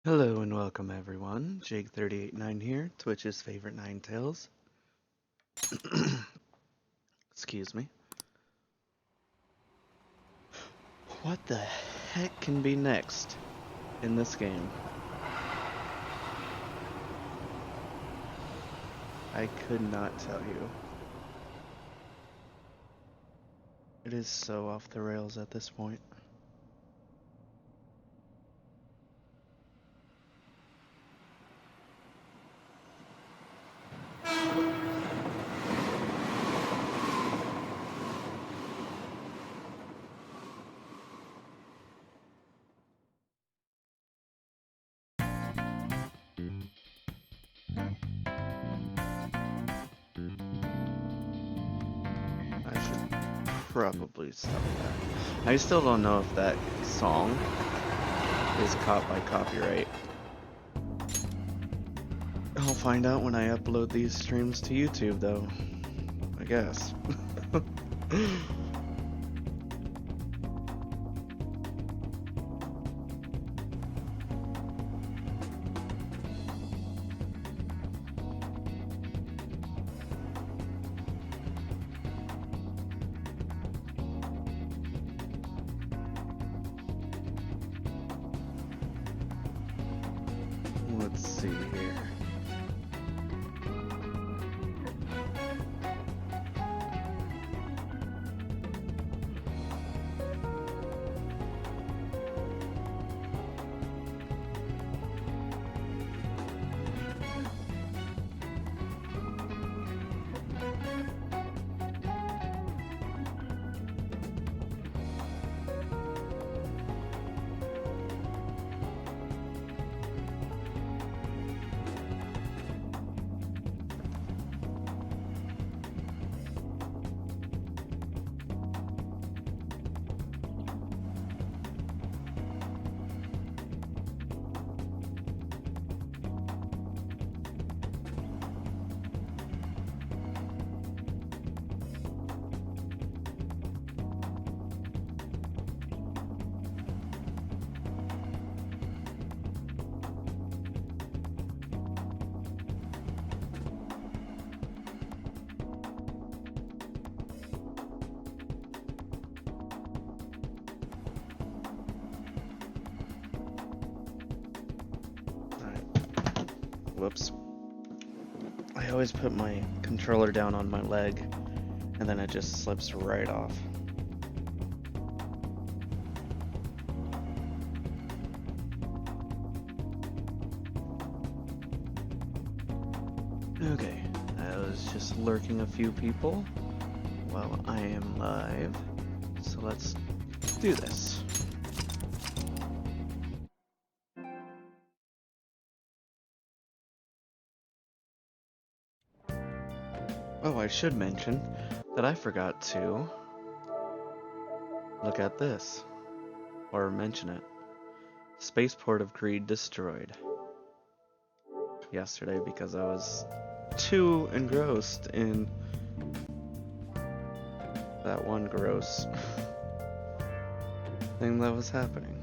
Hello and welcome everyone. Jake389 here, Twitch's favorite Ninetales. Excuse me. What the heck can be next in this game? I could not tell you. It is so off the rails at this point. I should probably stop that. I still don't know if that song is caught by copyright. I'll find out when I upload these streams to YouTube though, I guess. Let's see here. Whoops. I always put my controller down on my leg, and then it just slips right off. Okay, I was just lurking a few people while I am live, so let's do this. Oh, I should mention that I forgot to look at this, or mention it. Spaceport of Greed destroyed. Yesterday because I was too engrossed in that one gross thing that was happening.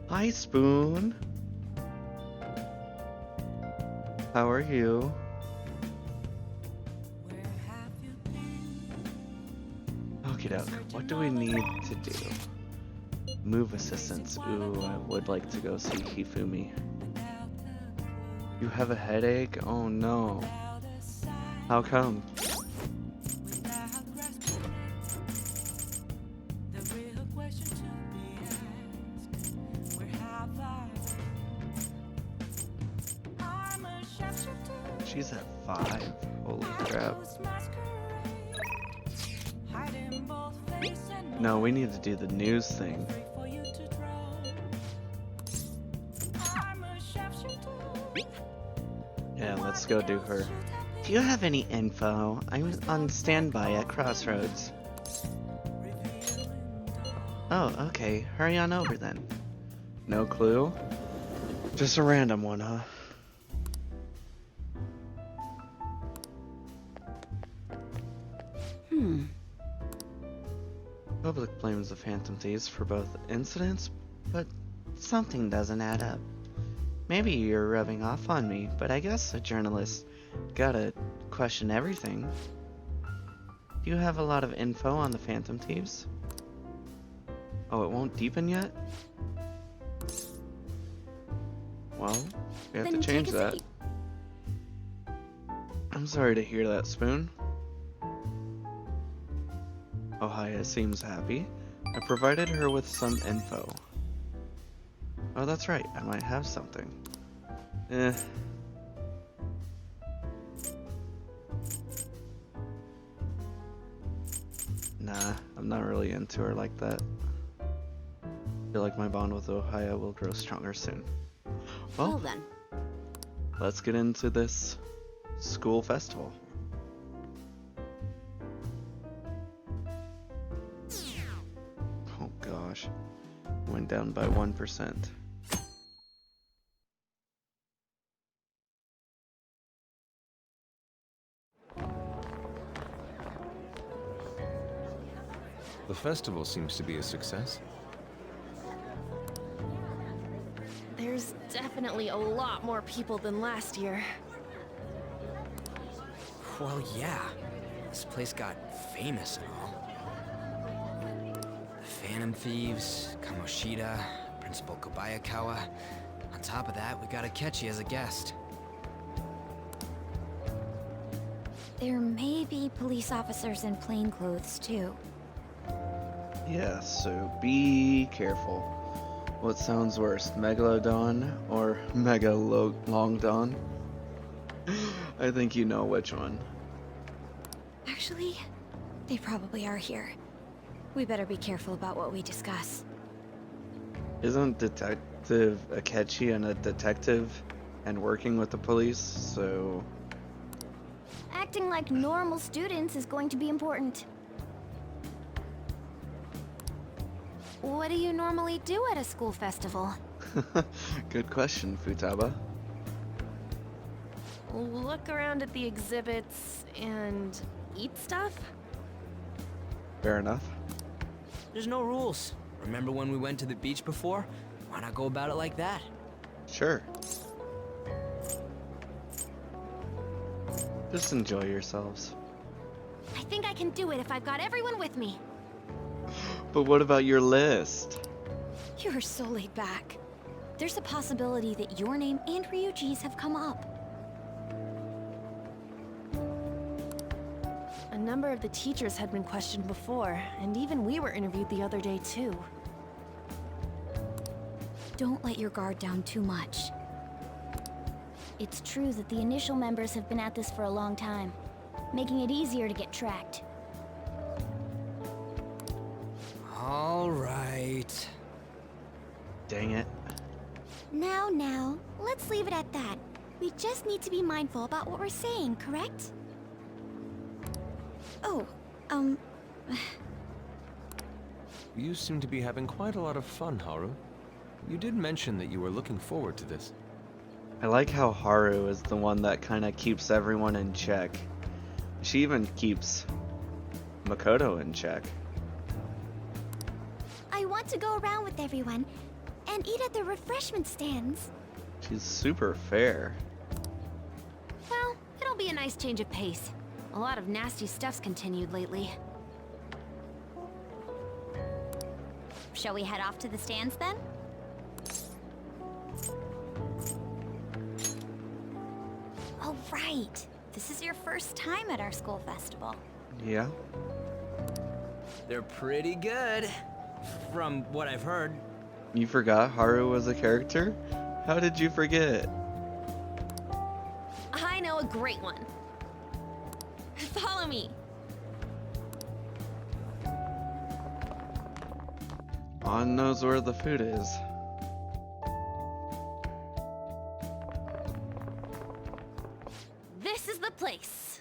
Hi, Spoon. How are you? Okie doke. What do we need to do? Move assistance. Ooh, I would like to go see Hifumi. You have a headache? Oh no. How come? She's at 5. Holy crap. No, we need to do the news thing. Yeah, let's go do her. Do you have any info? I'm on standby at Crossroads. Oh, okay. Hurry on over then. No clue? Just a random one, huh? Public blames the Phantom Thieves for both incidents, but something doesn't add up. Maybe you're rubbing off on me, but I guess a journalist gotta question everything. Do you have a lot of info on the Phantom Thieves? Oh, it won't deepen yet? Well, we have to change that. I'm sorry to hear that, Spoon. Ohaya seems happy. I provided her with some info. Oh, that's right, I might have something. Nah, I'm not really into her like that. I feel like my bond with Ohaya will grow stronger soon. Well then. Let's get into this school festival. Oh gosh, went down by 1%. The festival seems to be a success. There's definitely a lot more people than last year. Well, yeah. This place got famous and all. The Phantom Thieves, Kamoshida, Principal Kobayakawa. On top of that, we got Akechi as a guest. There may be police officers in plainclothes, too. Yeah, so be careful. What sounds worse, Megalodon or Megalongdon? I think you know which one. Actually, they probably are here. We better be careful about what we discuss. Isn't Detective Akechi a detective and working with the police, so... Acting like normal students is going to be important. What do you normally do at a school festival? Good question, Futaba. Look around at the exhibits and eat stuff? Fair enough. There's no rules. Remember when we went to the beach before? Why not go about it like that? Sure. Just enjoy yourselves. I think I can do it if I've got everyone with me. But what about your list? You're so laid back. There's a possibility that your name and Ryuji's have come up. A number of the teachers had been questioned before, and even we were interviewed the other day too. Don't let your guard down too much. It's true that the initial members have been at this for a long time, making it easier to get tracked. All right. Dang it. Now, let's leave it at that. We just need to be mindful about what we're saying, correct? Oh, You seem to be having quite a lot of fun, Haru. You did mention that you were looking forward to this. I like how Haru is the one that kind of keeps everyone in check. She even keeps Makoto in check. I want to go around with everyone and eat at the refreshment stands. She's super fair. Well, it'll be a nice change of pace. A lot of nasty stuff's continued lately. Shall we head off to the stands then? Oh, right. This is your first time at our school festival. Yeah. They're pretty good, from what I've heard. You forgot Haru was a character? How did you forget? I know a great one. Follow me. On knows where the food is. This is the place.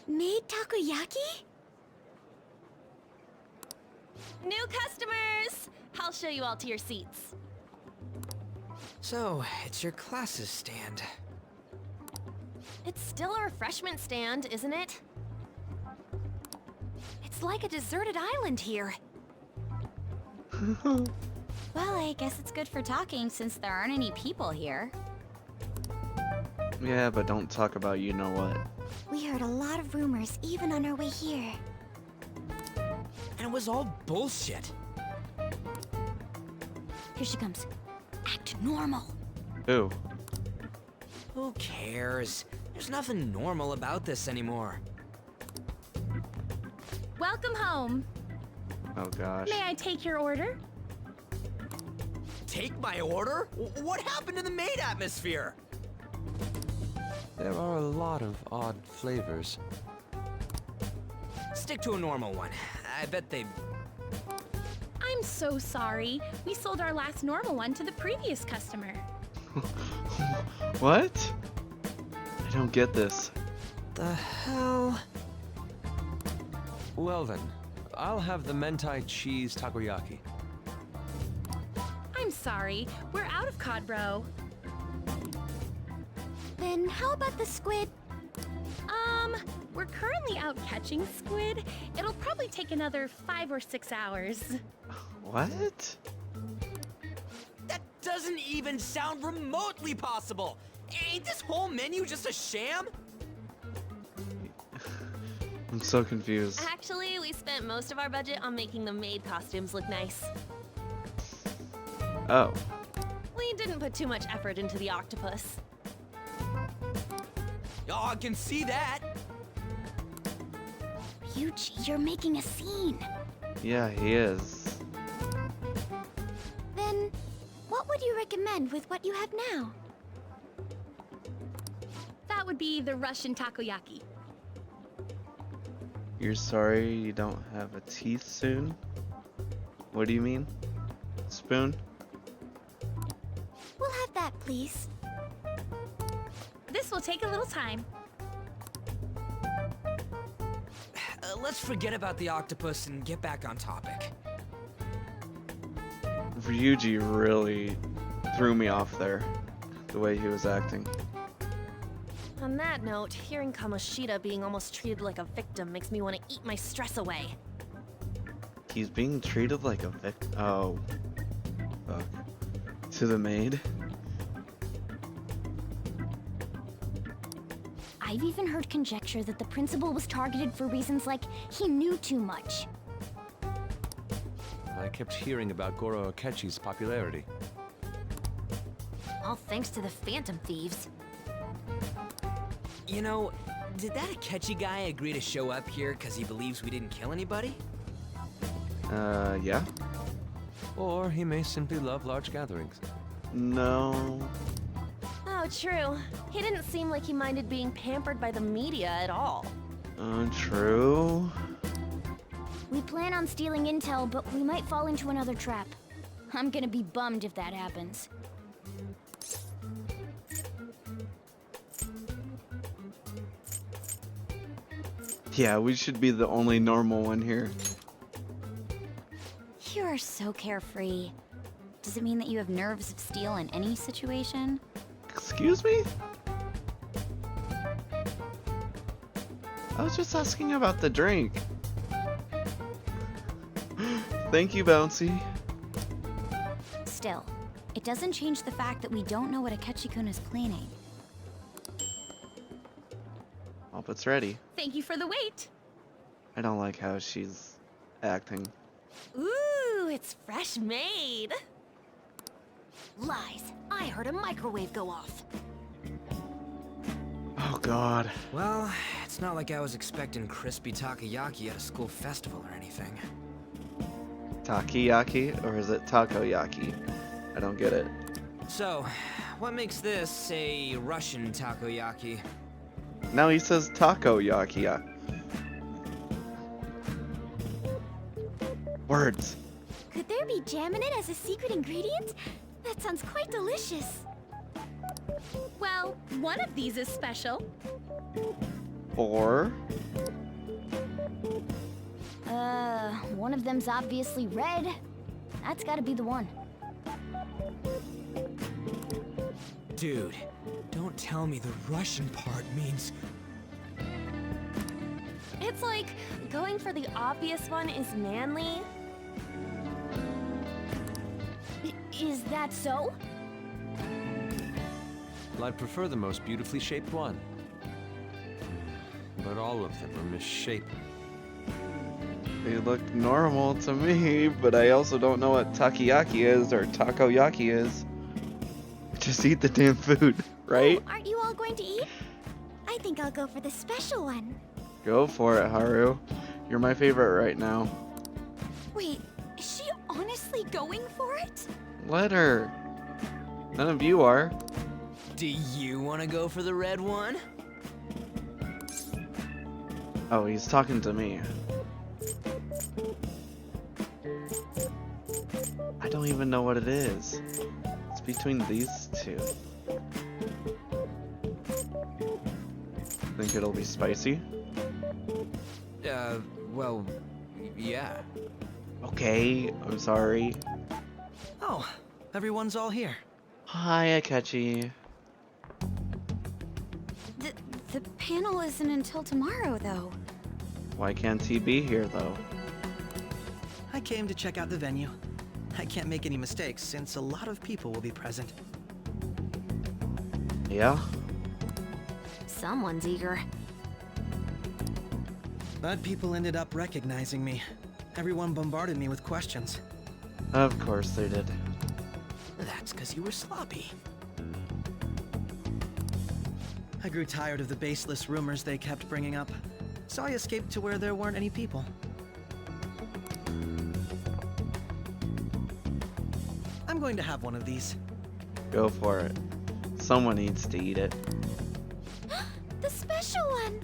Made takoyaki? New customers! I'll show you all to your seats. So, it's your class's stand. It's still a refreshment stand, isn't it? It's like a deserted island here. Well, I guess it's good for talking since there aren't any people here. Yeah, but don't talk about you know what. We heard a lot of rumors even on our way here. And it was all bullshit. Here she comes. Act normal. Ooh. Who cares? There's nothing normal about this anymore. Welcome home. Oh gosh. May I take your order? Take my order? What happened to the maid atmosphere? There are a lot of odd flavors. Stick to a normal one. I bet they... I'm so sorry. We sold our last normal one to the previous customer. What? I don't get this. The hell? Well then, I'll have the mentai cheese takoyaki. I'm sorry. We're out of cod bro. Then how about the squid? We're currently out catching squid. It'll probably take another 5 or 6 hours. What? That doesn't even sound remotely possible! Ain't this whole menu just a sham? I'm so confused. Actually, we spent most of our budget on making the maid costumes look nice. Oh. We didn't put too much effort into the octopus. Oh, I can see that! Ryuji, you're making a scene. Yeah, he is. Then, what would you recommend with what you have now? That would be the Russian takoyaki. You're sorry you don't have a teeth soon? What do you mean? Spoon? We'll have that, please. This will take a little time. Let's forget about the octopus and get back on topic. Ryuji really threw me off there. The way he was acting. On that note, hearing Kamoshida being almost treated like a victim makes me want to eat my stress away. He's being treated like a victim. Oh. Fuck. To the maid? I've even heard conjecture that the principal was targeted for reasons like he knew too much. I kept hearing about Goro Akechi's popularity. All thanks to the Phantom Thieves. You know, did that Akechi guy agree to show up here because he believes we didn't kill anybody? Yeah? Or he may simply love large gatherings. No. Oh, true. He didn't seem like he minded being pampered by the media at all. True. We plan on stealing intel, but we might fall into another trap. I'm gonna be bummed if that happens. Yeah, we should be the only normal one here. You are so carefree. Does it mean that you have nerves of steel in any situation? Excuse me? I was just asking about the drink. Thank you, Bouncy. Still, it doesn't change the fact that we don't know what Akechi-kun is planning. Hope it's ready. Thank you for the wait. I don't like how she's acting. Ooh, it's fresh made. Lies. I heard a microwave go off. Oh god. Well, it's not like I was expecting crispy takoyaki at a school festival or anything. Takiyaki or is it takoyaki? I don't get it. So, what makes this a Russian takoyaki? Now he says takoyaki. Words. Could there be jam in it as a secret ingredient? That sounds quite delicious. Well, one of these is special. Or One of them's obviously red. That's gotta be the one. Dude, don't tell me the Russian part means... It's like going for the obvious one is manly. Is that so? Well, I'd prefer the most beautifully shaped one. But all of them are misshapen. They look normal to me, but I also don't know what takoyaki is or takoyaki is. Just eat the damn food, right? Oh, aren't you all going to eat? I think I'll go for the special one. Go for it, Haru. You're my favorite right now. Wait, is she honestly going for it? Let her. None of you are. Do you want to go for the red one? Oh, he's talking to me. I don't even know what it is. It's between these two. Think it'll be spicy? Well, yeah. Okay, I'm sorry. Oh, everyone's all here. Hi, Akechi. The panel isn't until tomorrow, though. Why can't he be here, though? I came to check out the venue. I can't make any mistakes since a lot of people will be present. Yeah? Someone's eager. But people ended up recognizing me. Everyone bombarded me with questions. Of course they did. That's because you were sloppy. I grew tired of the baseless rumors they kept bringing up, so I escaped to where there weren't any people. I'm going to have one of these. Go for it. Someone needs to eat it. The special one!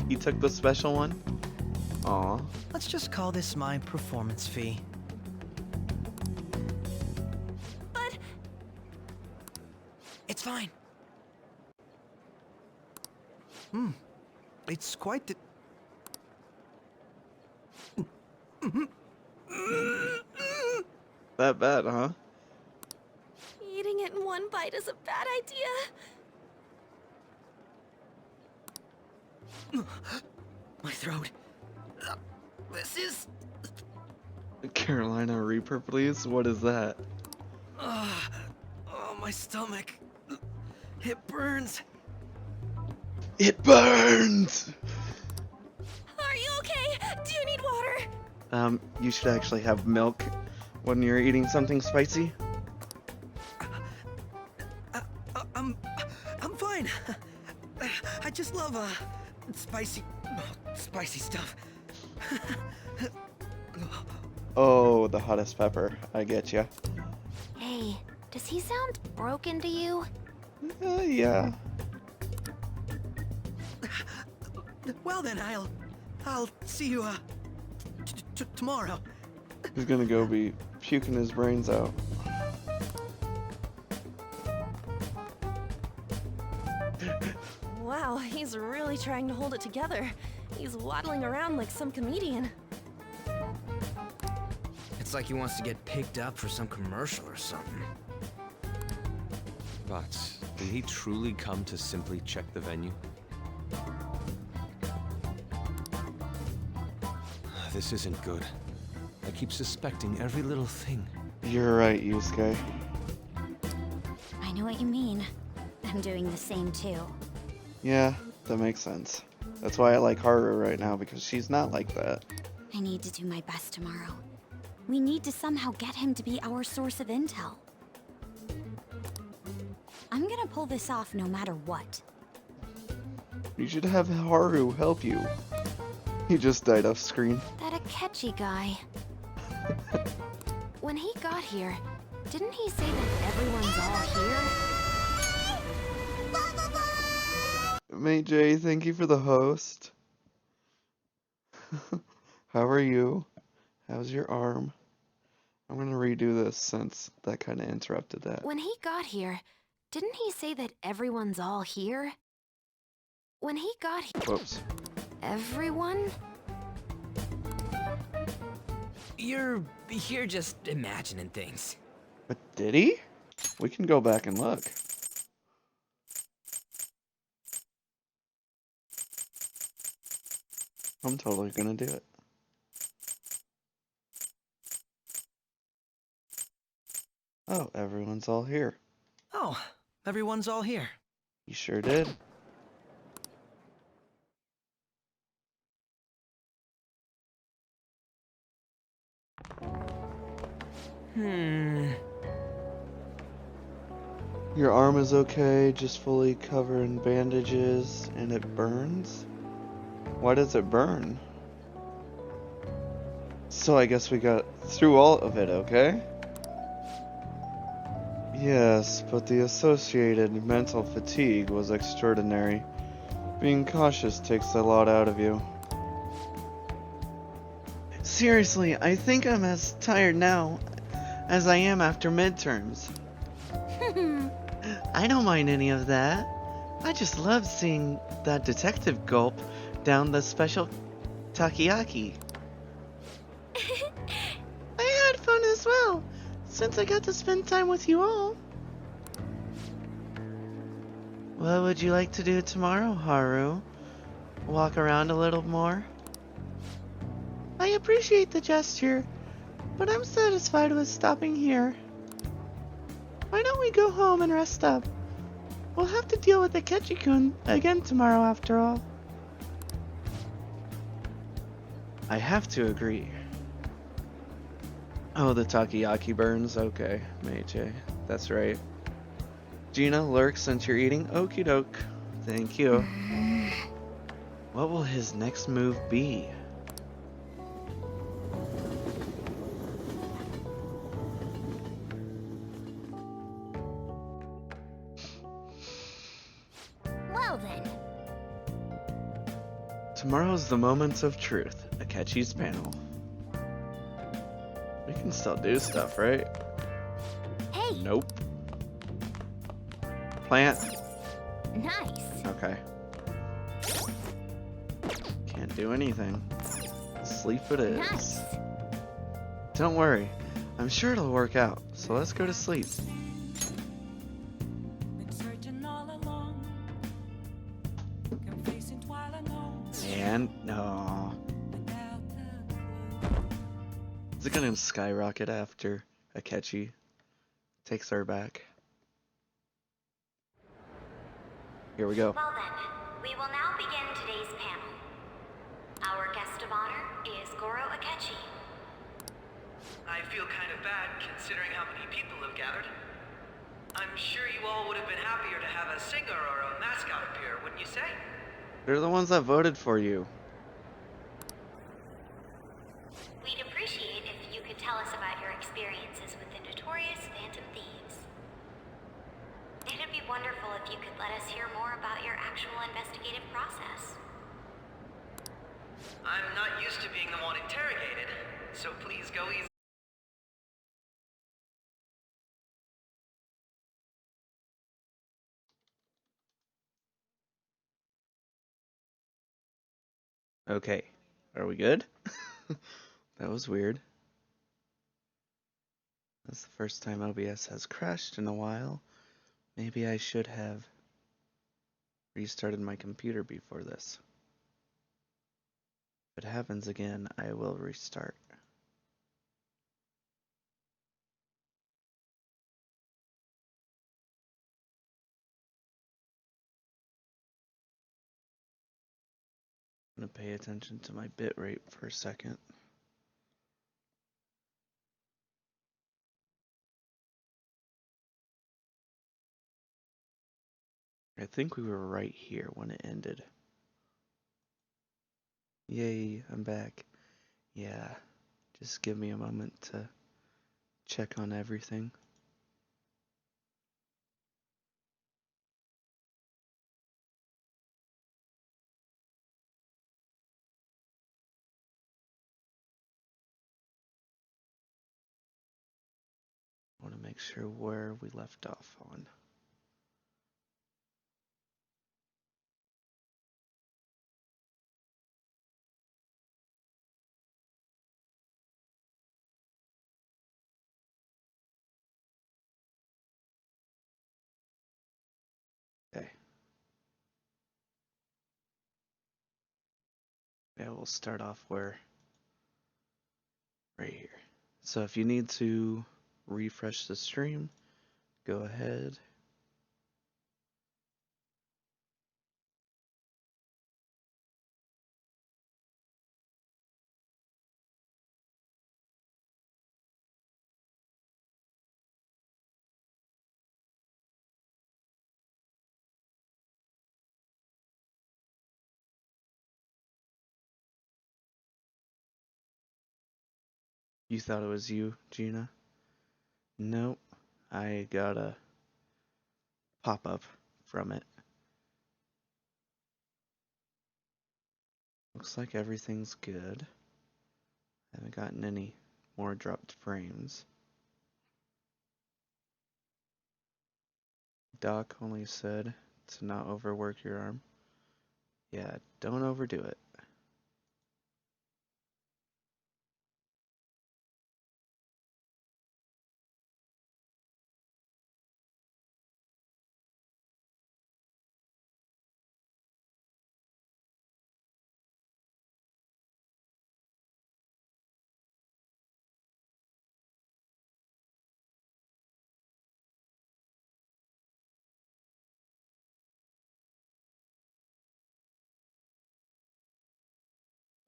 You took the special one? Aw. Let's just call this my performance fee. But It's fine. It's quite the... That bad, huh? eating it in one bite is a bad idea. My throat. This is... Carolina Reaper, please? What is that? Oh, my stomach. It burns. It burns! Are you okay? Do you need water? You should actually have milk when you're eating something spicy. I'm fine. I just love, spicy stuff. Oh, the hottest pepper. I get ya. Hey, does he sound broken to you? Yeah. Well then, I'll see you, tomorrow. He's gonna go be puking his brains out. Wow, he's really trying to hold it together. He's waddling around like some comedian. It's like he wants to get picked up for some commercial or something. But did he truly come to simply check the venue? This isn't good. I keep suspecting every little thing. You're right, Yusuke. I know what you mean. I'm doing the same too. Yeah, that makes sense. That's why I like Haru right now, because she's not like that. I need to do my best tomorrow. We need to somehow get him to be our source of intel. I'm gonna pull this off no matter what. You should have Haru help you. He just died off screen. That Akechi guy. When he got here, didn't he say that everyone's all here? Mate J, thank you for the host. How are you? How's your arm? I'm gonna redo this since that kind of interrupted that. When he got here, didn't he say that everyone's all here? When he got here, Whoops. everyone? You're just imagining things. But did he? We can go back and look. I'm totally gonna do it. Oh, everyone's all here. Oh, everyone's all here. You sure did. Your arm is okay, just fully covered in bandages, and it burns? Why does it burn? So I guess we got through all of it, okay? Yes, but the associated mental fatigue was extraordinary. Being cautious takes a lot out of you. Seriously, I think I'm as tired now as I am after midterms. I don't mind any of that. I just love seeing that detective gulp down the special takoyaki. I had fun as well, since I got to spend time with you all. What would you like to do tomorrow, Haru? Walk around a little more? I appreciate the gesture, but I'm satisfied with stopping here. Why don't we go home and rest up? We'll have to deal with the Ketchi-kun again tomorrow after all. I have to agree. Oh, the takoyaki burns? Okay, Meije. That's right. Gina, lurk since you're eating? Okie doke. Thank you. What will his next move be? Well then. Tomorrow's the Moments of Truth, Akechi's panel. We can still do stuff, right? Hey, Nope. Plant. nice. Okay. Can't do anything. Sleep it is. Nice. Don't worry. I'm sure it'll work out. So let's go to sleep. And no. Is it gonna skyrocket after Akechi takes her back? Here we go. Well then, we will now begin today's panel. Our guest of honor is Goro Akechi. I feel kind of bad considering how many people have gathered. I'm sure you all would have been happier to have a singer or a mascot appear, wouldn't you say? They're the ones that voted for you. We'd appreciate if you could tell us about your experiences with the notorious Phantom Thieves. It'd be wonderful if you could let us hear more about your actual investigative process. I'm not used to being the one interrogated, so please go easy. Okay. Are we good? That was weird. That's the first time OBS has crashed in a while. Maybe I should have restarted my computer before this. If it happens again, I will restart. I'm going to pay attention to my bitrate for a second. I think we were right here when it ended. Yay, I'm back. Yeah, just give me a moment to check on everything. I want to make sure where we left off on. Okay. Yeah, we'll start off right here. So if you need to refresh the stream, go ahead. You thought it was you, Gina? Nope. I got a pop-up from it. Looks like everything's good. Haven't gotten any more dropped frames. Doc only said to not overwork your arm. Yeah, don't overdo it.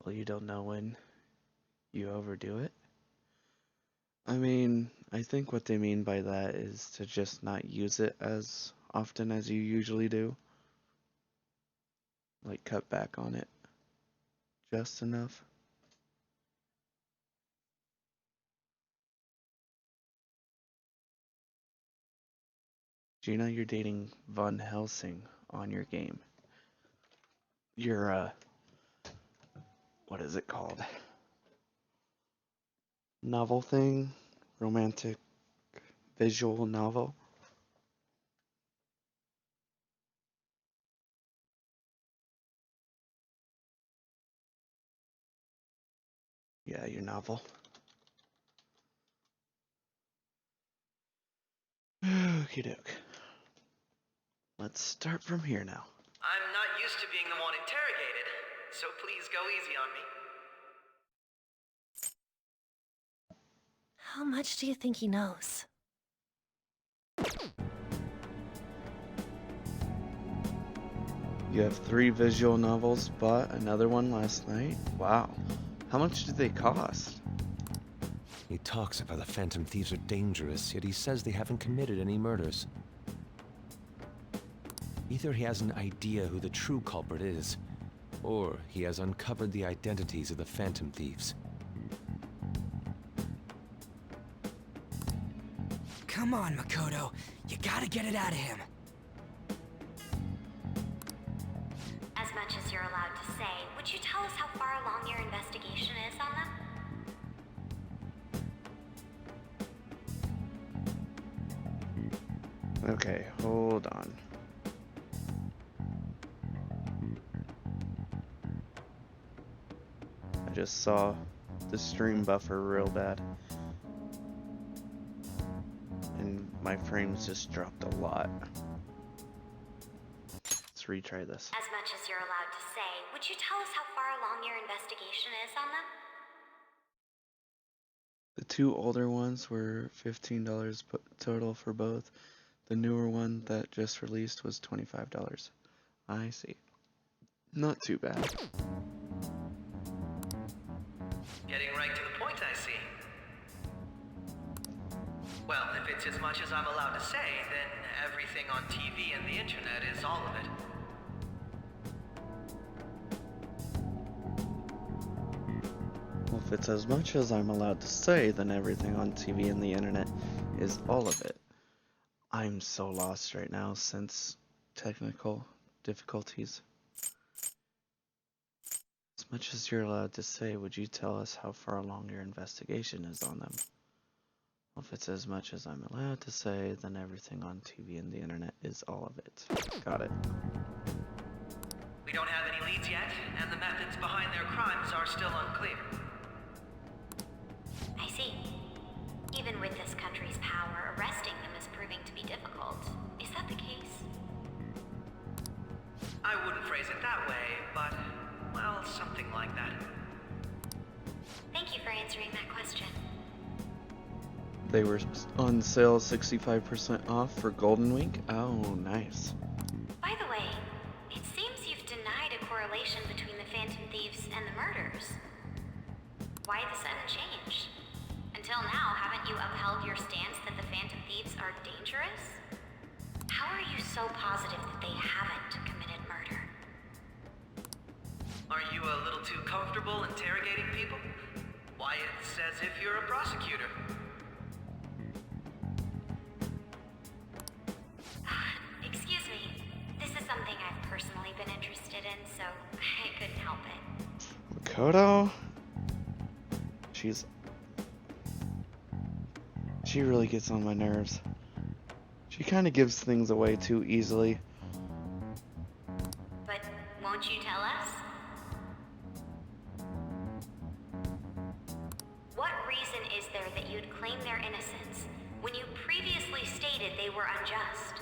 Well, you don't know when you overdo it. I mean, I think what they mean by that is to just not use it as often as you usually do. Like, cut back on it just enough. Gina, you're dating Von Helsing on your game. Your, what is it called? Novel thing? Romantic visual novel? Yeah, your novel. Okie doke. Let's start from here now. I'm not used to being the one interrogated, so please go easy on me. How much do you think he knows? You have 3 visual novels, bought another one last night. Wow. How much did they cost? He talks about the Phantom Thieves are dangerous, yet he says they haven't committed any murders. Either he has an idea who the true culprit is, or he has uncovered the identities of the Phantom Thieves. Come on, Makoto. You gotta get it out of him. As much as you're allowed to say, would you tell us how far along your investigation is on them? Okay, hold on. I just saw the stream buffer real bad. And my frames just dropped a lot. Let's retry this. As much as you're allowed to say, would you tell us how far along your investigation is on them? The 2 older ones were $15 total for both. The newer one that just released was $25. I see. Not too bad. Getting right to the point, I see. Well, if it's as much as I'm allowed to say, then everything on TV and the internet is all of it. Well, if it's as much as I'm allowed to say, then everything on TV and the internet is all of it. I'm so lost right now since technical difficulties. As much as you're allowed to say, would you tell us how far along your investigation is on them? Well, if it's as much as I'm allowed to say, then everything on TV and the internet is all of it. Got it. We don't have any leads yet, and the methods behind their crimes are still unclear. I see. Even with this country's power, arresting them is proving to be difficult. Is that the case? I wouldn't phrase it that way, but Well, something like that. Thank you for answering that question. They were on sale 65% off for Golden Week. Oh, nice. By the way, it seems you've denied a correlation between the Phantom Thieves and the murders. Why the sudden change? Until now, haven't you upheld your stance that the Phantom Thieves are dangerous? How are you so positive that they haven't committed murder? Are you a little too comfortable interrogating people? Why, it's as if you're a prosecutor. Excuse me. This is something I've personally been interested in, so I couldn't help it. Makoto? She really gets on my nerves. She kind of gives things away too easily. But won't you tell us? What reason is there that you'd claim their innocence when you previously stated they were unjust?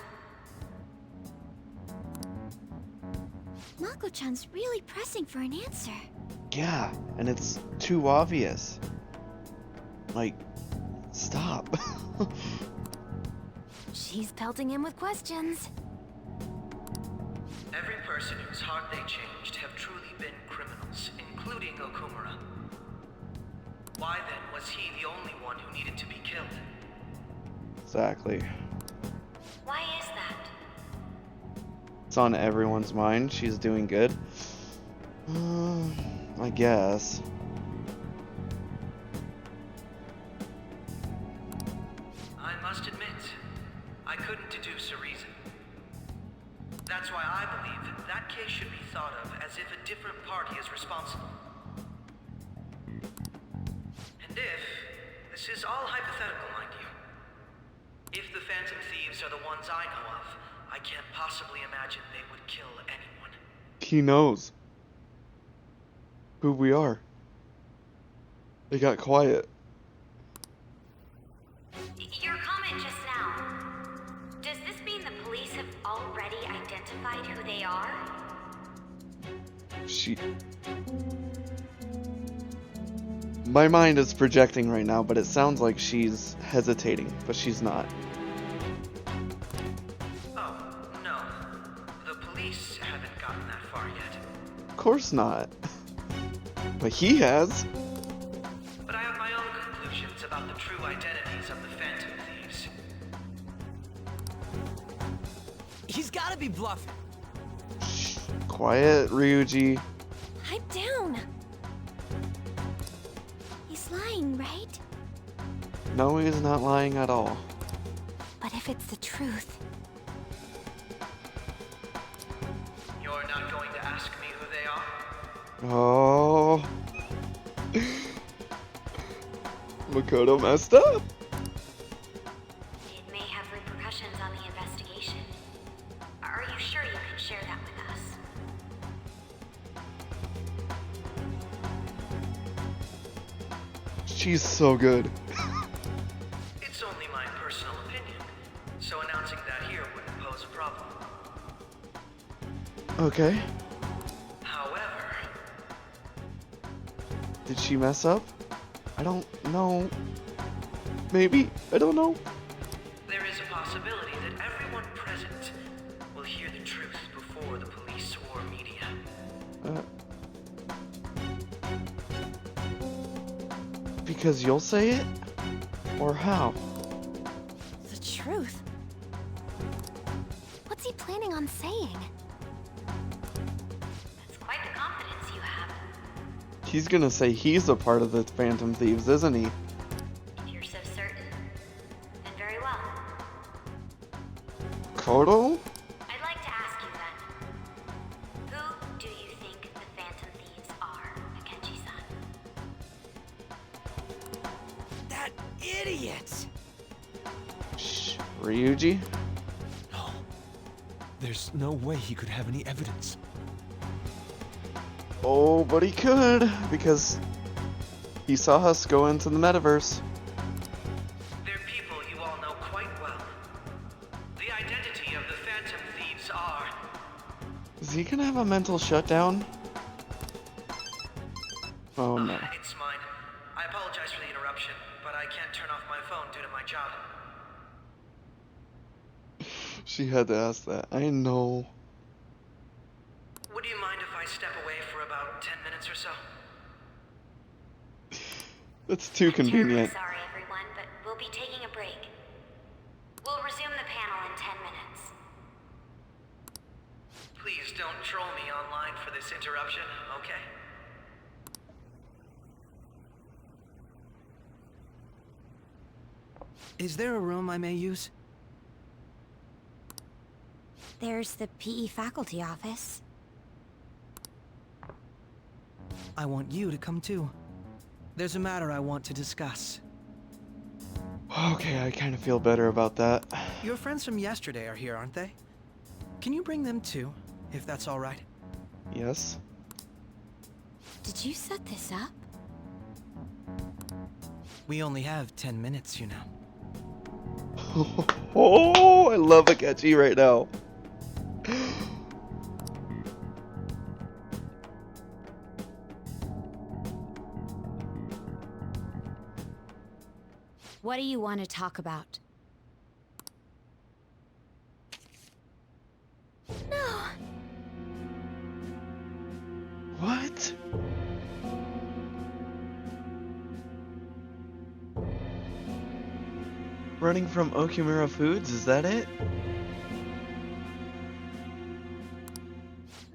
Mako-chan's really pressing for an answer. Yeah, and it's too obvious. Like, stop. She's pelting him with questions. Every person whose heart they changed have truly been criminals, including Okumura. Why then was he the only one who needed to be killed? Exactly. Why is that? It's on everyone's mind. She's doing good. I guess. I must admit, I couldn't deduce a reason. That's why I believe that case should be thought of as if a different party is responsible. And if, this is all hypothetical, mind you, if the Phantom Thieves are the ones I know of, I can't possibly imagine they would kill anyone. He knows who we are. They got quiet. Your comment just now, does this mean the police have already identified who they are? My mind is projecting right now, but it sounds like she's hesitating, but she's not. Oh, no. The police haven't gotten that far yet. Of course not. But he has. But I have my own conclusions about the true identities of the Phantom Thieves. He's gotta be bluffing. Shh. Quiet, Ryuji. Pipe down. He's lying, right? No, he's not lying at all. But if it's the truth, You're not going to ask me who they are? Oh. Makoto messed up. It may have repercussions on the investigation. Are you sure you can share that with us? She's so good. It's only my personal opinion, so announcing that here wouldn't pose a problem. Okay. However, Did she mess up? I don't know. Maybe. I don't know. there is a possibility that everyone present will hear the truth before the police or media. Because you'll say it? Or how? the truth. What's he planning on saying? That's quite the confidence you have. He's gonna say he's a part of the Phantom Thieves, isn't he? If you're so certain, then very well. Koto? I'd like to ask you then, who do you think the Phantom Thieves are, Akenchi-san? That idiot! Shh. Ryuji? No. There's no way he could have any evidence. Oh, but he could, because he saw us go into the metaverse. They're people you all know quite well. The identity of the Phantom Thieves are... Is he gonna have a mental shutdown? Oh no. It's mine. I apologize for the interruption, but I can't turn off my phone due to my job. She had to ask that. I know. Would you mind if I step away for about 10 minutes or so? That's too I'm terribly convenient. sorry, everyone, but we'll be taking a break. We'll resume the panel in 10 minutes. Please don't troll me online for this interruption, okay? Is there a room I may use? There's the PE faculty office. I want you to come too. There's a matter I want to discuss. Okay, I kind of feel better about that. Your friends from yesterday are here, aren't they? Can you bring them too, if that's all right? Yes. Did you set this up? We only have 10 minutes, you know. Oh, I love Akechi right now. What do you want to talk about? No. What? Running from Okumura Foods, is that it?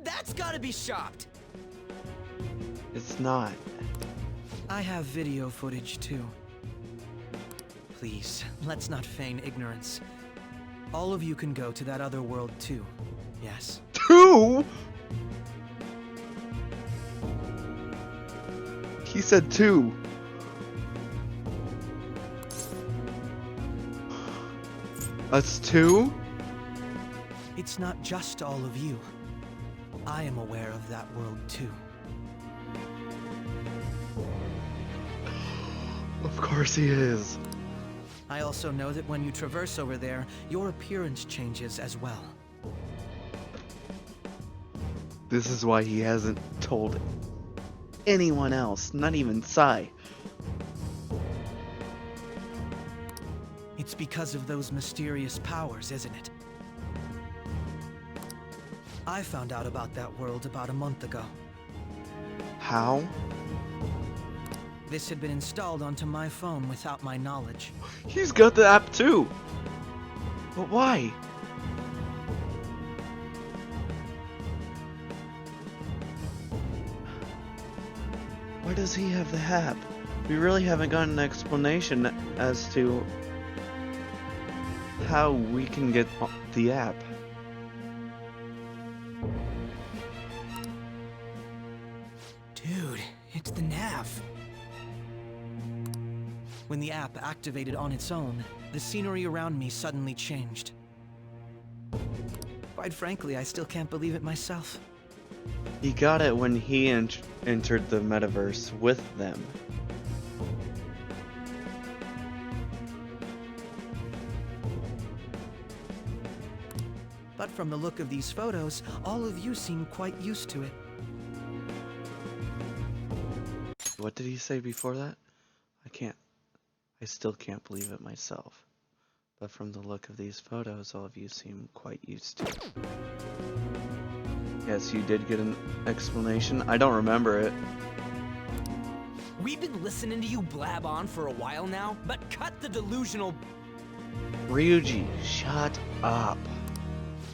That's gotta be shopped! It's not. I have video footage too. Please, let's not feign ignorance. All of you can go to that other world too, yes? 2? He said 2. That's 2? It's not just all of you. I am aware of that world too. Of course he is. I also know that when you traverse over there, your appearance changes as well. This is why he hasn't told anyone else, not even Sai. It's because of those mysterious powers, isn't it? I found out about that world about a month ago. How? This had been installed onto my phone without my knowledge. He's got the app too. But why? Why does he have the app? We really haven't gotten an explanation as to how we can get the app. Dude, it's the nav. When the app activated on its own, the scenery around me suddenly changed. Quite frankly, I still can't believe it myself. He got it when he entered the metaverse with them. But from the look of these photos, all of you seem quite used to it. What did he say before that? I still can't believe it myself. But from the look of these photos, all of you seem quite used to it. Yes, you did get an explanation. I don't remember it. We've been listening to you blab on for a while now, but cut the delusional... Ryuji, shut up.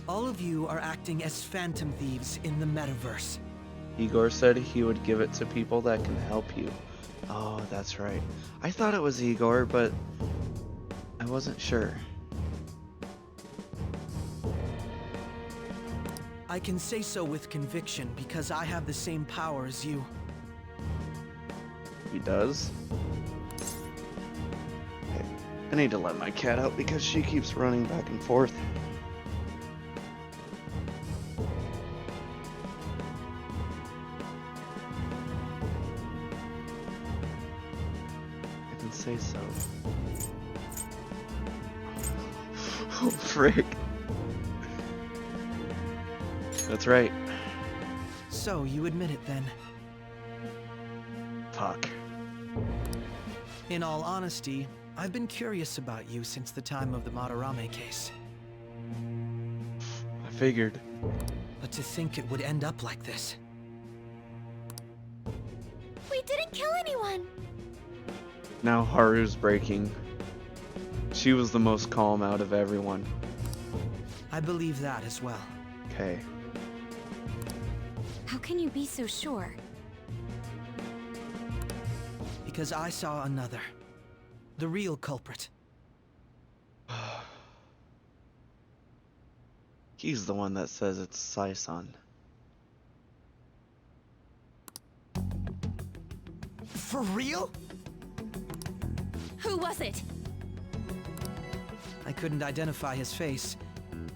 All of you are acting as phantom thieves in the metaverse. Igor said he would give it to people that can help you. Oh, that's right. I thought it was Igor, but I wasn't sure. I can say so with conviction because I have the same power as you. He does? Okay. I need to let my cat out because she keeps running back and forth. I can say so. Oh, frick. That's right. So you admit it then. talk. In all honesty, I've been curious about you since the time of the Madarame case. I figured. But to think it would end up like this. We didn't kill anyone! Now Haru's breaking. She was the most calm out of everyone. I believe that as well. Okay. How can you be so sure? Because I saw another. The real culprit. He's the one that says it's Sai-san. For real? Who was it? I couldn't identify his face.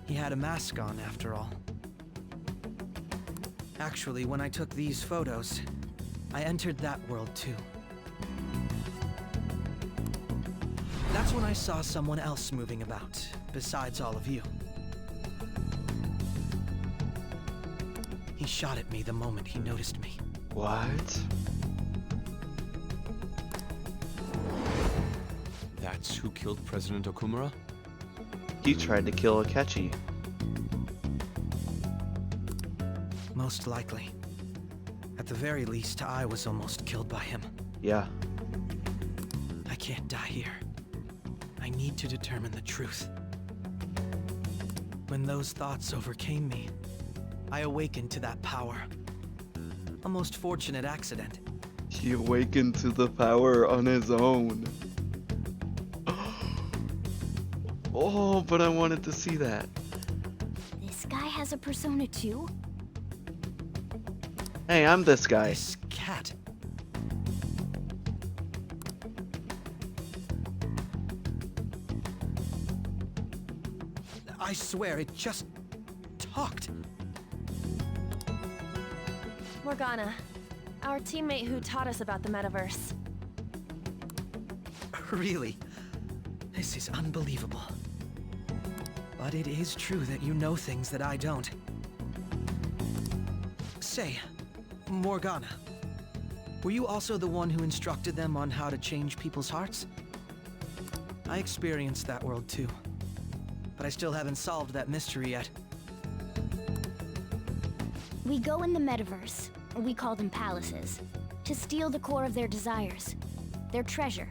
He had a mask on, after all. Actually, when I took these photos, I entered that world too. That's when I saw someone else moving about, besides all of you. He shot at me the moment he noticed me. What? That's who killed President Okumura? He tried to kill Akechi. Most likely. At the very least, I was almost killed by him. Yeah. I can't die here. I need to determine the truth. When those thoughts overcame me, I awakened to that power. A most fortunate accident. He awakened to the power on his own. Oh, but I wanted to see that. This guy has a persona too? Hey, I'm this guy. This cat. I swear, it just talked. Morgana, our teammate who taught us about the metaverse. Really? This is unbelievable. But it is true that you know things that I don't. Say, Morgana, were you also the one who instructed them on how to change people's hearts? I experienced that world too, but I still haven't solved that mystery yet. We go in the metaverse, or we call them palaces, to steal the core of their desires, their treasure.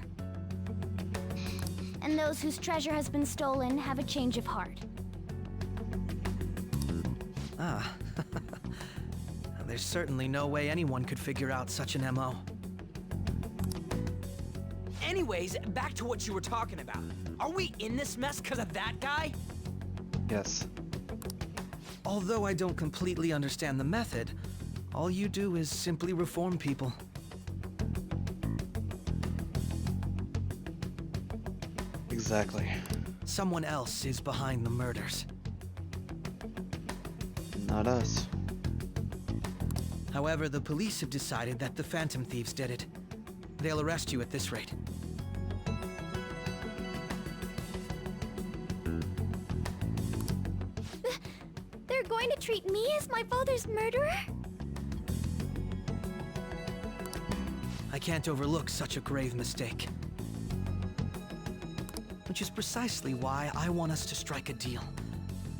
And those whose treasure has been stolen have a change of heart. Ah. There's certainly no way anyone could figure out such an MO. Anyways, back to what you were talking about. Are we in this mess because of that guy? Yes. Although I don't completely understand the method, all you do is simply reform people. Exactly. Someone else is behind the murders. Not us. However, the police have decided that the Phantom Thieves did it. They'll arrest you at this rate. They're going to treat me as my father's murderer? I can't overlook such a grave mistake. Which is precisely why I want us to strike a deal.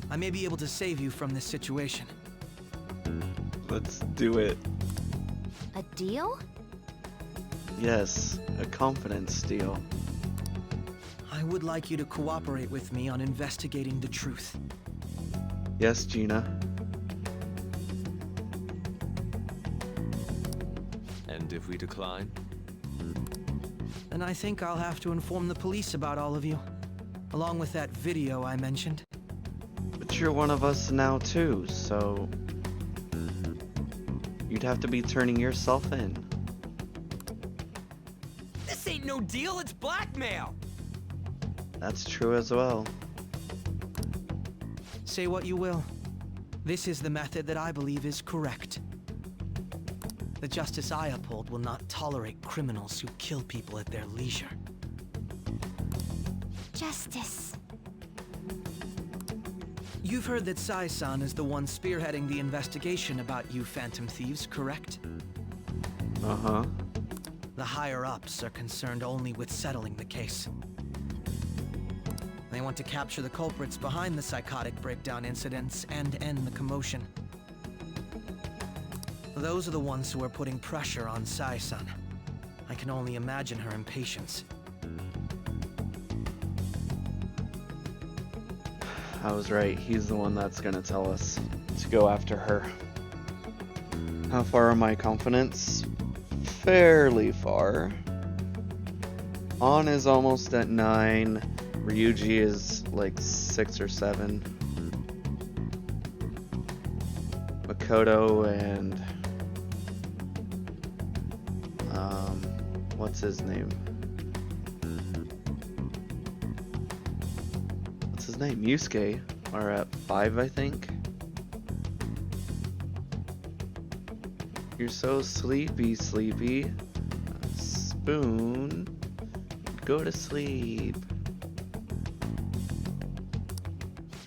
I may be able to save you from this situation. Let's do it. A deal? Yes, a confidence deal. I would like you to cooperate with me on investigating the truth. Yes, Gina. And if we decline? And I think I'll have to inform the police about all of you, along with that video I mentioned. But you're one of us now too, so you'd have to be turning yourself in. This ain't no deal, it's blackmail! That's true as well. Say what you will. This is the method that I believe is correct. The justice I uphold will not tolerate criminals who kill people at their leisure. Justice. You've heard that Sai-san is the one spearheading the investigation about you Phantom Thieves, correct? Uh-huh. The higher-ups are concerned only with settling the case. They want to capture the culprits behind the psychotic breakdown incidents and end the commotion. Those are the ones who are putting pressure on Sai-san. I can only imagine her impatience. I was right. He's the one that's gonna tell us to go after her. How far am I confidence? Fairly far. On is almost at 9. Ryuji is like 6 or 7. Makoto and what's his name? What's his name? Yusuke are at 5, I think. You're so sleepy, sleepy. Spoon, go to sleep.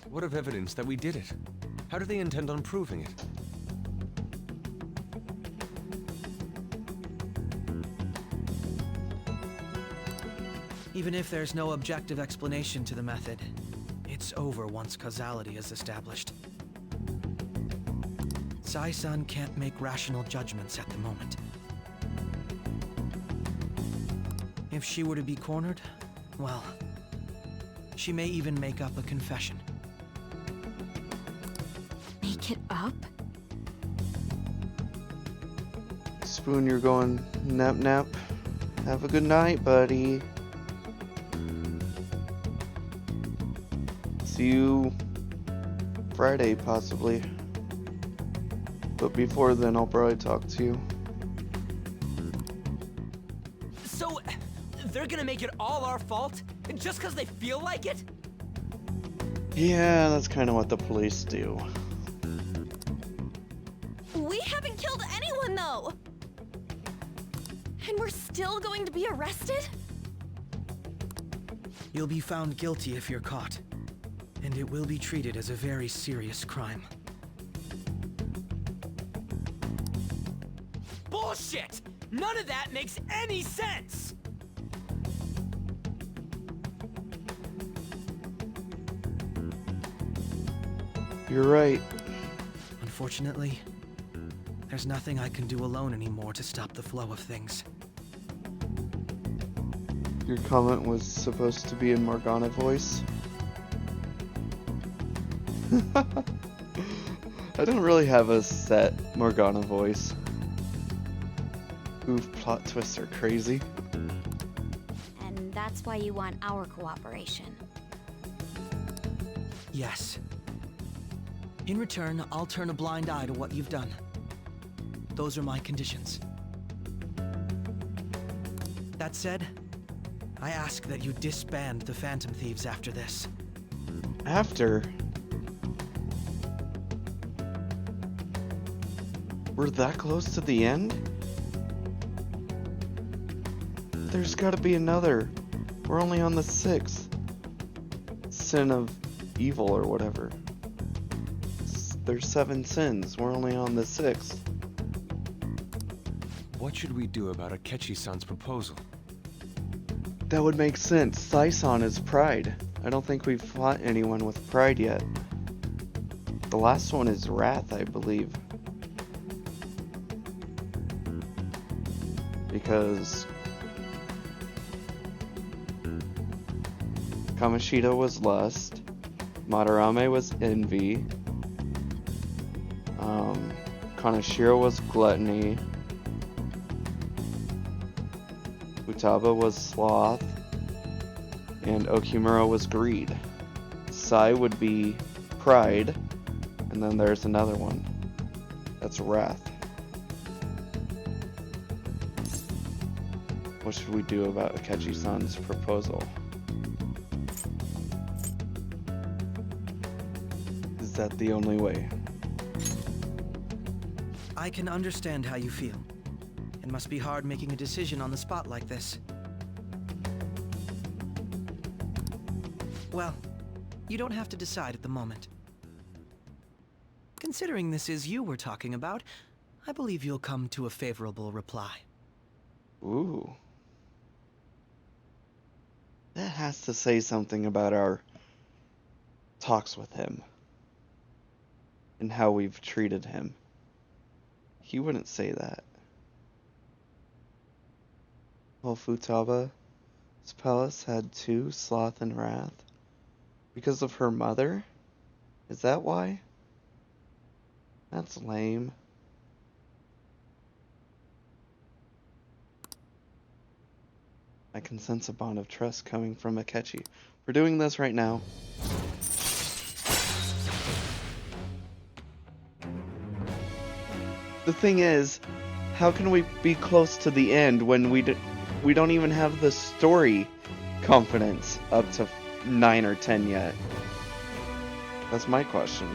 What of evidence that we did it? How do they intend on proving it? Even if there's no objective explanation to the method, it's over once causality is established. Sai-san can't make rational judgments at the moment. If she were to be cornered, well, she may even make up a confession. Make it up? Spoon, you're going nap nap. Have a good night, buddy. See you Friday, possibly. But before then, I'll probably talk to you. So, they're gonna make it all our fault? Just because they feel like it? Yeah, that's kind of what the police do. We haven't killed anyone, though! And we're still going to be arrested? You'll be found guilty if you're caught, and it will be treated as a very serious crime. Bullshit! None of that makes any sense! You're right. Unfortunately, there's nothing I can do alone anymore to stop the flow of things. Your comment was supposed to be in Morgana voice. I don't really have a set Morgana voice. Oof, plot twists are crazy. And that's why you want our cooperation. Yes. In return, I'll turn a blind eye to what you've done. Those are my conditions. That said, I ask that you disband the Phantom Thieves after this. After? We're that close to the end? There's gotta be another. We're only on the 6th. Sin of evil or whatever. There's 7 sins. We're only on the 6th. What should we do about Akechi-san's proposal? That would make sense. Sai-san is pride. I don't think we've fought anyone with pride yet. The last one is wrath, I believe. Because Kamoshida was lust, Madarame was envy, Kaneshiro was gluttony, Futaba was sloth, and Okimura was greed. Sai would be pride, and then there's another one. That's wrath. What should we do about Akechi-san's proposal? Is that the only way? I can understand how you feel. It must be hard making a decision on the spot like this. Well, you don't have to decide at the moment. Considering this is you we're talking about, I believe you'll come to a favorable reply. Ooh. That has to say something about our talks with him and how we've treated him. He wouldn't say that. Well, Futaba's palace had two, Sloth and Wrath. Because of her mother? Is that why? That's lame. I can sense a bond of trust coming from Akechi. We're doing this right now. The thing is, how can we be close to the end when we don't even have the story confidence up to 9 or 10 yet? That's my question.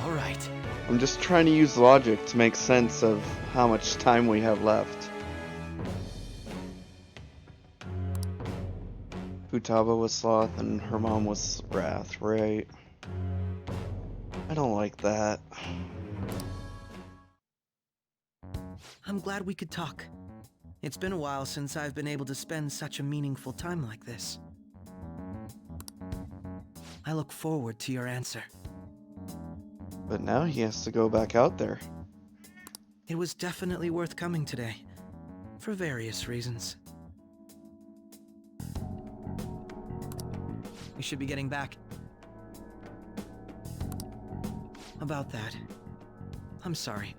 All right. I'm just trying to use logic to make sense of how much time we have left. Futaba was Sloth and her mom was Wrath, right? I don't like that. I'm glad we could talk. It's been a while since I've been able to spend such a meaningful time like this. I look forward to your answer. But now he has to go back out there. It was definitely worth coming today, for various reasons. We should be getting back. About that, I'm sorry.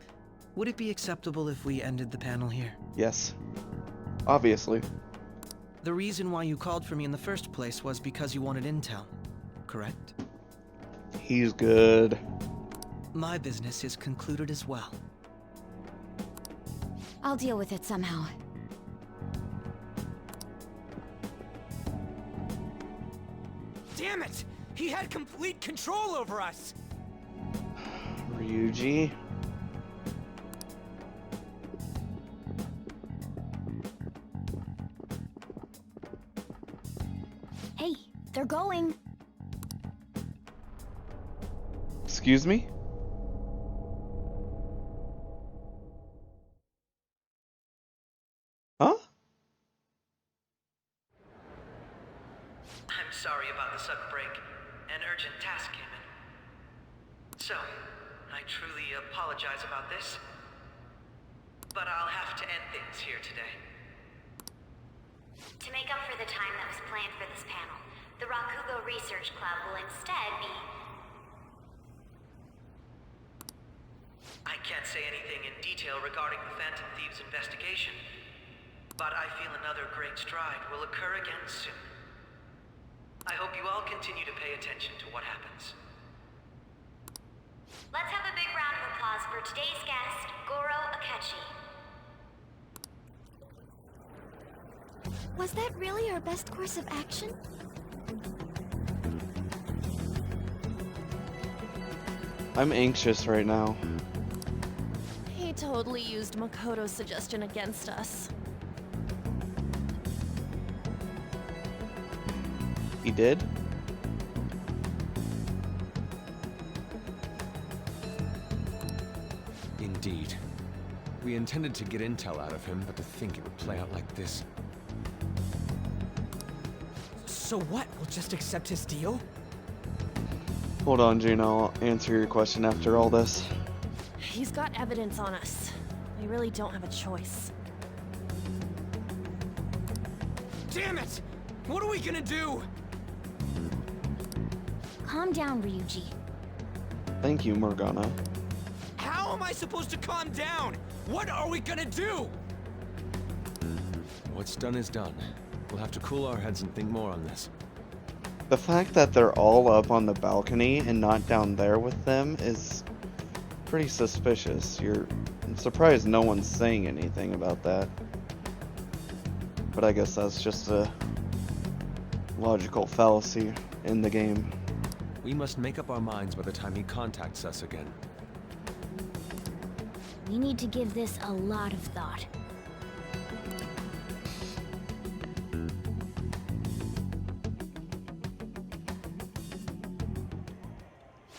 Would it be acceptable if we ended the panel here? Yes. Obviously. The reason why you called for me in the first place was because you wanted intel, correct? He's good. My business is concluded as well. I'll deal with it somehow. Damn it! He had complete control over us! Ryuji. Hey, they're going. Excuse me? Huh? I'm sorry about the sudden break. An urgent task came in. So, I truly apologize about this. But I'll have to end things here today. To make up for the time that was planned for this panel, the Rakugo Research Club will instead be... I can't say anything in detail regarding the Phantom Thieves investigation, but I feel another great stride will occur again soon. I hope you all continue to pay attention to what happens. Let's have a big round of applause for today's guest, Goro Akechi. Was that really our best course of action? I'm anxious right now. He totally used Makoto's suggestion against us. He did? Indeed. We intended to get intel out of him, but to think it would play out like this. So what? We'll just accept his deal? Hold on, Gina. I'll answer your question after all this. He's got evidence on us. We really don't have a choice. Damn it! What are we gonna do? Calm down, Ryuji. Thank you, Morgana. How am I supposed to calm down? What are we gonna do? What's done is done. We'll have to cool our heads and think more on this. The fact that they're all up on the balcony and not down there with them is pretty suspicious. I'm surprised no one's saying anything about that. But I guess that's just a logical fallacy in the game. We must make up our minds by the time he contacts us again. We need to give this a lot of thought.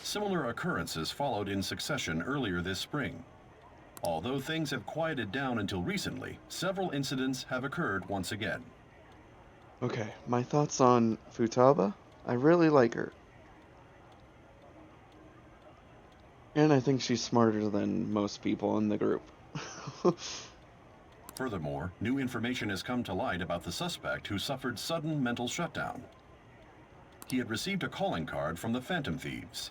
Similar occurrences followed in succession earlier this spring. Although things have quieted down until recently, several incidents have occurred once again. Okay, my thoughts on Futaba? I really like her. And I think she's smarter than most people in the group. Furthermore, new information has come to light about the suspect who suffered sudden mental shutdown. He had received a calling card from the Phantom Thieves.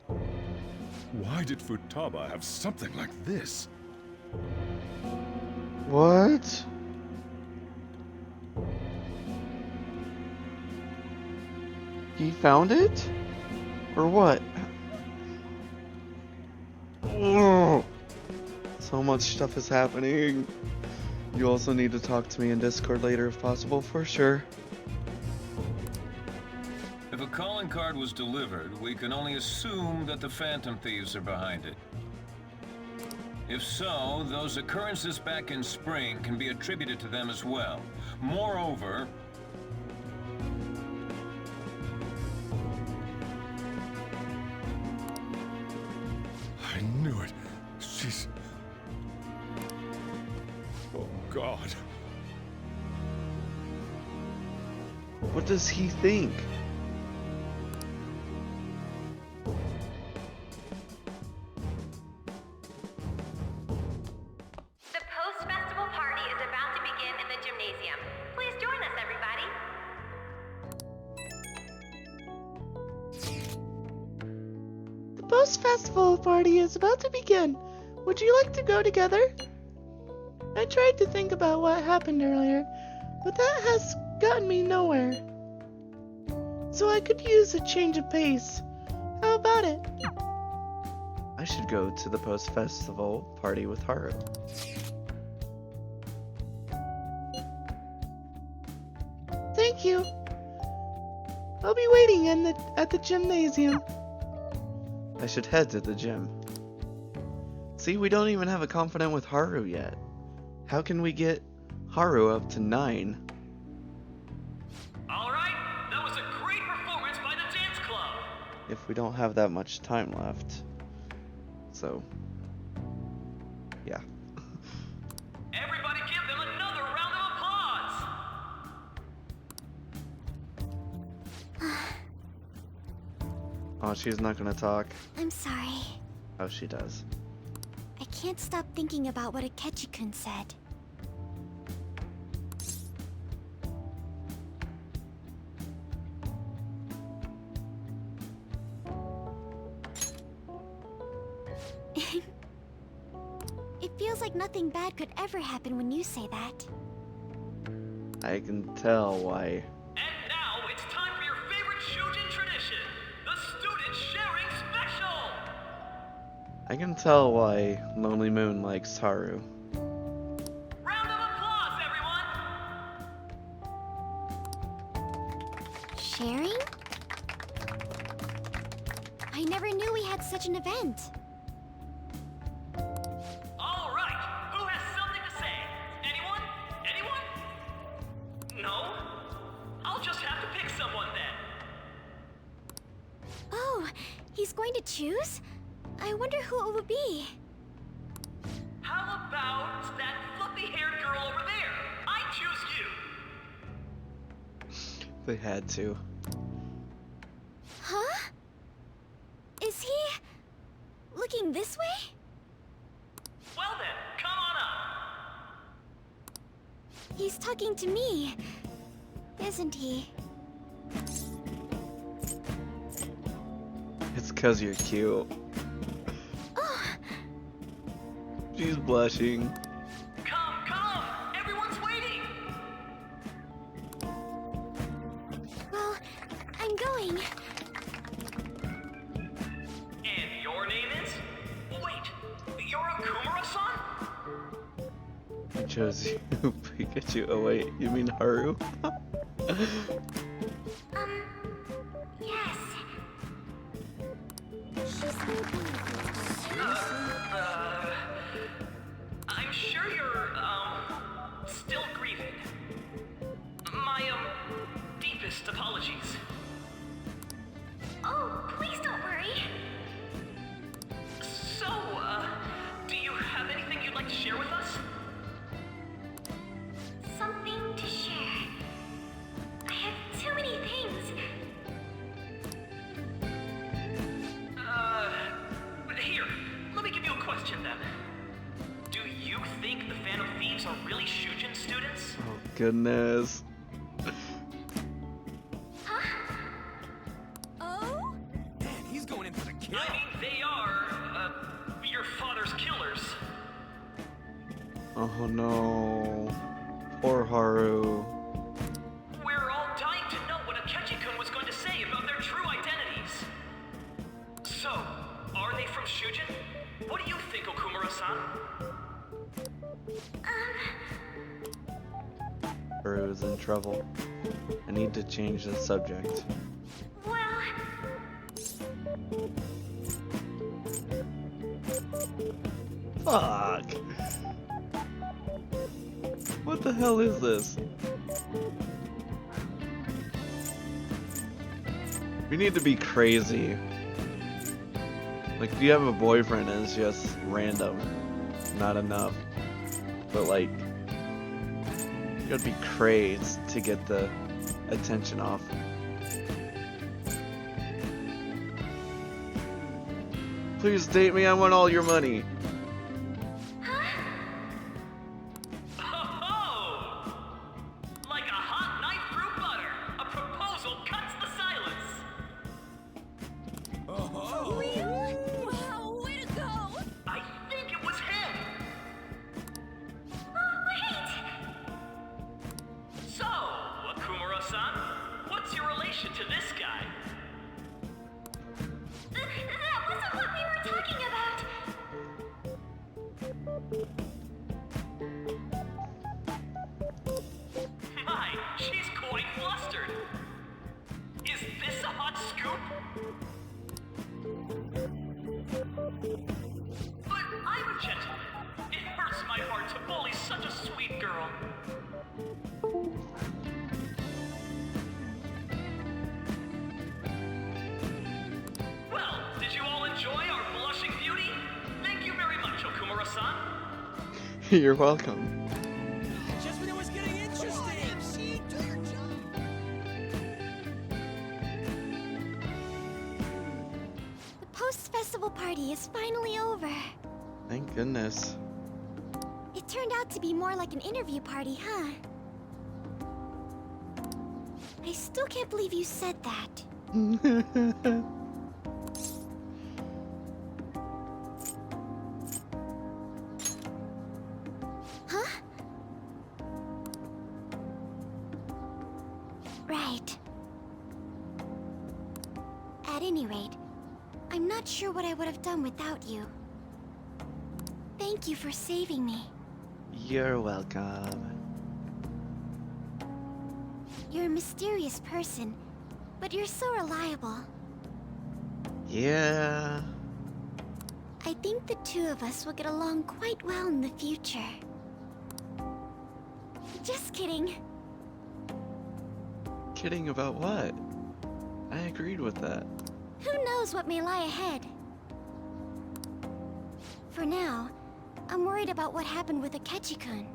Why did Futaba have something like this? What? He found it? Or what? Ugh. So much stuff is happening. You also need to talk to me in Discord later if possible, for sure. If a calling card was delivered, we can only assume that the Phantom Thieves are behind it. If so, those occurrences back in spring can be attributed to them as well. Moreover, I knew it. She's... Oh, God. What does he think? The post-festival party is about to begin in the gymnasium. Please join us, everybody. The post-festival party is about to begin. Would you like to go together? I tried to think about what happened earlier, but that has gotten me nowhere. So I could use a change of pace. How about it? I should go to the post-festival party with Haru. Thank you. I'll be waiting at the gymnasium. I should head to the gym. See, we don't even have a confidant with Haru yet. How can we get Haru up to 9? Alright, that was a great performance by the dance club. If we don't have that much time left. So, yeah. Everybody give them another round of applause. Oh, she's not gonna talk. I'm sorry. Oh, she does. I can't stop thinking about what Akechi-kun said. It feels like nothing bad could ever happen when you say that. I can tell why. And now it's time for your favorite Shujin tradition, the student sharing special. I can tell why Lonely Moon likes Haru. Round of applause, everyone. Sharing? I never knew we had such an event. All right, who has something to say? Anyone? Anyone? No? I'll just have to pick someone then. Oh, he's going to choose? I wonder who it would be. How about that fluffy-haired girl over there? I choose you. They had to. Huh? Is he looking this way? Well then, come on up. He's talking to me, isn't he? It's 'cause you're cute. Oh, She's blushing. Come, everyone's waiting. well, I'm going. And your name is? Wait, you're a Kumara-san? I chose you, Pikachu. Oh wait, you mean Haru? Yes. I'm sure you're, still grieving. My, deepest apologies. Oh, please don't worry. So, share with us? Something to share. I have too many things. Here, let me give you a question then. Do you think the Phantom Thieves are really Shujin students? Oh goodness. Oh? Man, he's going in for the kill. I mean, they are, your father's killers. Oh no. Poor Haru. We're all dying to know what Akechi-kun was going to say about their true identities. So, are they from Shujin? What do you think, Okumura-san? Haru's in trouble. I need to change the subject. Well, Fuck! What the hell is this? We need to be crazy. Like, do you have a boyfriend and it's just random? Not enough. But like, you gotta be crazed to get the attention off. Please date me, I want all your money. Oh! Like a hot knife through butter, a proposal cuts the silence. Oh. Really? Wow, way to go! I think it was him. oh, wait! So, Akumura-san, what's your relation to this guy? That wasn't what we were talking about. My, she's quite flustered. Is this a hot scoop? But I'm a gentleman. It hurts my heart to bully such a sweet girl. Well, did you all enjoy our blushing beauty? Thank you very much, Okumura-san. You're welcome. Just when it was getting interesting. MC, do your job. The post-festival party is finally over. Thank goodness. It turned out to be more like an interview party, huh? I still can't believe you said that. Huh? Right. At any rate, I'm not sure what I would have done without you. Thank you for saving me. You're welcome. You're a mysterious person, but you're so reliable. Yeah. I think the two of us will get along quite well in the future. Just kidding. Kidding about what? I agreed with that. Who knows what may lie ahead? For now, I'm worried about what happened with Akechi-kun.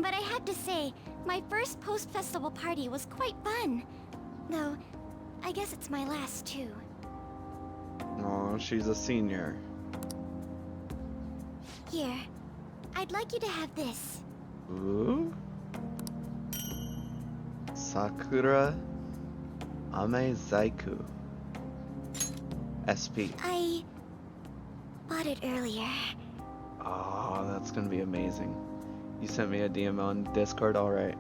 But I have to say, my first post-festival party was quite fun. Though, I guess it's my last too. Oh, she's a senior. Here, I'd like you to have this. Ooh. Sakura Ame Zaiku. SP. I bought it earlier. Oh, that's gonna be amazing. You sent me a DM on Discord, alright.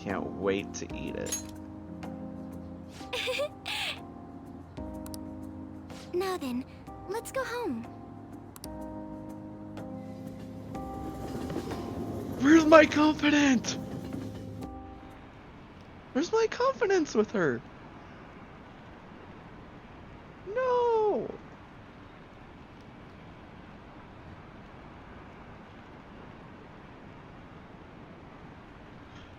Can't wait to eat it. Now then, let's go home. Where's my confidence? Where's my confidence with her? No!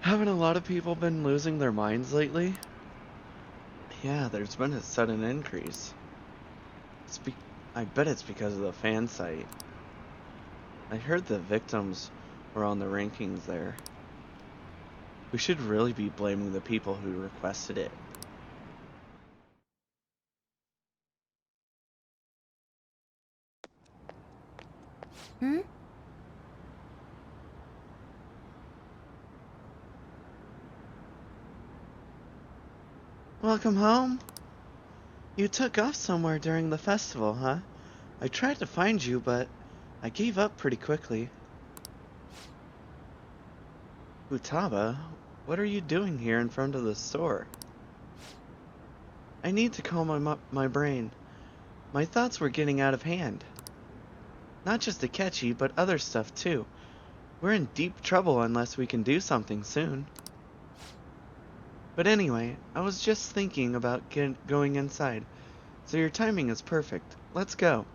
Haven't a lot of people been losing their minds lately? Yeah, there's been a sudden increase. I bet it's because of the fan site. I heard the victims were on the rankings there. We should really be blaming the people who requested it. Hmm? Welcome home. You took off somewhere during the festival, huh? I tried to find you, but I gave up pretty quickly. Futaba, what are you doing here in front of the store? I need to calm my brain. My thoughts were getting out of hand. Not just Akechi, but other stuff too. We're in deep trouble unless we can do something soon. But anyway, I was just thinking about going inside, so your timing is perfect. Let's go.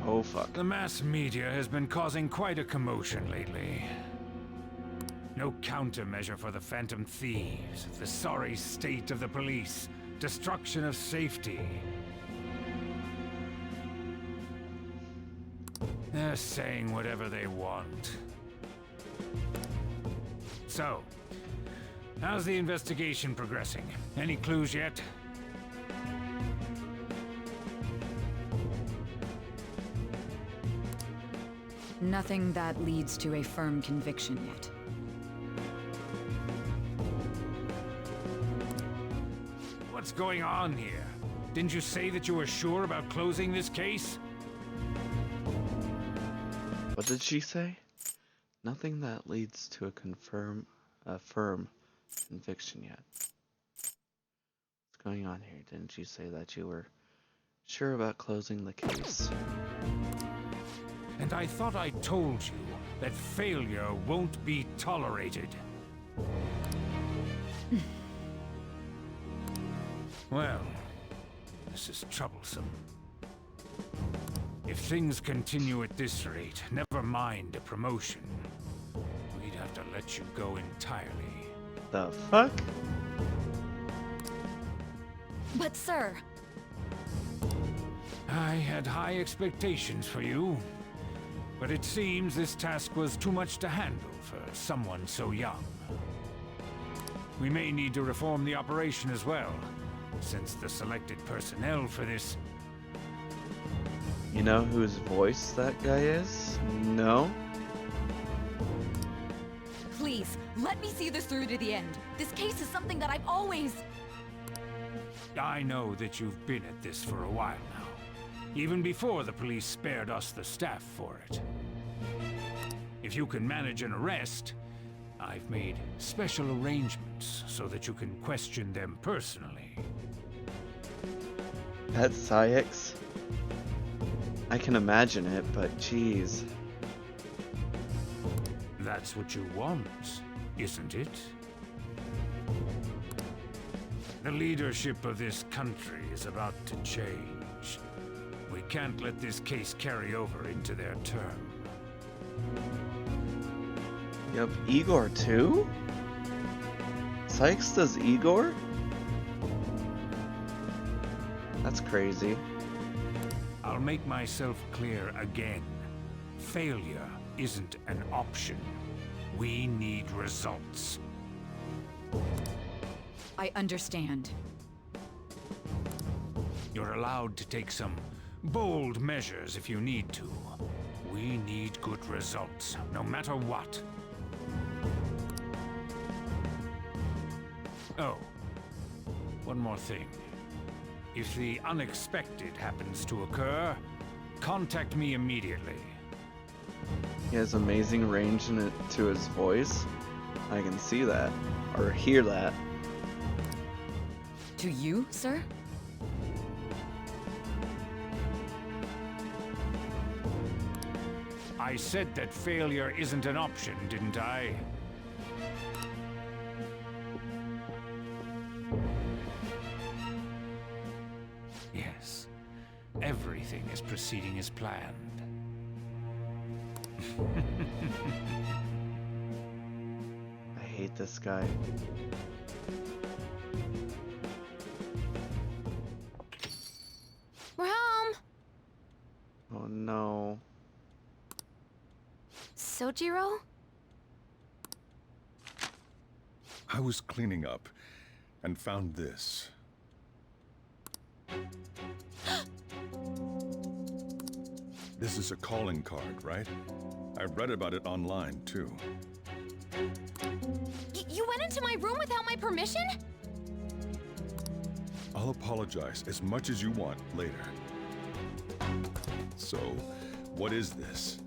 Oh fuck. The mass media has been causing quite a commotion lately. No countermeasure for the Phantom Thieves, the sorry state of the police, destruction of safety. They're saying whatever they want. So, how's the investigation progressing? Any clues yet? Nothing that leads to a firm conviction yet. What's going on here? Didn't you say that you were sure about closing this case? What did she say? Nothing that leads to a firm conviction yet. What's going on here? Didn't you say that you were sure about closing the case? And I thought I told you that failure won't be tolerated. Well, this is troublesome. If things continue at this rate, never mind a promotion, we'd have to let you go entirely. The fuck? But sir... I had high expectations for you, but it seems this task was too much to handle for someone so young. We may need to reform the operation as well, since the selected personnel for this... You know whose voice that guy is? No? Please, let me see this through to the end. This case is something that I've always... I know that you've been at this for a while now, even before the police spared us the staff for it. If you can manage an arrest, I've made special arrangements so that you can question them personally. That's Sayx? I can imagine it, but geez. That's what you want, isn't it? The leadership of this country is about to change. We can't let this case carry over into their term. Yep, Igor too? Sykes does Igor? That's crazy. I'll make myself clear again. Failure isn't an option. We need results. I understand. You're allowed to take some bold measures if you need to. We need good results, no matter what. Oh, one more thing. If the unexpected happens to occur, contact me immediately. He has amazing range to his voice. I can see that, or hear that. To you, sir? I said that failure isn't an option, didn't I? Yes, everything is proceeding as planned. I hate this guy. Sojiro? I was cleaning up and found this. This is a calling card, right? I read about it online, too. You went into my room without my permission? I'll apologize as much as you want later. So, what is this?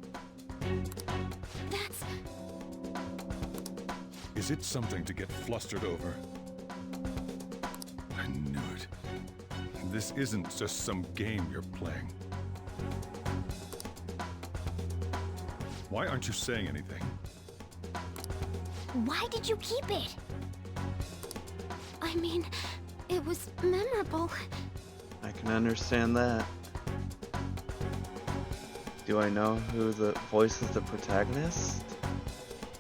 That's... Is it something to get flustered over? I knew it. This isn't just some game you're playing. Why aren't you saying anything? Why did you keep it? I mean, it was memorable. I can understand that. Do I know who the voices the protagonist?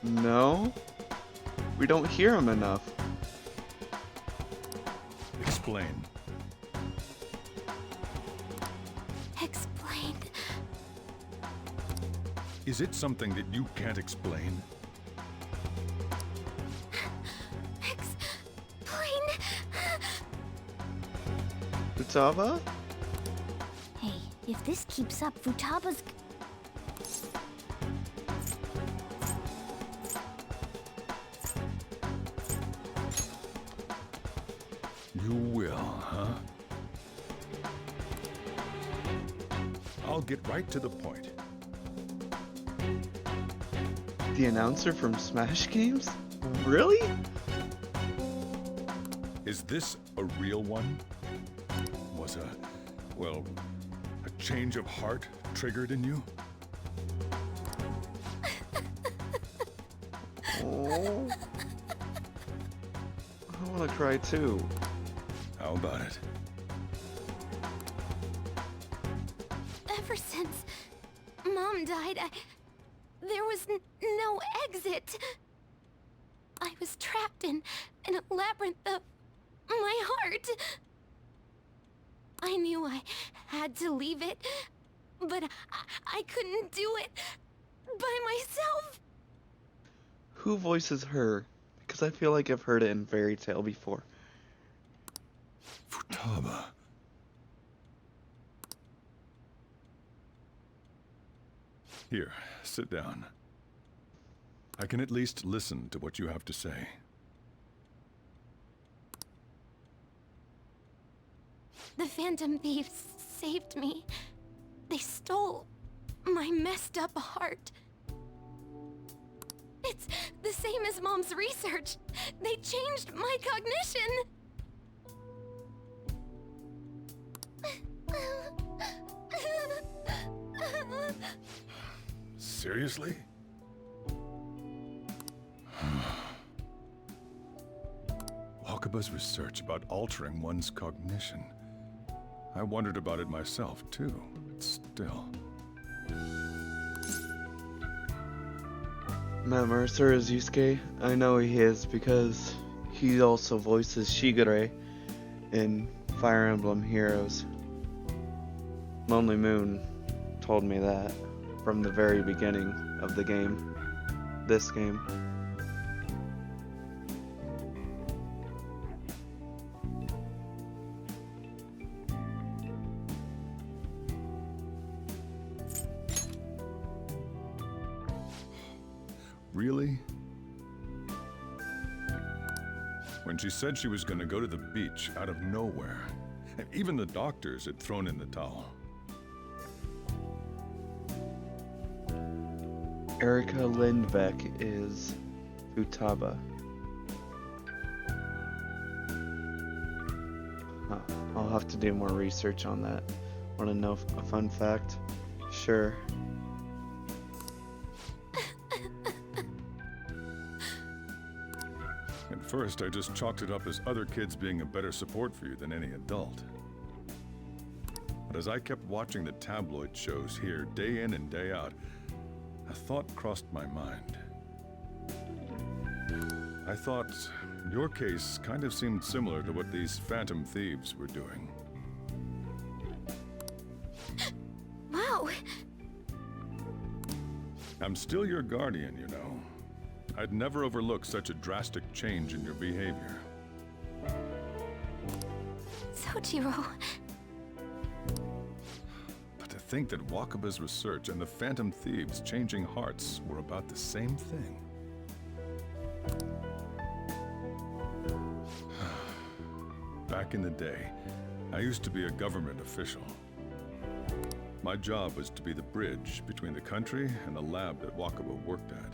No? We don't hear him enough. Explain. Explain. Is it something that you can't explain? Explain. Futaba? Hey, if this keeps up, Futaba's... You will, huh? I'll get right to the point. The announcer from Smash Games? Really? Is this a real one? Was well, a change of heart triggered in you? Oh. I want to cry too. How about it? Ever since Mom died, there was no exit. I was trapped in a labyrinth of my heart. I knew I had to leave it, but I couldn't do it by myself. Who voices her? Because I feel like I've heard it in Fairy Tail before. Futaba. Here, sit down. I can at least listen to what you have to say. The Phantom Thieves saved me. They stole my messed up heart. It's the same as Mom's research. They changed my cognition. Seriously? Wakaba's research about altering one's cognition. I wondered about it myself, too, but still. Matt Mercer is Yusuke. I know he is because he also voices Shigure in Fire Emblem Heroes. Lonely Moon told me that from the very beginning of the game. This game. Really? When she said she was going to go to the beach out of nowhere, even the doctors had thrown in the towel. Erica Lindbeck is Futaba. Huh. I'll have to do more research on that. Want to know a fun fact? Sure. At first, I just chalked it up as other kids being a better support for you than any adult. But as I kept watching the tabloid shows here day in and day out, a thought crossed my mind. I thought your case kind of seemed similar to what these Phantom Thieves were doing. Wow. I'm still your guardian, you know. I'd never overlook such a drastic change in your behavior. Sojiro. But to think that Wakaba's research and the Phantom Thieves' changing hearts were about the same thing. Back in the day, I used to be a government official. My job was to be the bridge between the country and the lab that Wakaba worked at.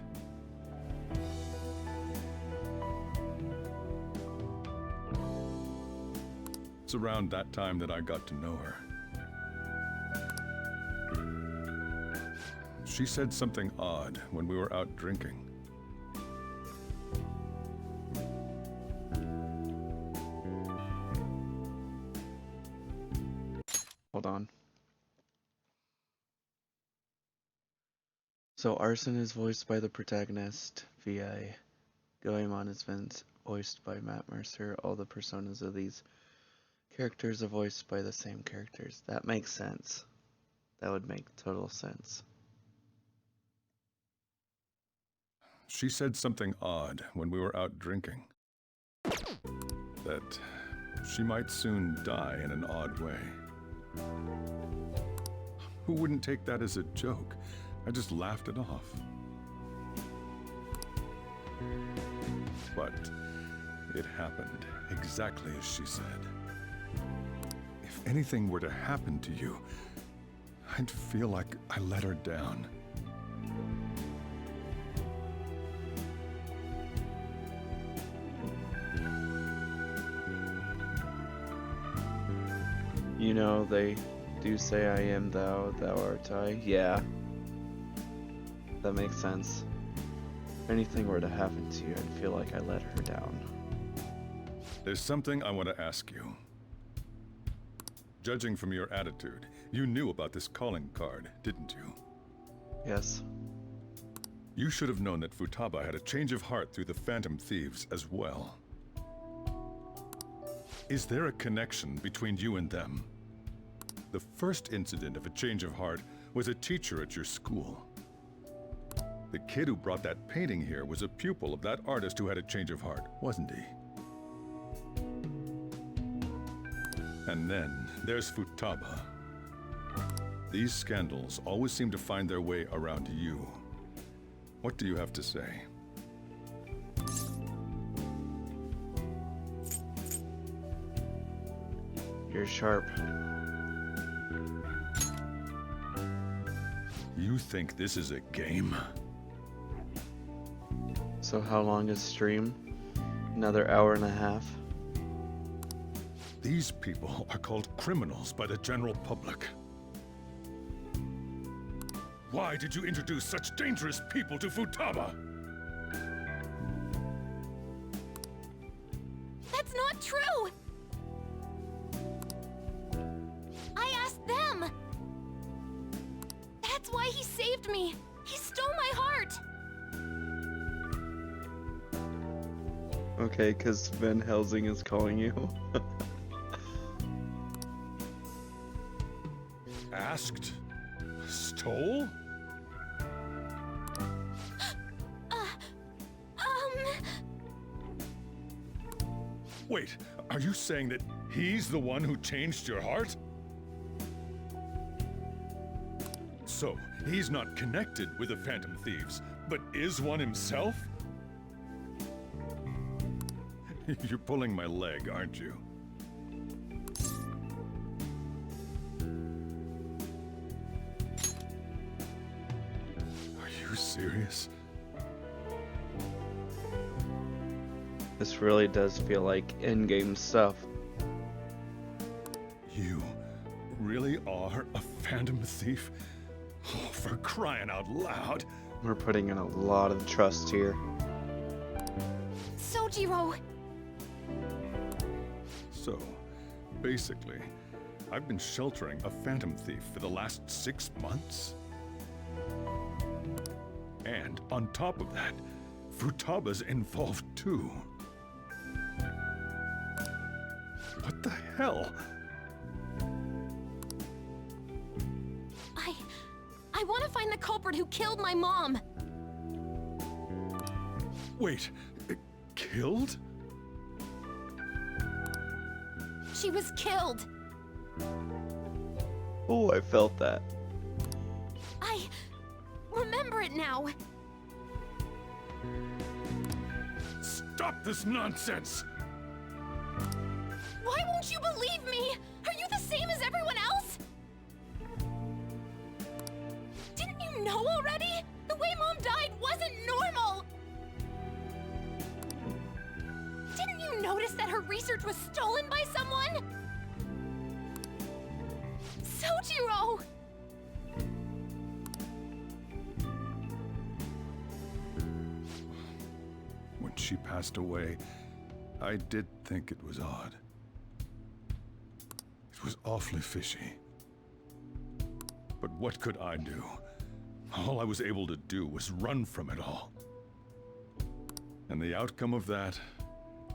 It's around that time that I got to know her. She said something odd when we were out drinking. Hold on. So Arson is voiced by the protagonist, VI. Goemon is voiced by Matt Mercer. All the personas of these characters are voiced by the same characters. That makes sense. That would make total sense. She said something odd when we were out drinking. That she might soon die in an odd way. Who wouldn't take that as a joke? I just laughed it off. But it happened exactly as she said. If anything were to happen to you, I'd feel like I let her down. You know, they do say I am thou, thou art I. Yeah. That makes sense. If anything were to happen to you, I'd feel like I let her down. There's something I want to ask you. Judging from your attitude, you knew about this calling card, didn't you? Yes. You should have known that Futaba had a change of heart through the Phantom Thieves as well. Is there a connection between you and them? The first incident of a change of heart was a teacher at your school. The kid who brought that painting here was a pupil of that artist who had a change of heart, wasn't he? And then there's Futaba. These scandals always seem to find their way around you. What do you have to say? You're sharp. You think this is a game? So how long is stream? Another hour and a half? These people are called criminals by the general public. Why did you introduce such dangerous people to Futaba? That's not true! I asked them! That's why he saved me! He stole my heart! Okay, because Van Helsing is calling you. Asked? Stole? Wait, are you saying that he's the one who changed your heart? So, he's not connected with the Phantom Thieves, but is one himself? You're pulling my leg, aren't you? Are you serious? This really does feel like in-game stuff. You really are a Phantom Thief? Oh, for crying out loud! We're putting in a lot of trust here. Sojiro! So, basically, I've been sheltering a Phantom Thief for the last 6 months? And on top of that, Futaba's involved too. What the hell? I I want to find the culprit who killed my mom. Wait, killed? She was killed. Oh, I felt that. I remember it now. Stop this nonsense! Why won't you believe me? Are you the same as everyone else? Didn't you know already? The way Mom died wasn't normal. Didn't you notice that her research was stolen by someone? Sojiro! When she passed away, I did think it was odd. It was awfully fishy. But what could I do? All I was able to do was run from it all. And the outcome of that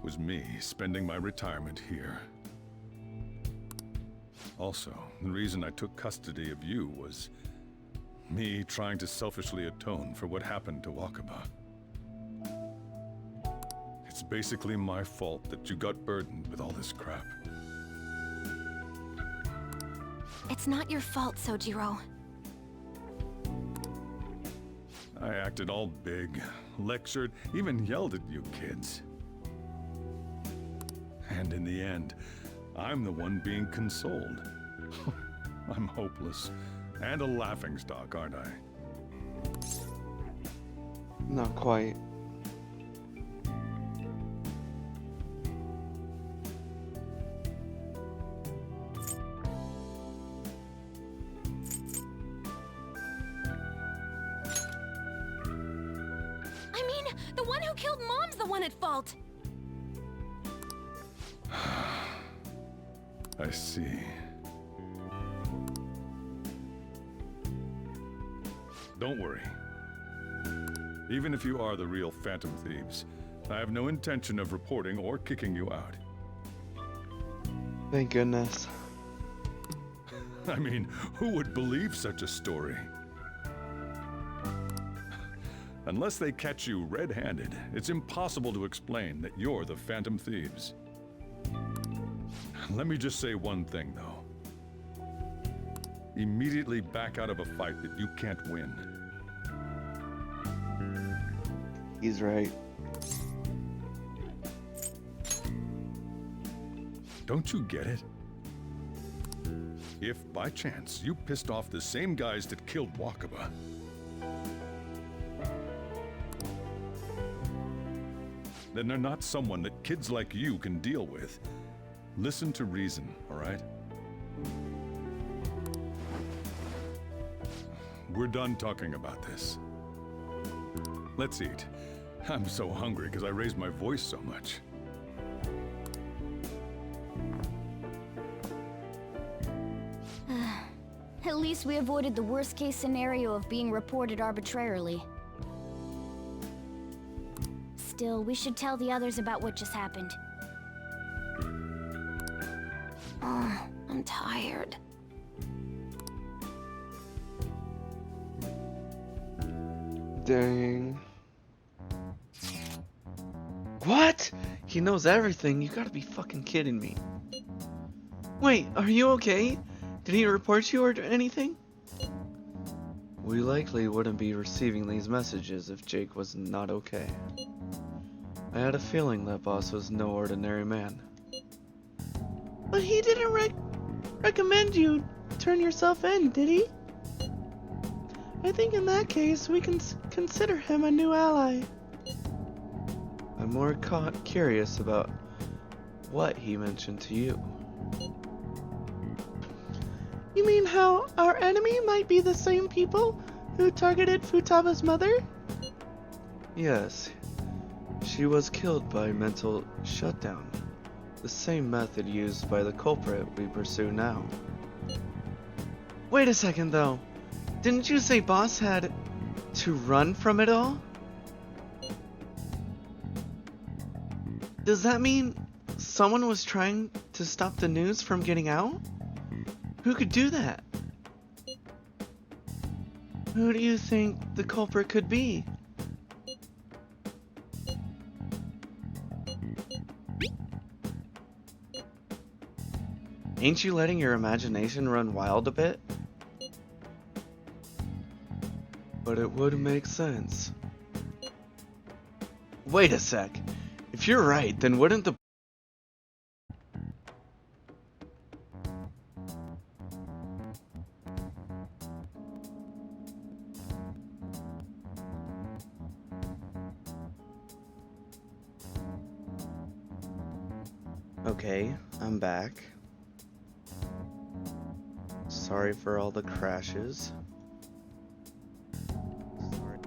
was me spending my retirement here. Also, the reason I took custody of you was me trying to selfishly atone for what happened to Wakaba. It's basically my fault that you got burdened with all this crap. It's not your fault, Sojiro. I acted all big, lectured, even yelled at you kids. And in the end, I'm the one being consoled. I'm hopeless. And a laughingstock, aren't I? Not quite. I mean, the one who killed Mom's the one at fault. I see. Don't worry. Even if you are the real Phantom Thieves, I have no intention of reporting or kicking you out. Thank goodness. I mean, who would believe such a story? Unless they catch you red-handed, it's impossible to explain that you're the Phantom Thieves. Let me just say one thing, though. Immediately back out of a fight that you can't win. He's right. Don't you get it? If, by chance, you pissed off the same guys that killed Wakaba, then they're not someone that kids like you can deal with. Listen to reason, all right? We're done talking about this. Let's eat. I'm so hungry because I raised my voice so much. At least we avoided the worst-case scenario of being reported arbitrarily. Still, we should tell the others about what just happened. Oh, I'm tired. Dang. What? He knows everything? You gotta be fucking kidding me. Wait, are you okay? Did he report you or anything? We likely wouldn't be receiving these messages if Jake was not okay. I had a feeling that boss was no ordinary man. But he didn't recommend you turn yourself in, did he? I think in that case, we can consider him a new ally. I'm more curious about what he mentioned to you. You mean how our enemy might be the same people who targeted Futaba's mother? Yes. She was killed by mental shutdown. The same method used by the culprit we pursue now. Wait a second though. Didn't you say boss had to run from it all? Does that mean someone was trying to stop the news from getting out? Who could do that? Who do you think the culprit could be? Ain't you letting your imagination run wild a bit? But it would make sense. Wait a sec. If you're right, then wouldn't the... Okay, I'm back. Sorry for all the crashes. Sorry.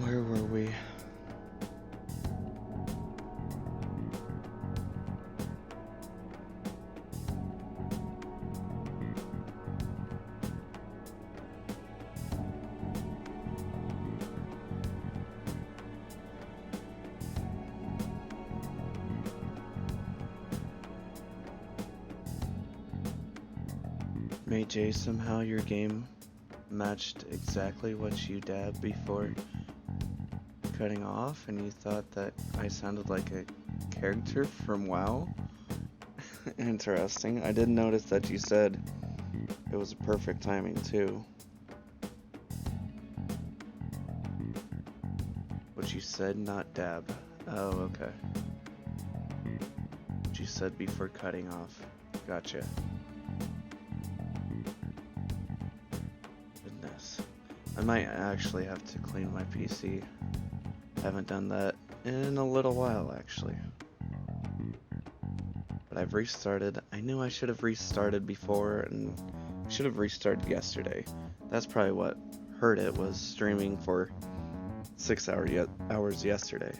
Where were we? May J, somehow your game matched exactly what you dabbed before cutting off, and you thought that I sounded like a character from WoW? Interesting. I did notice that you said it was perfect timing too. What you said, not dab. Oh, okay. What you said before cutting off. Gotcha. I might actually have to clean my PC. Haven't done that in a little while, actually. But I've restarted. I knew I should have restarted before, and I should have restarted yesterday. That's probably what hurt it, was streaming for 6 hours yesterday.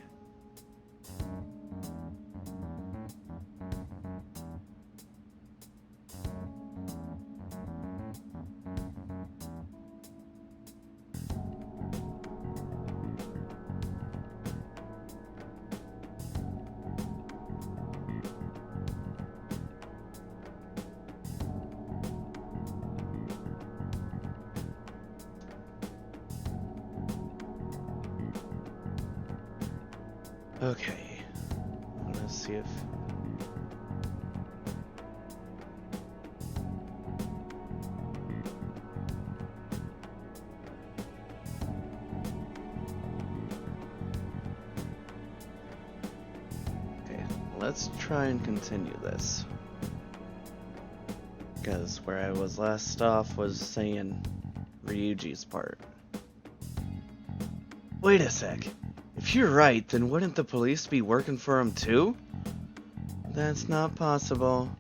Okay, I'm gonna see if... Okay, let's try and continue this. Because where I was last off was saying Ryuji's part. Wait a sec. If you're right, then wouldn't the police be working for him too? That's not possible.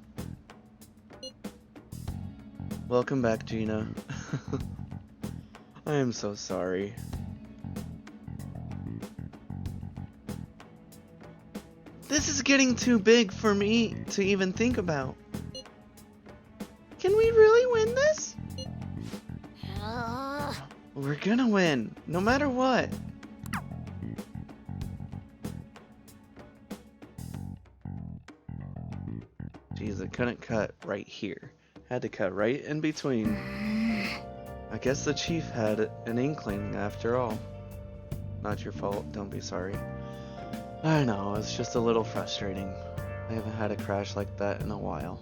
Welcome back, Gina. I am so sorry. This is getting too big for me to even think about. Can we really win this? We're gonna win, no matter what. Jeez, I couldn't cut right here. Had to cut right in between. I guess the chief had an inkling after all. Not your fault, don't be sorry. I know, it's just a little frustrating. I haven't had a crash like that in a while.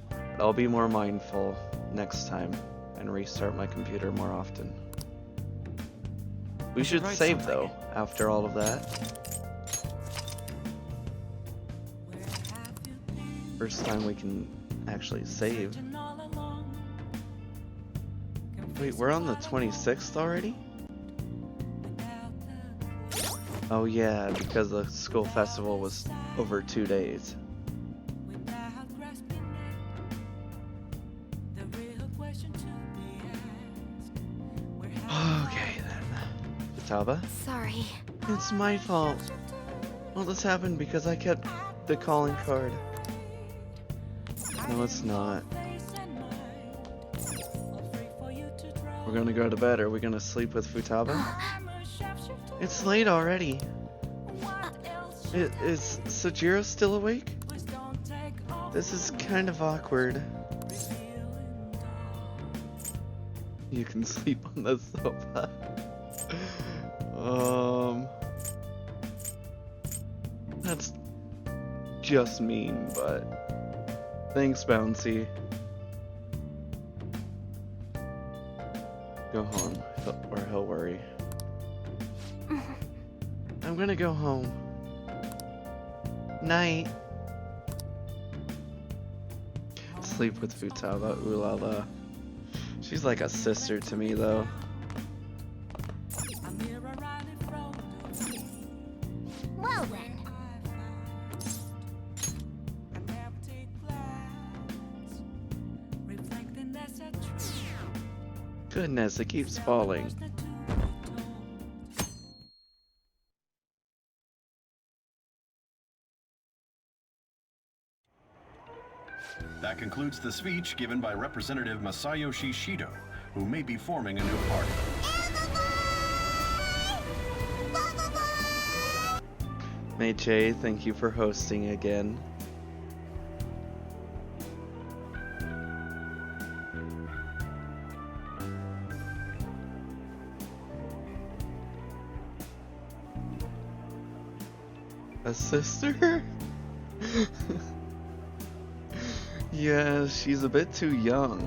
But I'll be more mindful next time and restart my computer more often. We should save though, after all of that. First time we can actually save. Wait, we're on the 26th already? Oh yeah, because the school festival was over 2 days. Okay then. Futaba? Sorry. It's my fault. All this happened because I kept the calling card. No, it's not. We're gonna go to bed. Are we gonna sleep with Futaba? It's late already. Is Sojiro still awake? This is kind of awkward. You can sleep on the sofa. That's just mean, but thanks, Bouncy. Go home, or he'll worry. I'm gonna go home. Night. Sleep with Futaba, ooh la la. She's like a sister to me, though. Well then. Goodness, it keeps falling. That concludes the speech given by Representative Masayoshi Shido, who may be forming a new party. Mei-Che, thank you for hosting again. A sister? Yeah, she's a bit too young.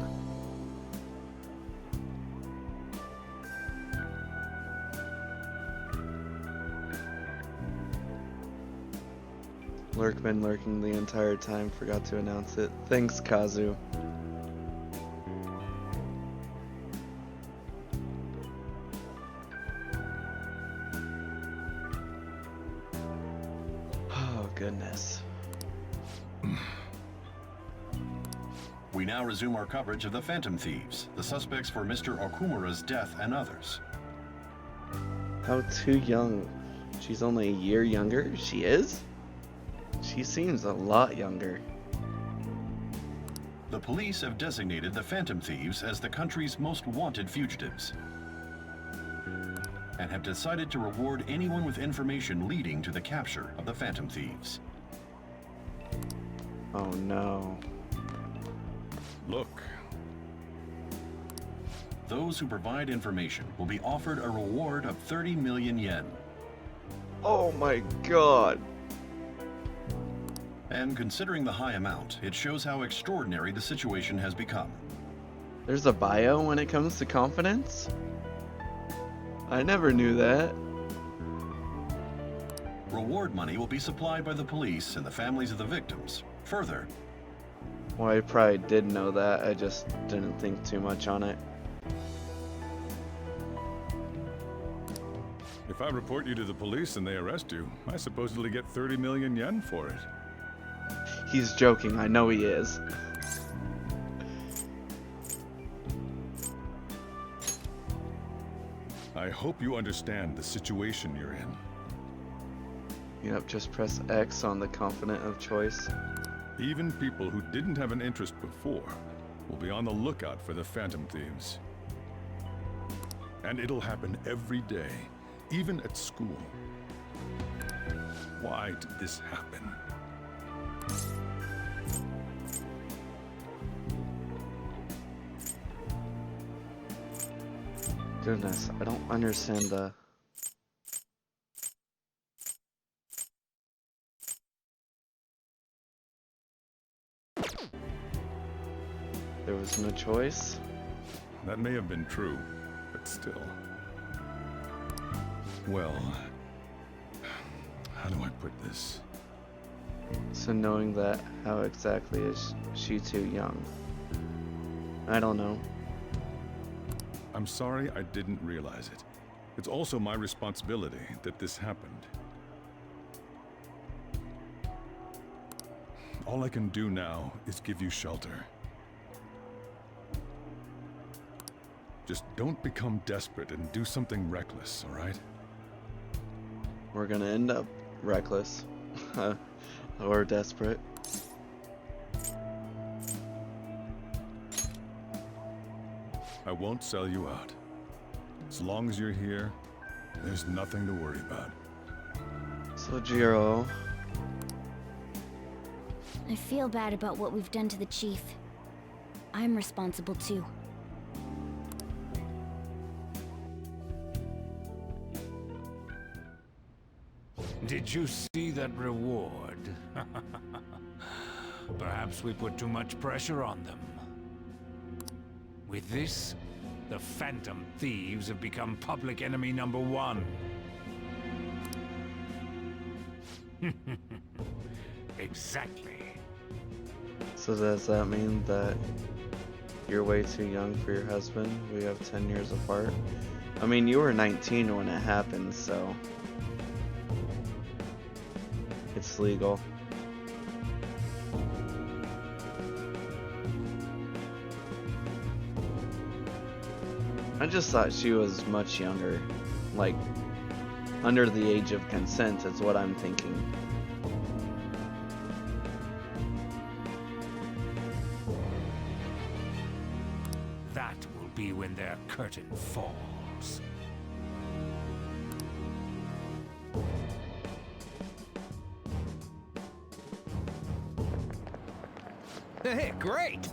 Lurkman lurking the entire time, forgot to announce it. Thanks, Kazu. Oh, goodness. We now resume our coverage of the Phantom Thieves, the suspects for Mr. Okumura's death and others. How too young? She's only a year younger? She is? She seems a lot younger. The police have designated the Phantom Thieves as the country's most wanted fugitives, and have decided to reward anyone with information leading to the capture of the Phantom Thieves. Oh no. Look. Those who provide information will be offered a reward of 30 million yen. Oh my god. And considering the high amount, it shows how extraordinary the situation has become. There's a bio when it comes to confidence? I never knew that. Reward money will be supplied by the police and the families of the victims. Further, Well, I probably did know that, I just didn't think too much on it. If I report you to the police and they arrest you, I supposedly get 30 million yen for it. He's joking, I know he is. I hope you understand the situation you're in. Yep, just press X on the confident of choice. Even people who didn't have an interest before will be on the lookout for the Phantom Thieves. And it'll happen every day, even at school. Why did this happen? Goodness, I don't understand the... There was no choice? That may have been true, but still. Well, how do I put this? So knowing that, how exactly is she too young? I don't know. I'm sorry I didn't realize it. It's also my responsibility that this happened. All I can do now is give you shelter. Just don't become desperate and do something reckless, all right? We're gonna end up reckless. Or desperate. I won't sell you out. As long as you're here, there's nothing to worry about. So, Jiro, I feel bad about what we've done to the chief. I'm responsible too. Did you see that reward? Perhaps we put too much pressure on them. With this, the Phantom Thieves have become public enemy number 1. Exactly. so does that mean that you're way too young for your husband? We have 10 years apart. I mean, you were 19 when it happened, so it's legal. I just thought she was much younger, like under the age of consent is what I'm thinking. That will be when their curtain falls. Hey, great!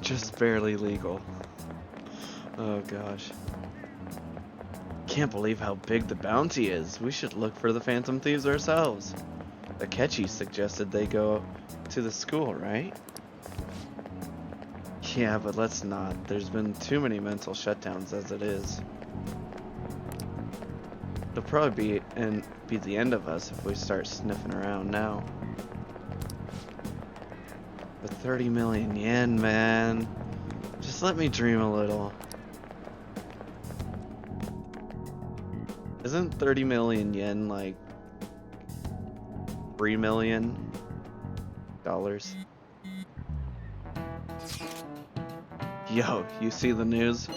Just barely legal. Oh gosh. Can't believe how big the bounty is. We should look for the Phantom Thieves ourselves. Akechi suggested they go to the school, right? Yeah, but let's not. There's been too many mental shutdowns as it is. It'll probably be the end of us if we start sniffing around now. But 30 million yen, man. Just let me dream a little. Isn't 30 million yen like $3 million? Yo, you see the news?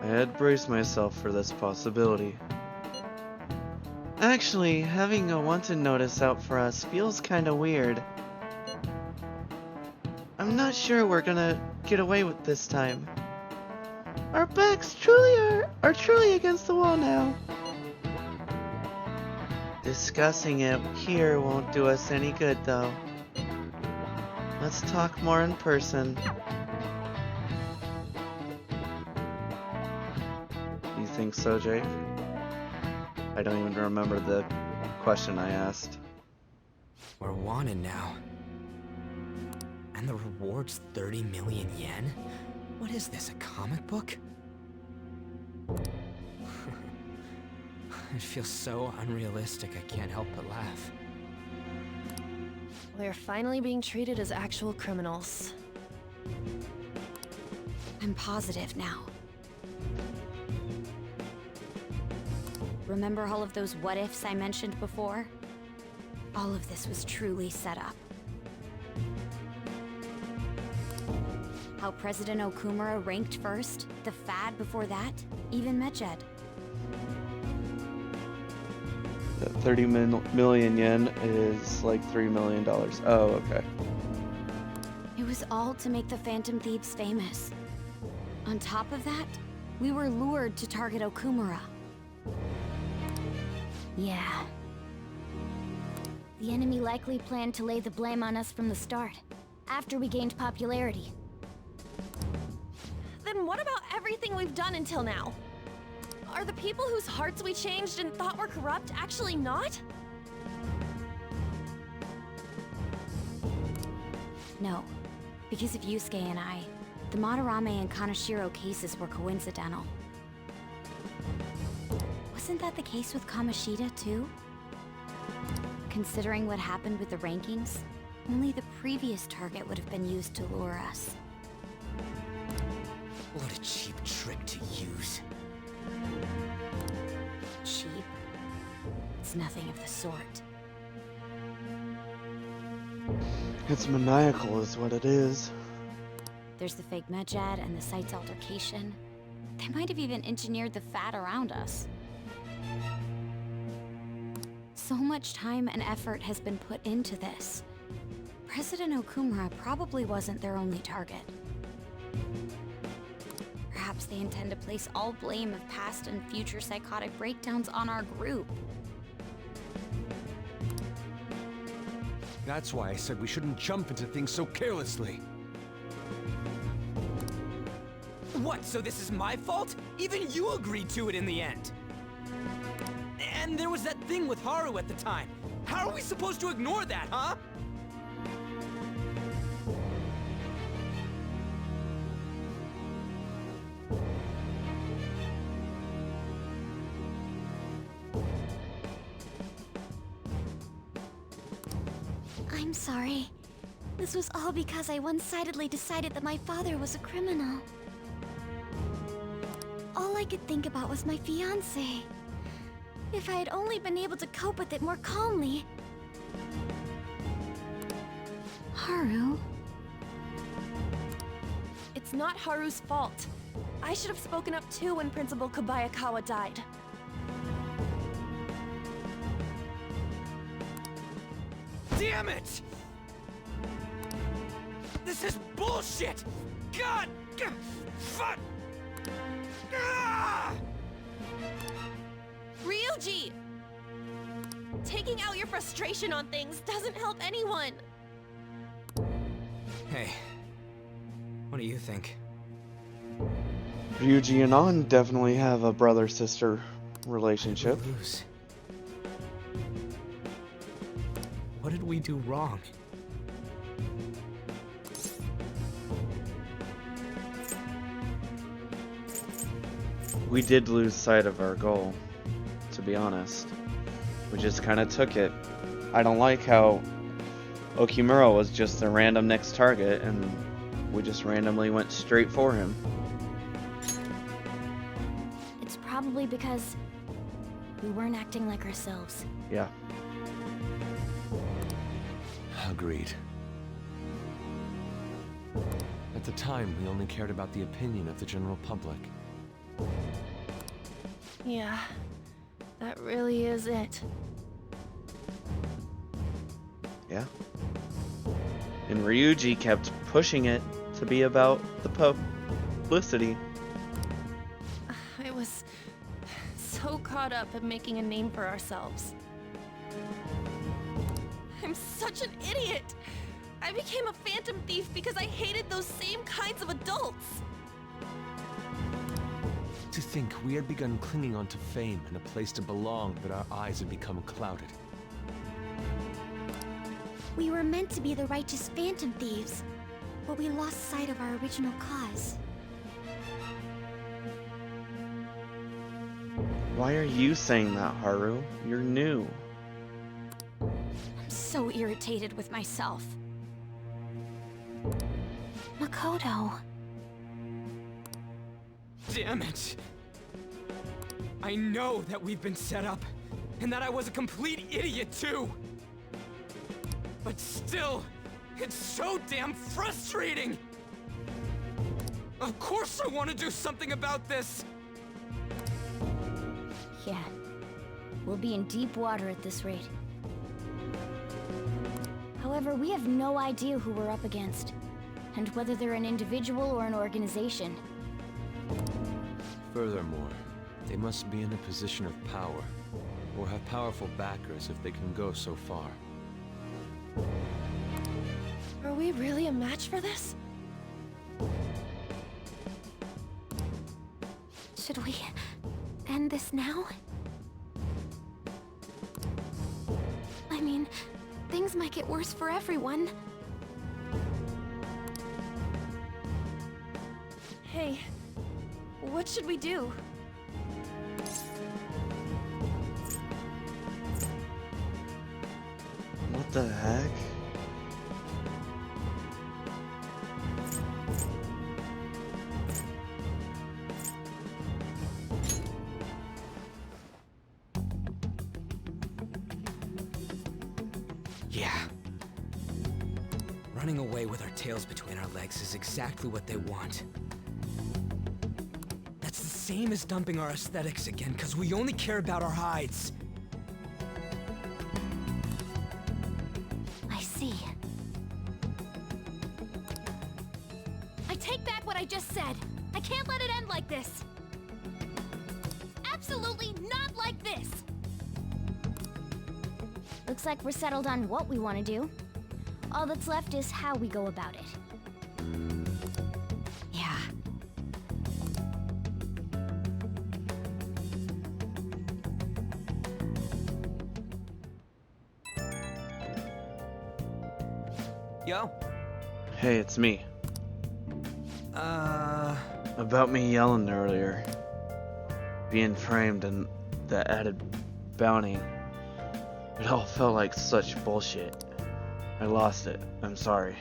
I had braced myself for this possibility. Actually, having a wanted notice out for us feels kinda weird. I'm not sure we're gonna get away with this time. Our backs are truly against the wall now. Discussing it here won't do us any good though. Let's talk more in person. You think so, Jake? I don't even remember the question I asked. We're wanted now. And the reward's 30 million yen? What is this, a comic book? It feels so unrealistic I can't help but laugh. We're finally being treated as actual criminals. I'm positive now. Remember all of those what-ifs I mentioned before? All of this was truly set up. How President Okumura ranked first, the Fad before that, even Medjed. That 30 million yen is like $3 million. Oh, okay. It was all to make the Phantom Thieves famous. On top of that, we were lured to target Okumura. Yeah. The enemy likely planned to lay the blame on us from the start, after we gained popularity. Then what about everything we've done until now? Are the people whose hearts we changed and thought were corrupt actually not? No. Because of Yusuke and I, the Madarame and Kaneshiro cases were coincidental. Wasn't that the case with Kamoshida, too? Considering what happened with the rankings, only the previous target would have been used to lure us. What a cheap trick to use. Cheap? It's nothing of the sort. It's maniacal is what it is. There's the fake Medjad and the site's altercation. They might have even engineered the Fat around us. So much time and effort has been put into this. President Okumura probably wasn't their only target. perhaps they intend to place all blame of past and future psychotic breakdowns on our group. That's why I said we shouldn't jump into things so carelessly. What, so this is my fault? Even you agreed to it in the end. And there was that thing with Haru at the time. How are we supposed to ignore that, huh? I'm sorry. This was all because I one-sidedly decided that my father was a criminal. All I could think about was my fiancé. If I had only been able to cope with it more calmly. Haru? It's not Haru's fault. I should have spoken up too when Principal Kobayakawa died. Damn it! This is bullshit! God! Fuck! Ah! Ryuji! Taking out your frustration on things doesn't help anyone. Hey, what do you think? Ryuji and An definitely have a brother-sister relationship. What did we do wrong? We did lose sight of our goal, to be honest. We just kind of took it. I don't like how Okimura was just a random next target and we just randomly went straight for him. It's probably because we weren't acting like ourselves. Yeah. Agreed. At the time, we only cared about the opinion of the general public. Yeah, that really is it. Yeah. And Ryuji kept pushing it to be about the publicity. I was so caught up in making a name for ourselves. I'm such an idiot! I became a phantom thief because I hated those same kinds of adults! To think we had begun clinging onto fame and a place to belong, but our eyes had become clouded. We were meant to be the righteous phantom thieves, but we lost sight of our original cause. Why are you saying that, Haru? You're new. I'm so irritated with myself. Makoto. Damn it! I know that we've been set up, and that I was a complete idiot too! But still, it's so damn frustrating! Of course I want to do something about this! Yeah. We'll be in deep water at this rate. However, we have no idea who we're up against, and whether they're an individual or an organization. Furthermore, they must be in a position of power, or have powerful backers if they can go so far. Are we really a match for this? Should we end this now? I mean, things might get worse for everyone. Hey, what should we do? What the heck? Yeah. Running away with our tails between our legs is exactly what they want. That's the same as dumping our aesthetics again, because we only care about our hides. I see. I take back what I just said. I can't let it end like this. Absolutely not like this. Looks like we're settled on what we want to do. All that's left is how we go about it. Yeah. Yo. Hey, it's me. About me yelling earlier. Being framed and the added bounty. It all felt like such bullshit. I lost it. I'm sorry.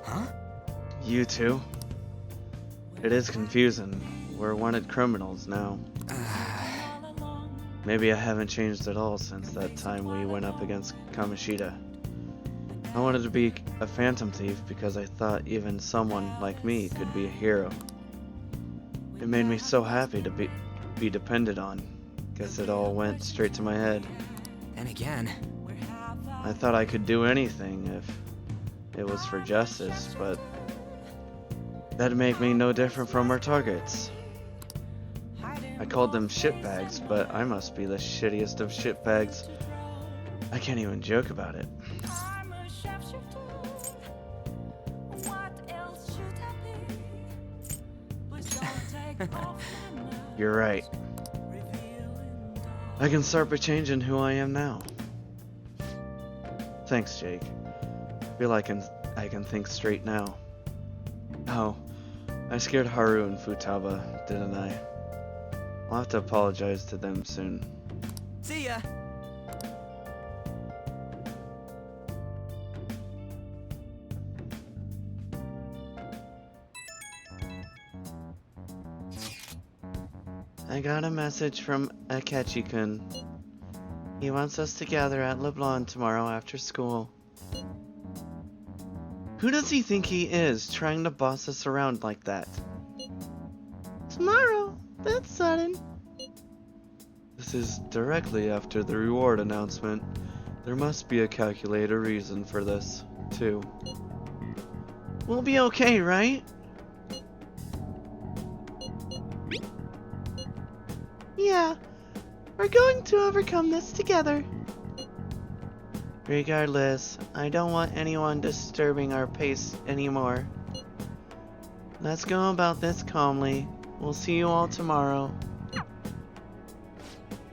Huh? You too? It is confusing. We're wanted criminals now. Maybe I haven't changed at all since that time we went up against Kamoshida. I wanted to be a phantom thief because I thought even someone like me could be a hero. It made me so happy to be depended on. Guess it all went straight to my head. Then again, I thought I could do anything if it was for justice, but that'd make me no different from our targets. I called them shitbags, but I must be the shittiest of shitbags. I can't even joke about it. You're right. I can start by changing who I am now. Thanks, Jake. Feel like I can think straight now. Oh, I scared Haru and Futaba, didn't I? I'll have to apologize to them soon. see ya. I got a message from Akechi-kun. He wants us to gather at LeBlanc tomorrow after school. Who does he think he is, trying to boss us around like that? Tomorrow? That's sudden. This is directly after the reward announcement. There must be a calculated reason for this, too. We'll be okay, right? Yeah, we're going to overcome this together. Regardless, I don't want anyone disturbing our pace anymore. Let's go about this calmly. We'll see you all tomorrow.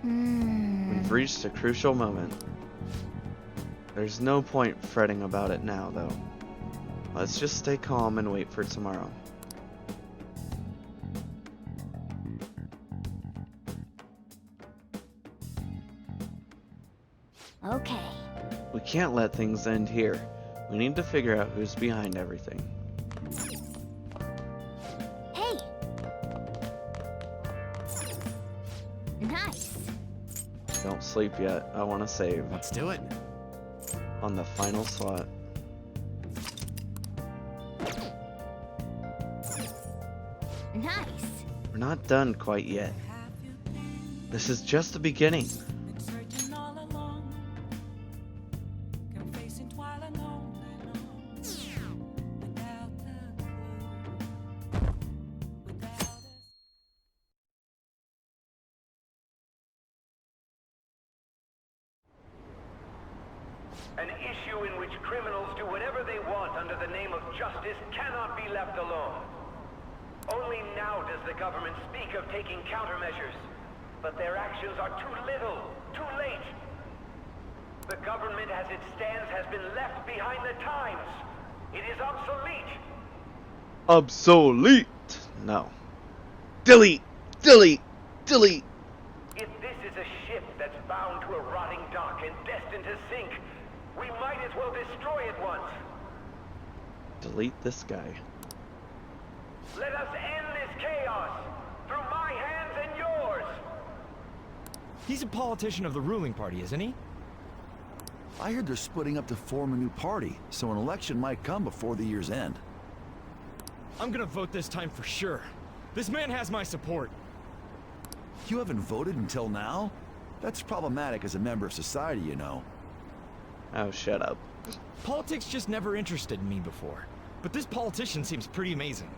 We've reached a crucial moment. There's no point fretting about it now, though. Let's just stay calm and wait for tomorrow. Okay. We can't let things end here. We need to figure out who's behind everything. Hey! Nice! Don't sleep yet. I want to save. Let's do it. On the final slot. Nice! We're not done quite yet. This is just the beginning. An issue in which criminals do whatever they want under the name of justice cannot be left alone. Only now does the government speak of taking countermeasures, but their actions are too little, too late. The government as it stands has been left behind the times. It is obsolete. Obsolete! No. Delete! Delete! Delete! If this is a ship that's bound to a rotting dock and destined to sink, we might as well destroy it once. Delete this guy. Let us end this chaos through my hands and yours. He's a politician of the ruling party, isn't he? I heard they're splitting up to form a new party, so an election might come before the year's end. I'm gonna vote this time for sure. This man has my support. You haven't voted until now? That's problematic as a member of society, you know. Oh, shut up. Politics just never interested me before. but this politician seems pretty amazing.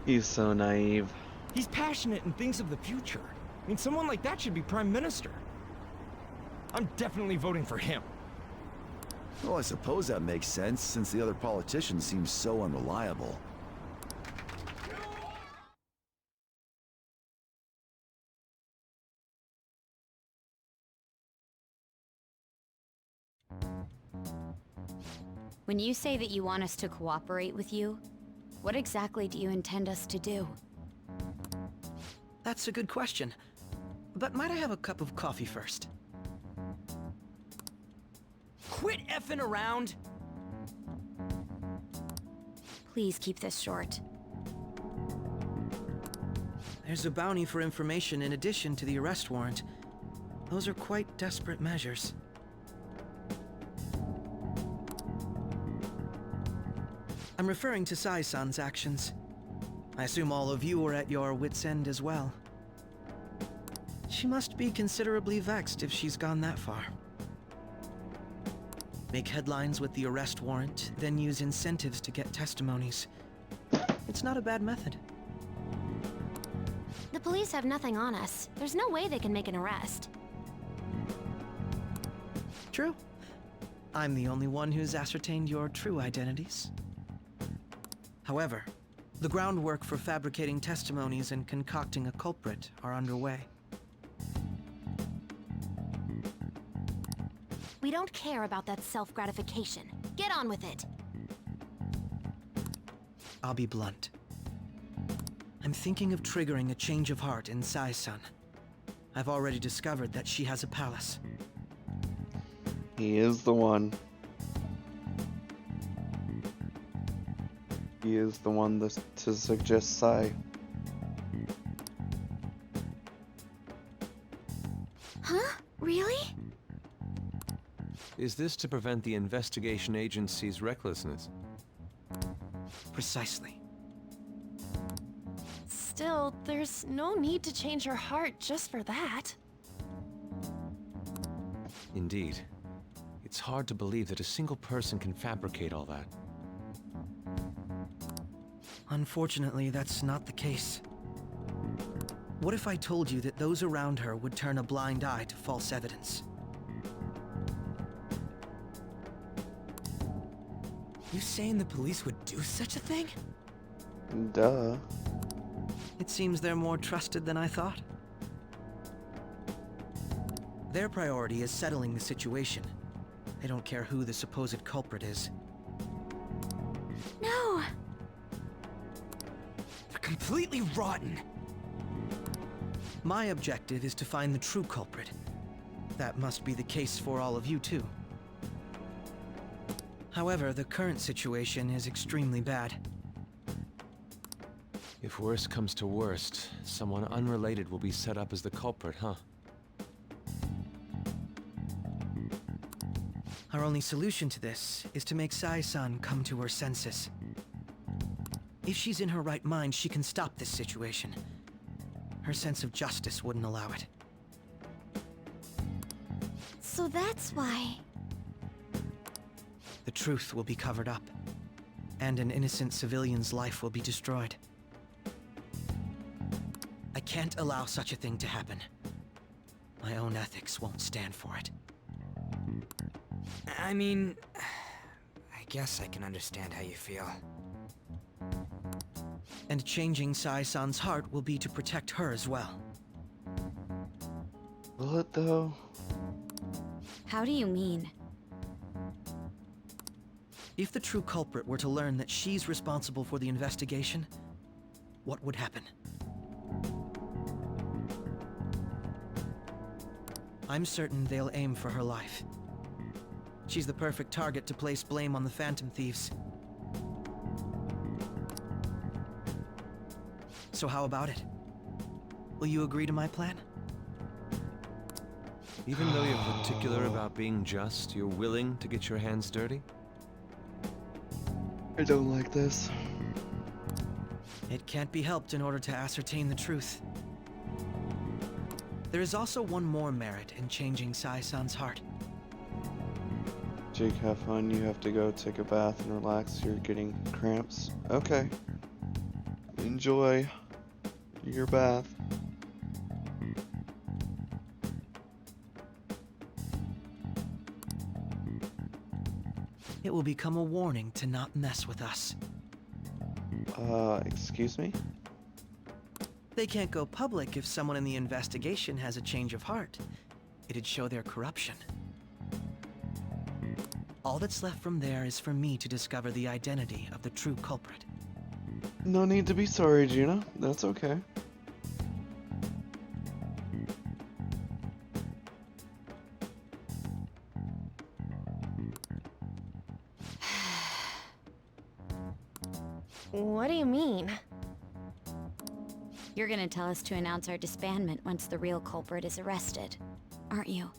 He's so naive. He's passionate and thinks of the future. I mean, someone like that should be prime minister. I'm definitely voting for him. Well, I suppose that makes sense, since the other politician seems so unreliable. When you say that you want us to cooperate with you, what exactly do you intend us to do? That's a good question. But might I have a cup of coffee first? Quit effing around! Please keep this short. There's a bounty for information in addition to the arrest warrant. Those are quite desperate measures. I'm referring to Sai-san's actions. I assume all of you are at your wit's end as well. She must be considerably vexed if she's gone that far. Make headlines with the arrest warrant, then use incentives to get testimonies. It's not a bad method. The police have nothing on us. There's no way they can make an arrest. True. I'm the only one who's ascertained your true identities. However, the groundwork for fabricating testimonies and concocting a culprit are underway. We don't care about that self-gratification. Get on with it. I'll be blunt. I'm thinking of triggering a change of heart in Sai-san. I've already discovered that she has a palace. He is the one. He is the one to suggest Sai. Huh? Really? Is this to prevent the investigation agency's recklessness? Precisely. Still, there's no need to change her heart just for that. Indeed. It's hard to believe that a single person can fabricate all that. Unfortunately, that's not the case. What if I told you that those around her would turn a blind eye to false evidence? You saying the police would do such a thing? Duh. It seems they're more trusted than I thought. Their priority is settling the situation. They don't care who the supposed culprit is. No! They're completely rotten! My objective is to find the true culprit. That must be the case for all of you too. However, the current situation is extremely bad. If worst comes to worst, someone unrelated will be set up as the culprit, huh? Our only solution to this is to make Sai-san come to her senses. If she's in her right mind, she can stop this situation. Her sense of justice wouldn't allow it. So that's why... The truth will be covered up, and an innocent civilian's life will be destroyed. I can't allow such a thing to happen. My own ethics won't stand for it. I mean, I guess I can understand how you feel. And changing Sai-san's heart will be to protect her as well. Will it though? How do you mean? If the true culprit were to learn that she's responsible for the investigation, what would happen? I'm certain they'll aim for her life. She's the perfect target to place blame on the Phantom Thieves. So how about it? Will you agree to my plan? Even though you're particular about being just, you're willing to get your hands dirty? I don't like this. It can't be helped in order to ascertain the truth. There is also one more merit in changing Sai-san's heart. Jake, have fun. You have to go take a bath and relax. You're getting cramps. Okay. Enjoy your bath. It will become a warning to not mess with us. Excuse me? They can't go public if someone in the investigation has a change of heart. It'd show their corruption. All that's left from there is for me to discover the identity of the true culprit. No need to be sorry, Gina. That's okay. What do you mean? You're gonna tell us to announce our disbandment once the real culprit is arrested, aren't you?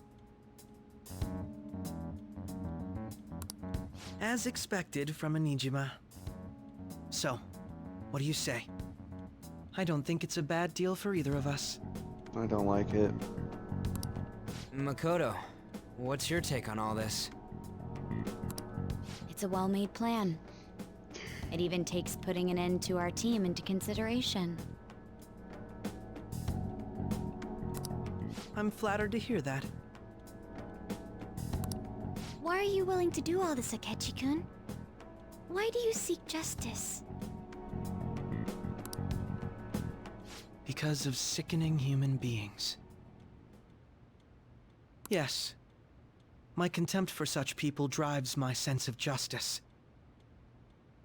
As expected from a Nijima. So, what do you say? I don't think it's a bad deal for either of us. I don't like it. Makoto, what's your take on all this? It's a well-made plan. It even takes putting an end to our team into consideration. I'm flattered to hear that. Why are you willing to do all this, Akechi-kun? Why do you seek justice? Because of sickening human beings. Yes. My contempt for such people drives my sense of justice.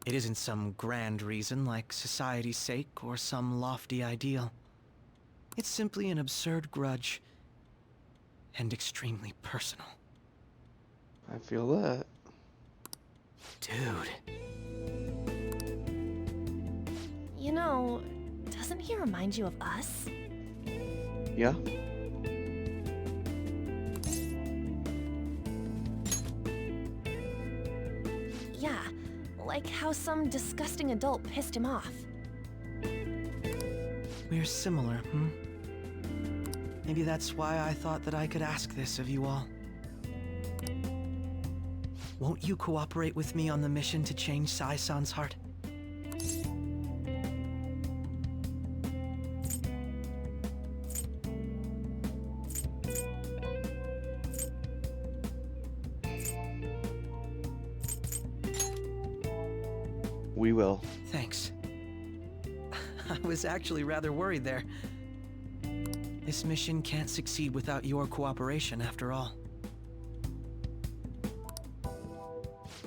It isn't some grand reason like society's sake or some lofty ideal. It's simply an absurd grudge and extremely personal. I feel that. Dude. You know, doesn't he remind you of us? Yeah? Yeah, like how some disgusting adult pissed him off. We're similar, hmm? Maybe that's why I thought that I could ask this of you all. Won't you cooperate with me on the mission to change Sai-san's heart? We will. Thanks. I was actually rather worried there. This mission can't succeed without your cooperation, after all.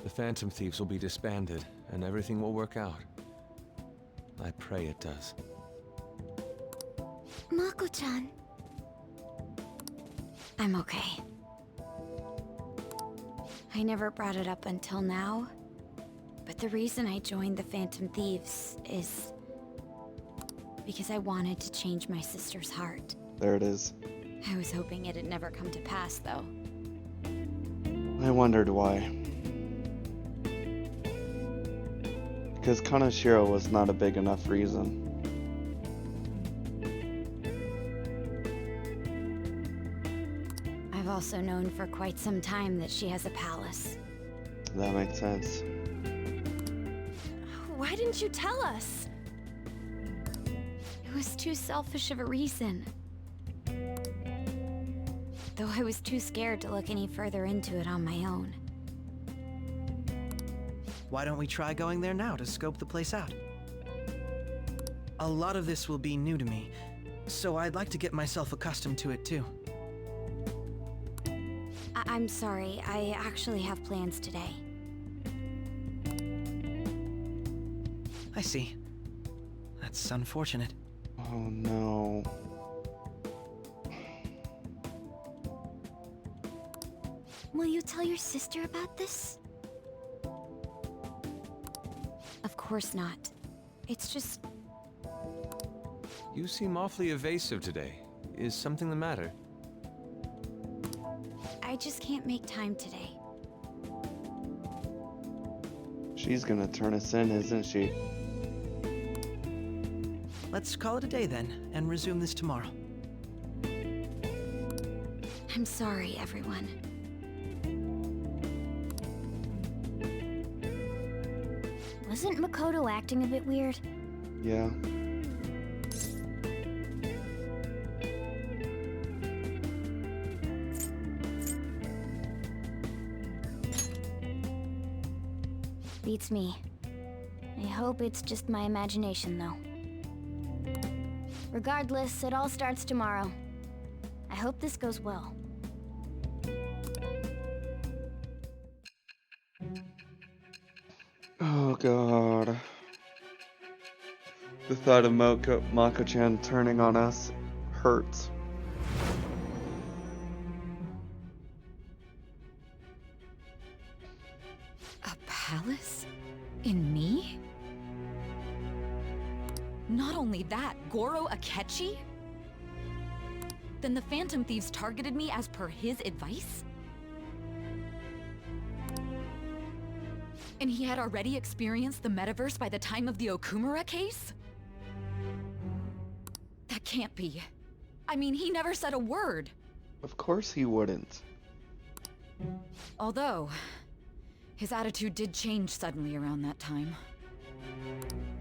The Phantom Thieves will be disbanded, and everything will work out. I pray it does. Mako-chan. I'm okay. I never brought it up until now, but the reason I joined the Phantom Thieves is because I wanted to change my sister's heart. There it is. I was hoping it'd never come to pass, though. I wondered why. Because Kaneshiro was not a big enough reason. I've also known for quite some time that she has a palace. That makes sense. Why didn't you tell us? It was too selfish of a reason. Though I was too scared to look any further into it on my own. Why don't we try going there now to scope the place out? A lot of this will be new to me, so I'd like to get myself accustomed to it too. I'm sorry, I actually have plans today. I see. That's unfortunate. Oh no. Will you tell your sister about this? Of course not. It's just... You seem awfully evasive today. Is something the matter? I just can't make time today. She's gonna turn us in, isn't she? Let's call it a day then, and resume this tomorrow. I'm sorry, everyone. Wasn't Makoto acting a bit weird? Yeah. Beats me. I hope it's just my imagination, though. Regardless, it all starts tomorrow. I hope this goes well. Oh god. The thought of Mako-chan turning on us hurts. A palace? In me? Not only that, Goro Akechi? Then the Phantom Thieves targeted me as per his advice? And he had already experienced the metaverse by the time of the Okumura case? That can't be. I mean, he never said a word. Of course he wouldn't. Although, his attitude did change suddenly around that time.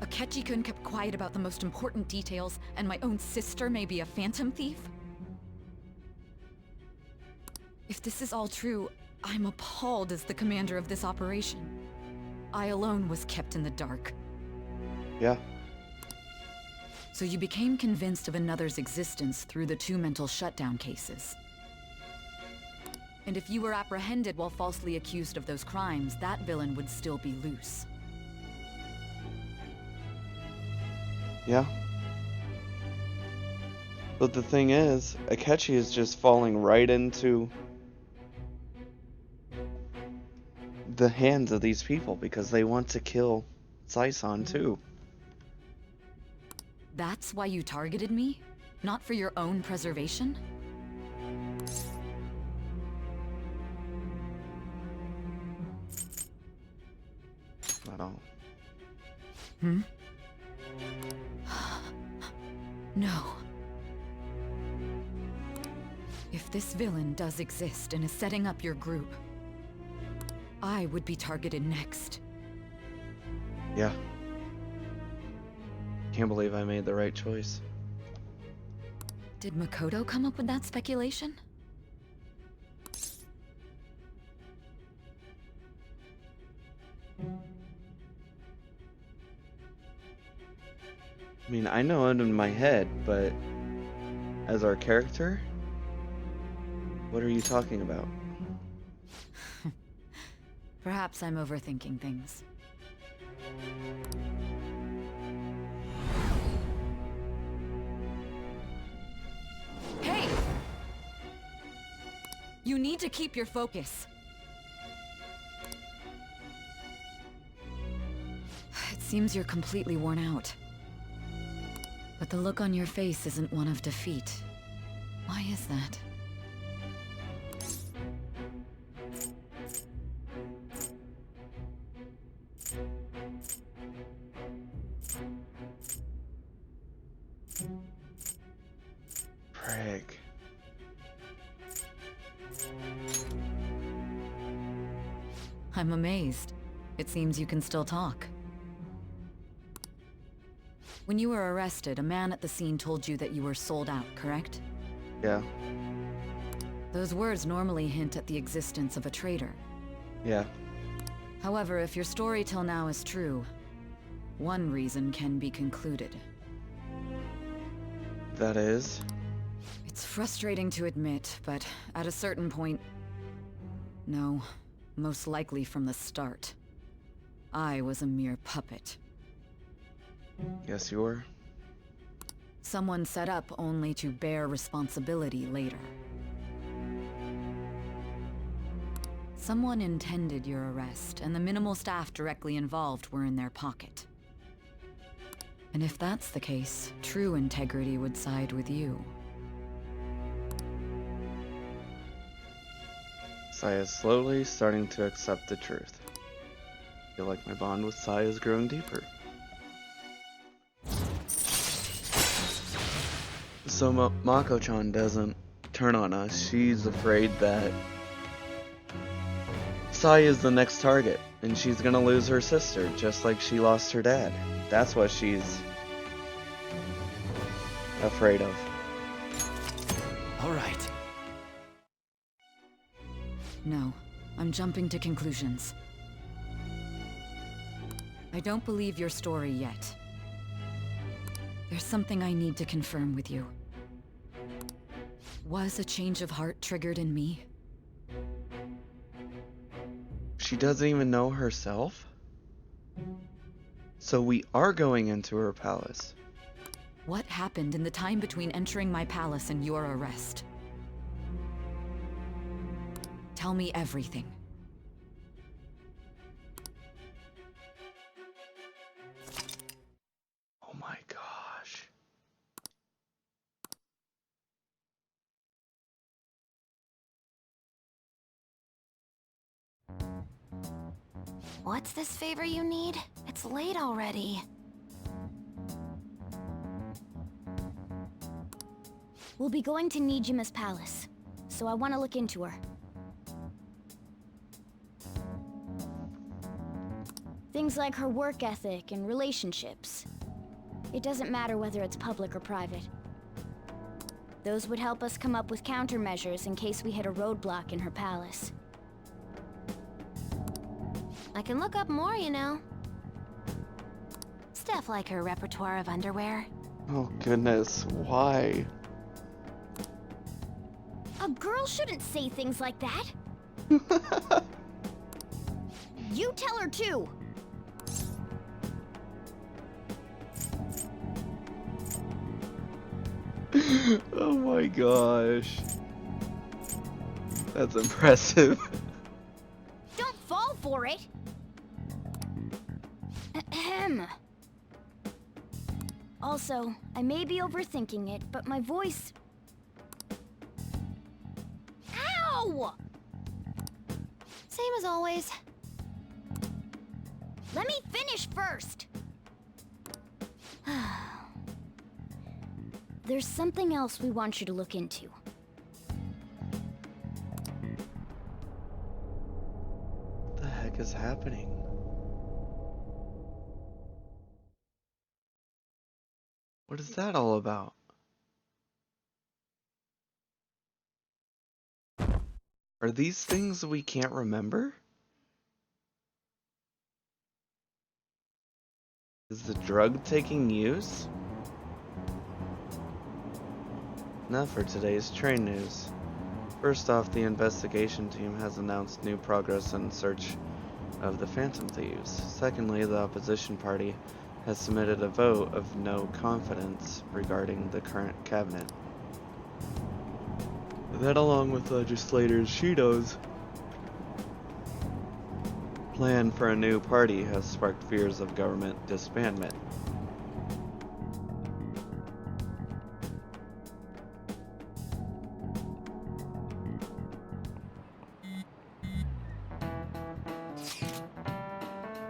Akechi-kun kept quiet about the most important details, and my own sister may be a phantom thief? If this is all true, I'm appalled as the commander of this operation. I alone was kept in the dark. Yeah. So you became convinced of another's existence through the 2 mental shutdown cases. And if you were apprehended while falsely accused of those crimes, that villain would still be loose. Yeah. But the thing is, Akechi is just falling right into the hands of these people because they want to kill Sai-san too. That's why you targeted me? Not for your own preservation? Not all. Hmm? No. If this villain does exist and is setting up your group, I would be targeted next. Yeah. Can't believe I made the right choice. Did Makoto come up with that speculation? I mean, I know it in my head, but as our character? What are you talking about? Perhaps I'm overthinking things. Hey! You need to keep your focus. It seems you're completely worn out. But the look on your face isn't one of defeat. Why is that? Prig. I'm amazed. It seems you can still talk. When you were arrested, a man at the scene told you that you were sold out, correct? Yeah. Those words normally hint at the existence of a traitor. Yeah. However, if your story till now is true, one reason can be concluded. That is? It's frustrating to admit, but at a certain point... No, most likely from the start. I was a mere puppet. Yes, you were. Someone set up only to bear responsibility later. Someone intended your arrest, and the minimal staff directly involved were in their pocket. And if that's the case, true integrity would side with you. Sai is slowly starting to accept the truth. I feel like my bond with Sai is growing deeper. So Mako-chan doesn't turn on us. She's afraid that Sai is the next target, and she's gonna lose her sister, just like she lost her dad. That's what she's afraid of. All right. No, I'm jumping to conclusions. I don't believe your story yet. There's something I need to confirm with you. Was a change of heart triggered in me? She doesn't even know herself? So we are going into her palace. What happened in the time between entering my palace and your arrest? Tell me everything. Oh my gosh. What's this favor you need? It's late already. We'll be going to Nijima's palace, so I want to look into her. Things like her work ethic and relationships. It doesn't matter whether it's public or private. Those would help us come up with countermeasures in case we hit a roadblock in her palace. I can look up more, you know. Stuff like her repertoire of underwear. Oh goodness, why? A girl shouldn't say things like that. You tell her too. Oh my gosh. That's impressive. Don't fall for it. Ahem. Also, I may be overthinking it, but my voice... Ow! Same as always. Let me finish first. There's something else we want you to look into. What the heck is happening? What is that all about? Are these things we can't remember? Is the drug taking use? Now for today's train news. First off, the investigation team has announced new progress in search of the Phantom Thieves. Secondly, the opposition party has submitted a vote of no confidence regarding the current cabinet. That, along with legislators Shido's plan for a new party, has sparked fears of government disbandment.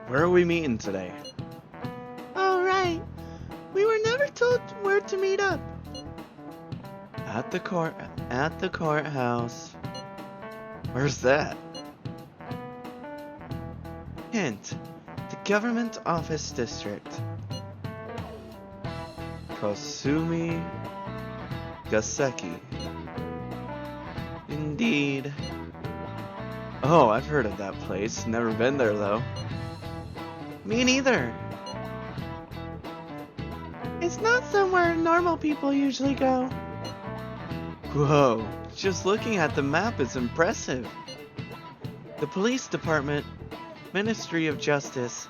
Where are we meeting today? All right. We were never told where to meet up. At the courthouse. Where's that? Hint. The government office district. Kosumi Gaseki. Indeed. Oh, I've heard of that place. Never been there though. Me neither. It's not somewhere normal people usually go. Whoa, just looking at the map is impressive. The police department, Ministry of Justice,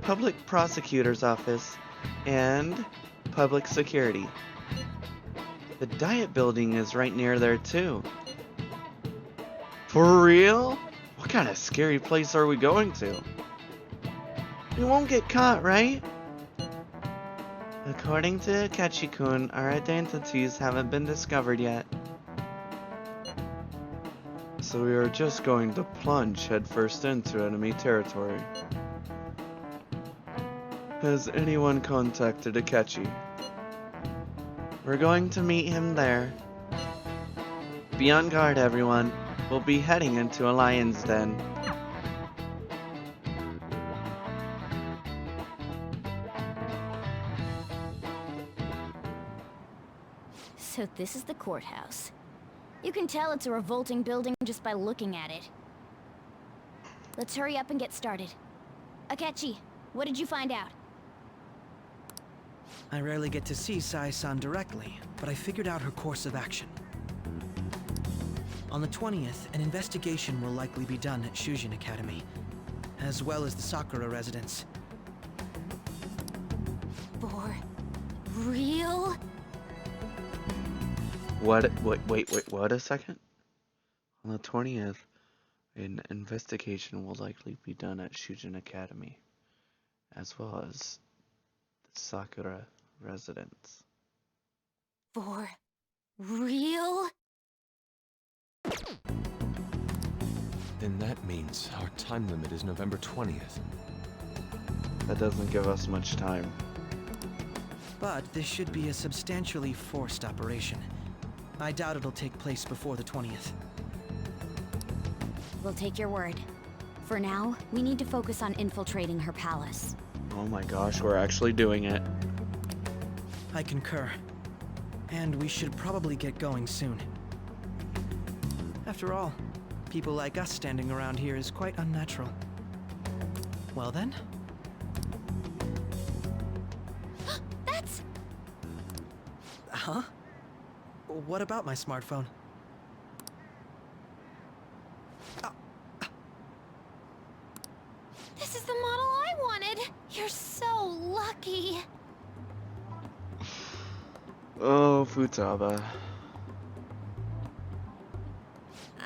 Public Prosecutor's Office, and Public Security. The Diet Building is right near there too. For real? What kind of scary place are we going to? We won't get caught, right? According to Akechi-kun, our identities haven't been discovered yet. So we are just going to plunge headfirst into enemy territory. Has anyone contacted Akechi? We're going to meet him there. Be on guard, everyone. We'll be heading into a lion's den. So this is the courthouse. You can tell it's a revolting building just by looking at it. Let's hurry up and get started. Akechi, what did you find out? I rarely get to see Sai-san directly, but I figured out her course of action. On the 20th, an investigation will likely be done at Shujin Academy, as well as the Sakura residence. For real? Wait, what a second? On the 20th, an investigation will likely be done at Shujin Academy, as well as the Sakura residence. For real? Then that means our time limit is November 20th. That doesn't give us much time. But this should be a substantially forced operation. I doubt it'll take place before the 20th. We'll take your word. For now, we need to focus on infiltrating her palace. Oh my gosh, we're actually doing it. I concur. And we should probably get going soon. After all, people like us standing around here is quite unnatural. Well then? That's... Huh? What about my smartphone? This is the model I wanted! You're so lucky! Oh, Futaba.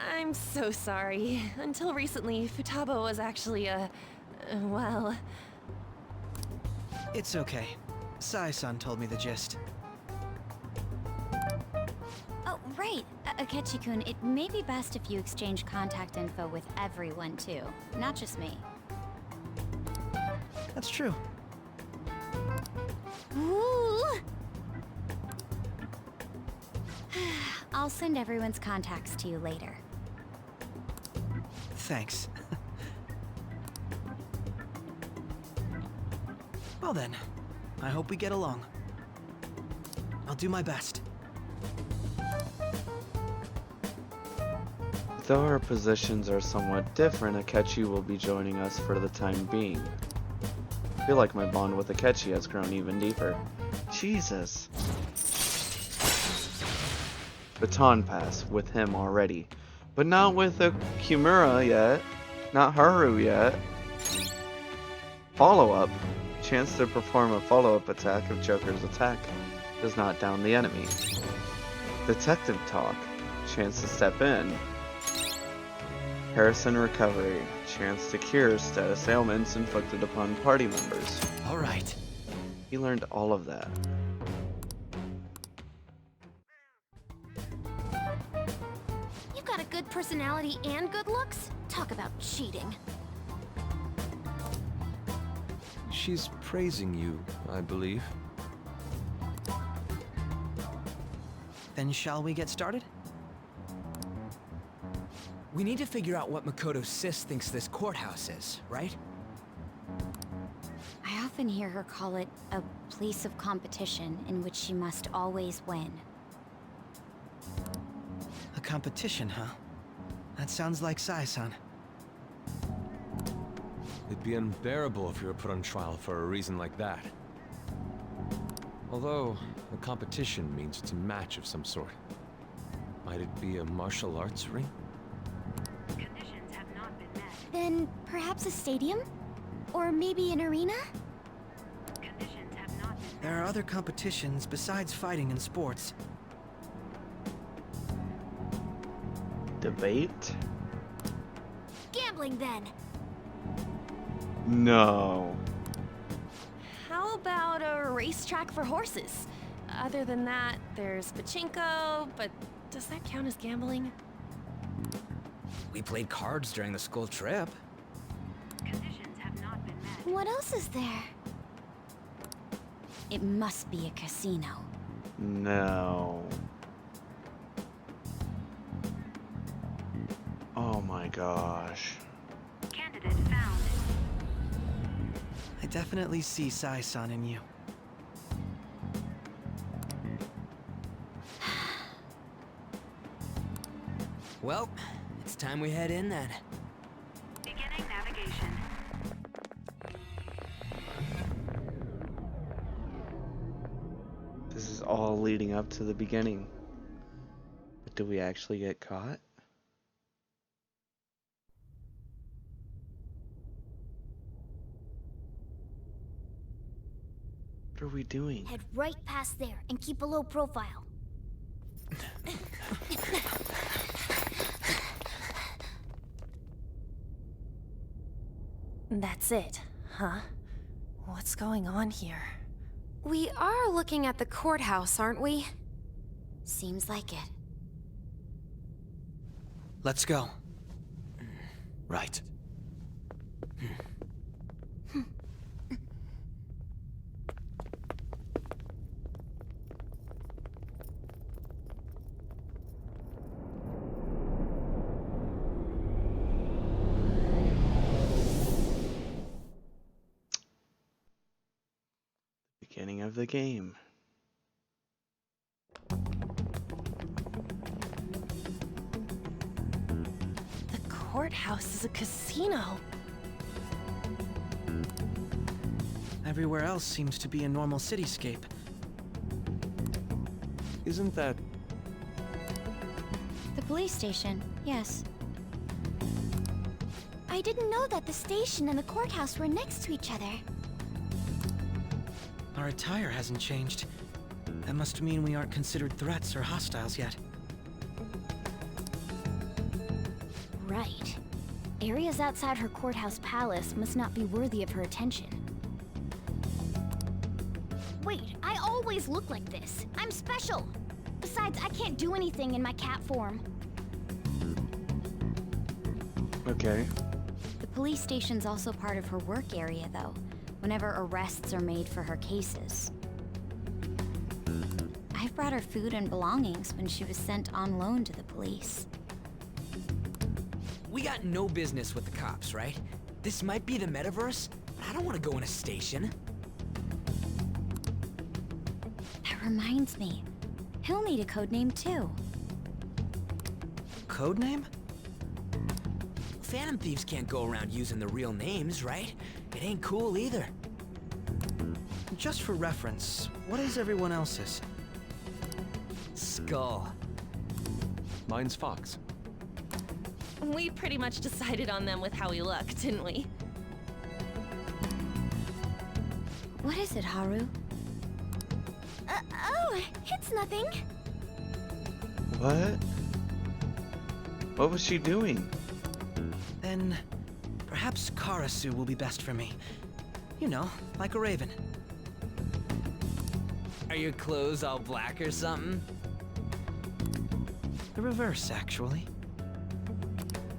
I'm so sorry. Until recently, Futaba was actually well... It's okay. Sai-san told me the gist. Oh, right. Akechi-kun, it may be best if you exchange contact info with everyone, too. Not just me. That's true. Ooh! I'll send everyone's contacts to you later. Thanks. Well then, I hope we get along. I'll do my best. Though our positions are somewhat different, Akechi will be joining us for the time being. I feel like my bond with Akechi has grown even deeper. Jesus. Baton pass with him already, but not with Kimura yet, not Haru yet. Follow-up. Chance to perform a follow-up attack if Joker's attack does not down the enemy. Detective talk. Chance to step in. Harrison recovery. Chance to cure status ailments inflicted upon party members. Alright. He learned all of that. You've got a good personality and good looks? Talk about cheating. She's praising you, I believe. Then shall we get started? We need to figure out what Makoto's sis thinks this courthouse is, right? I often hear her call it a place of competition in which she must always win. A competition, huh? That sounds like Sai-san. It'd be unbearable if you were put on trial for a reason like that. Although, a competition means it's a match of some sort. Might it be a martial arts ring? Conditions have not been met. Then perhaps a stadium? Or maybe an arena? Conditions have not been met. There are other competitions besides fighting and sports. Debate? Gambling then! No. How about a racetrack for horses? Other than that, there's pachinko, but does that count as gambling? We played cards during the school trip. Conditions have not been met. What else is there? It must be a casino. No. my gosh. Candidate found. I definitely see Sai-san in you. Well, it's time we head in then. Beginning navigation. This is all leading up to the beginning. But do we actually get caught? What are we doing? Head right past there and keep a low profile. That's it, huh? What's going on here? We are looking at the courthouse, aren't we? Seems like it. Let's go. Right. Beginning of the game. The courthouse is a casino. Everywhere else seems to be a normal cityscape. Isn't that... The police station, yes. I didn't know that the station and the courthouse were next to each other. Our attire hasn't changed. That must mean we aren't considered threats or hostiles yet. Right. Areas outside her courthouse palace must not be worthy of her attention. Wait, I always look like this. I'm special. Besides, I can't do anything in my cat form. Okay. The police station's also part of her work area, though, whenever arrests are made for her cases. I've brought her food and belongings when she was sent on loan to the police. We got no business with the cops, right? This might be the metaverse, but I don't want to go in a station. That reminds me. He'll need a codename, too. Codename? Phantom thieves can't go around using the real names, right? It ain't cool either. Just for reference, what is everyone else's? Skull. Mine's Fox. We pretty much decided on them with how we look, didn't we? What is it, Haru? Oh, it's nothing. What? What was she doing? Then, perhaps Karasu will be best for me. You know, like a raven. Are your clothes all black or something? The reverse, actually.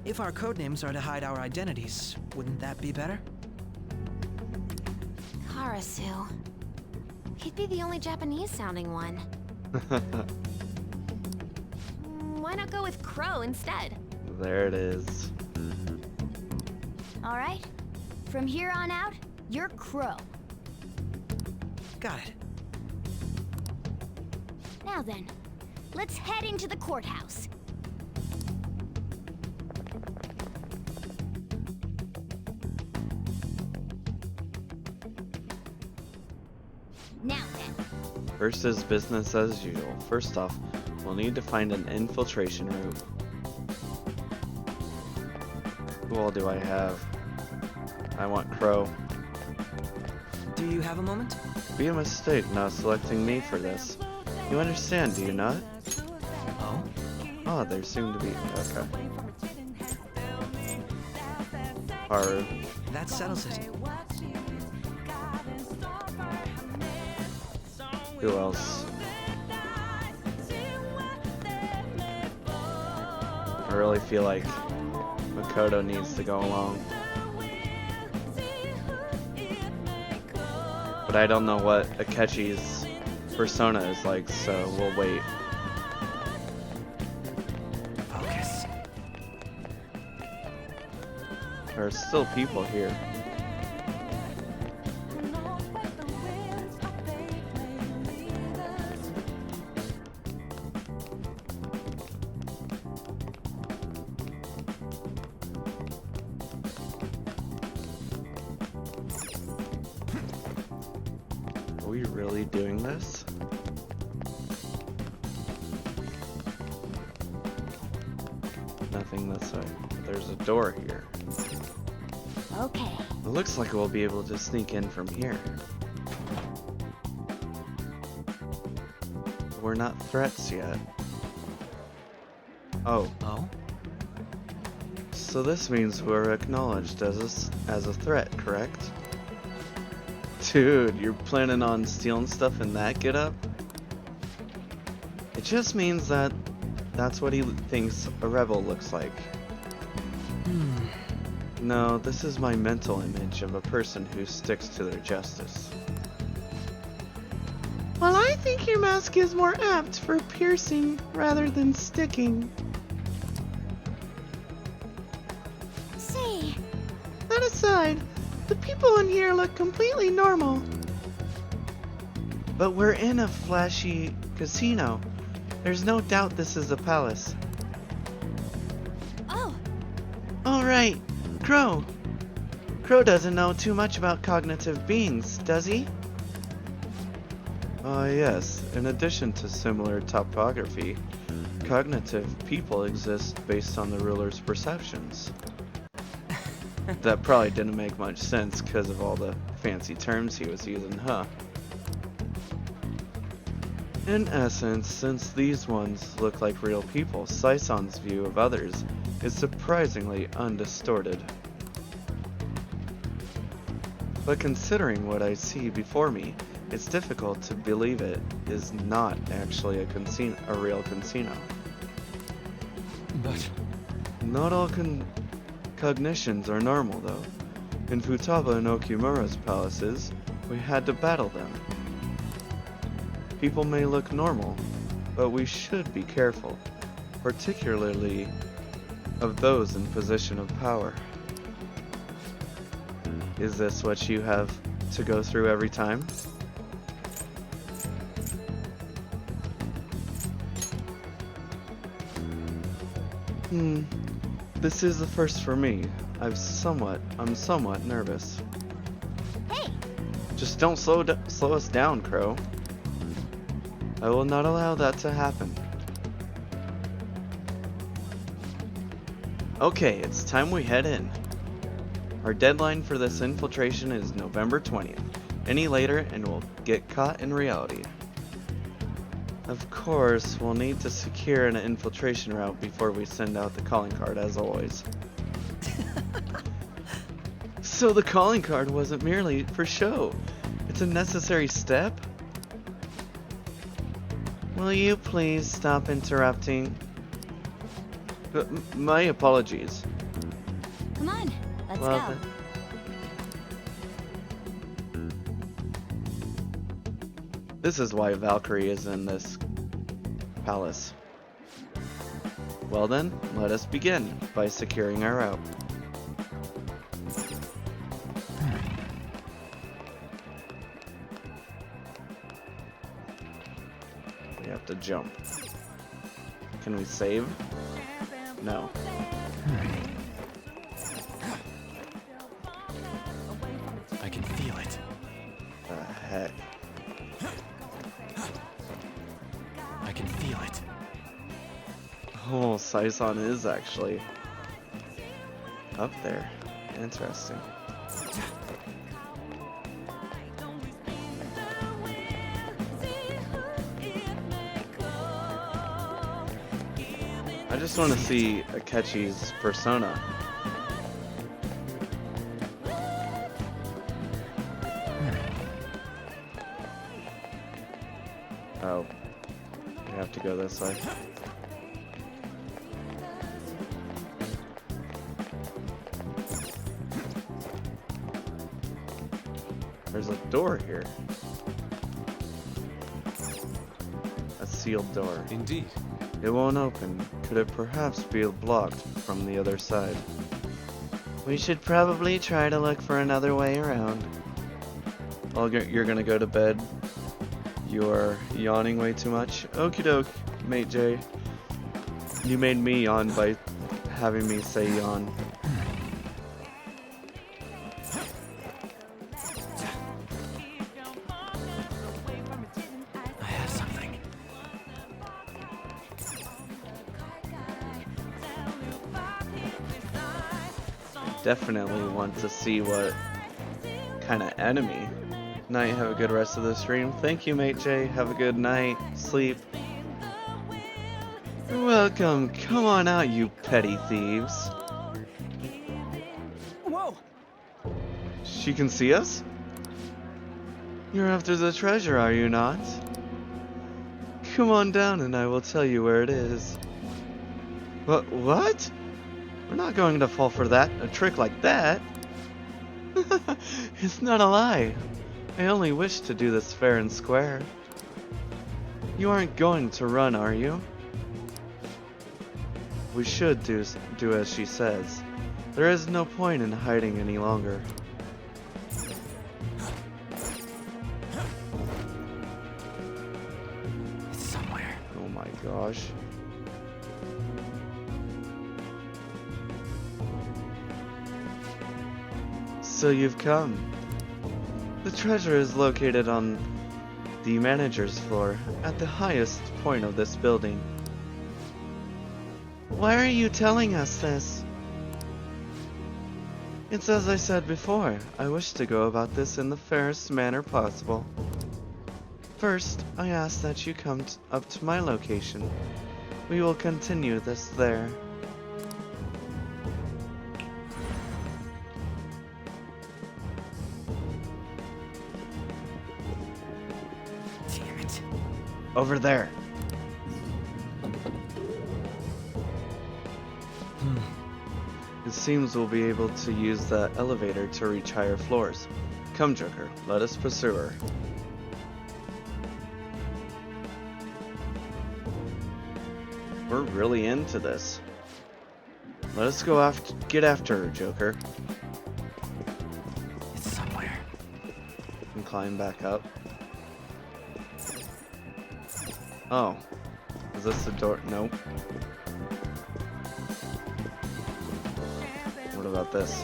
If our codenames are to hide our identities, wouldn't that be better? Karasu. He'd be the only Japanese-sounding one. Why not go with Crow instead? There it is. All right. From here on out, you're Crow. Got it. Now then, let's head into the courthouse. Now then. First is business as usual. First off, we'll need to find an infiltration route. Who all do I have? I want Crow. Do you have a moment? Be a mistake not selecting me for this. You understand, do you not? Oh? Oh, there seem to be... Okay. Haru. That settles it. Who else? I really feel like Makoto needs to go along. But I don't know what Akechi's persona is like, so we'll wait. Focus. There are still people here. Are we really doing this? Nothing this way. There's a door here. Okay. It looks like we'll be able to sneak in from here. We're not threats yet. Oh. Oh? So this means we're acknowledged as a threat, correct? Dude, you're planning on stealing stuff in that getup? It just means that that's what he thinks a rebel looks like. No, this is my mental image of a person who sticks to their justice. Well, I think your mask is more apt for piercing rather than sticking. Say, That aside, the people in here look completely normal. But we're in a flashy casino. There's no doubt this is a palace. oh, All right, Crow. Crow doesn't know too much about cognitive beings, does he? Yes. In addition to similar topography, cognitive people exist based on the ruler's perceptions. That probably didn't make much sense because of all the fancy terms he was using, huh? In essence, since these ones look like real people, Saison's view of others is surprisingly undistorted. But considering what I see before me, it's difficult to believe it is not actually a real casino. But Not all cognitions are normal, though. In Futaba and Okimura's palaces, we had to battle them. People may look normal, but we should be careful, particularly of those in position of power. Is this what you have to go through every time? This is the first for me. I'm somewhat nervous. hey, Just don't slow us down, Crow. I will not allow that to happen. Okay, it's time we head in. Our deadline for this infiltration is November 20th. Any later and we'll get caught in reality. Of course, we'll need to secure an infiltration route before we send out the calling card, as always. So the calling card wasn't merely for show. It's a necessary step? Will you please stop interrupting? My apologies. come on, let's Well, go. This is why Valkyrie is in this palace. Well then, let us begin by securing our route. We have to jump. Can we save? No. I can feel it. The heck? I can feel it. Oh, Saison is actually up there. Interesting. I just want to see Akechi's persona. Oh, we have to go this way. There's a door here. A sealed door. Indeed. It won't open. Could it perhaps be blocked from the other side? We should probably try to look for another way around. Oh, you're gonna go to bed? You're yawning way too much? Okie doke, mate J. You made me yawn by having me say yawn. I have something. Definitely want to see what kind of enemy. Night, have a good rest of the stream. Thank you, mate J. Have a good night. Sleep. You're welcome. Come on out, you petty thieves. Whoa! She can see us? You're after the treasure, are you not? Come on down and I will tell you where it is. What? We're not going to fall for that, a trick like that. It's not a lie. I only wish to do this fair and square. You aren't going to run, are you? We should do as she says. There is no point in hiding any longer. It's somewhere. Oh my gosh. So you've come. The treasure is located on the manager's floor, at the highest point of this building. Why are you telling us this? It's as I said before, I wish to go about this in the fairest manner possible. First, I ask that you come up to my location. We will continue this there. Damn it. Over there. It seems we'll be able to use the elevator to reach higher floors. Come, Joker, let us pursue her. We're really into this. Let us go get after her, Joker. It's somewhere. And climb back up. Oh. Is this the door? Nope. What about this?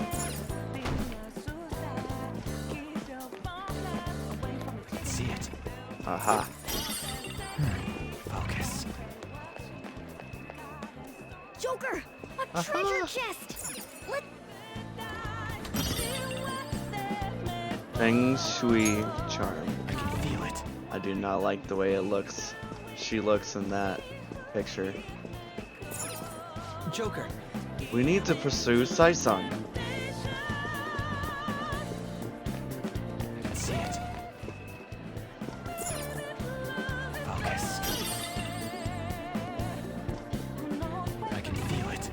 Let's see it. Aha. Focus. Joker! A treasure chest! Let Feng Shui charm. I can feel it. I do not like the way it looks. She looks in that picture. Joker. We need to pursue Saisong. I can see it. Focus. I can feel it.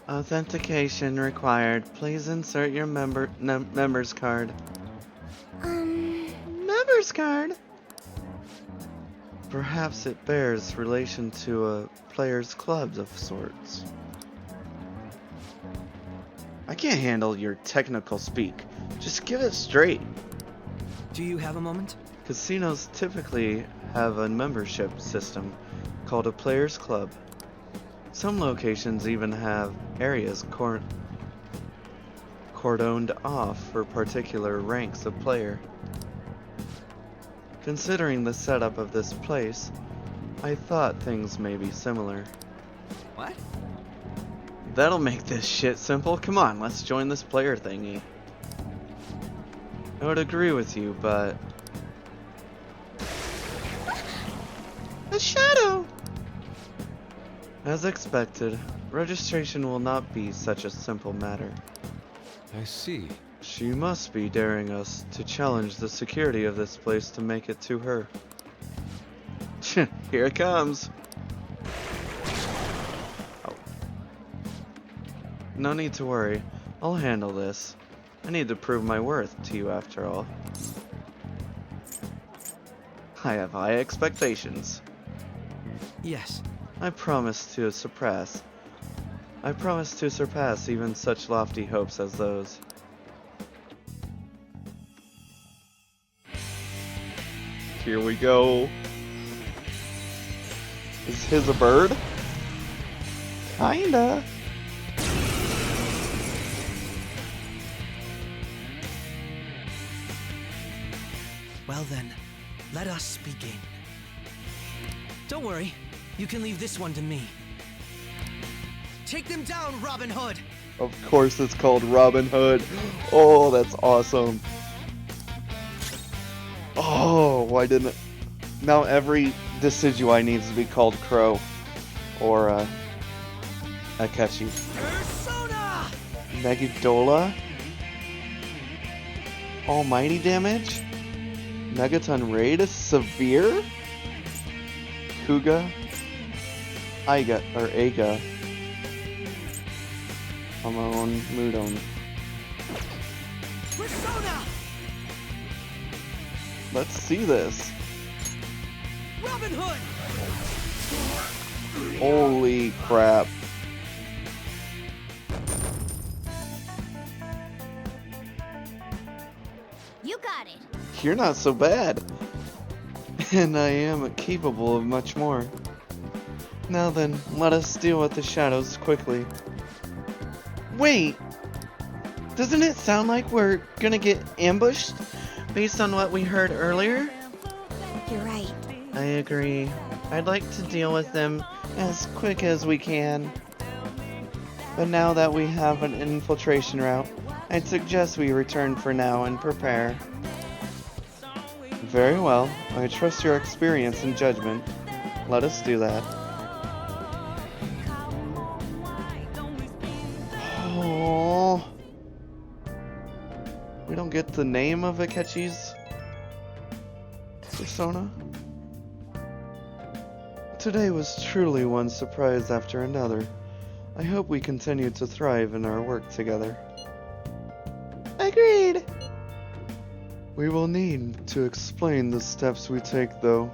Authentication required. Please insert your member's card. Member's card? Perhaps it bears relation to a player's club of sorts. I can't handle your technical speak. Just give it straight. Do you have a moment? Casinos typically have a membership system called a player's club. Some locations even have areas cordoned off for particular ranks of player. Considering the setup of this place, I thought things may be similar. What? That'll make this shit simple. Come on, let's join this player thingy. I would agree with you, but... A shadow! As expected, registration will not be such a simple matter. I see. She must be daring us to challenge the security of this place to make it to her. Here it comes! Oh. No need to worry, I'll handle this. I need to prove my worth to you after all. I have high expectations. Yes. I promise to surpass even such lofty hopes as those. Here we go. Is his a bird? Kinda. Well then, let us begin. Don't worry, you can leave this one to me. Take them down, Robin Hood! Of course it's called Robin Hood. Oh, that's awesome. Oh, why didn't it? Now every Decidueye needs to be called Crow. Or, Akechi. Persona! Megadola? Almighty damage? Megaton Raid? Severe? Kuga? Aiga. Amon, Mudon. Persona! Let's see this. Robin Hood! Holy crap. You got it. You're not so bad. And I am capable of much more. Now then, let us deal with the shadows quickly. Wait! Doesn't it sound like we're gonna get ambushed? Based on what we heard earlier? You're right. I agree. I'd like to deal with them as quick as we can. But now that we have an infiltration route, I'd suggest we return for now and prepare. Very well. I trust your experience and judgment. Let us do that. Oh. We don't get the name of Akechi's persona? Today was truly one surprise after another. I hope we continue to thrive in our work together. Agreed! We will need to explain the steps we take, though.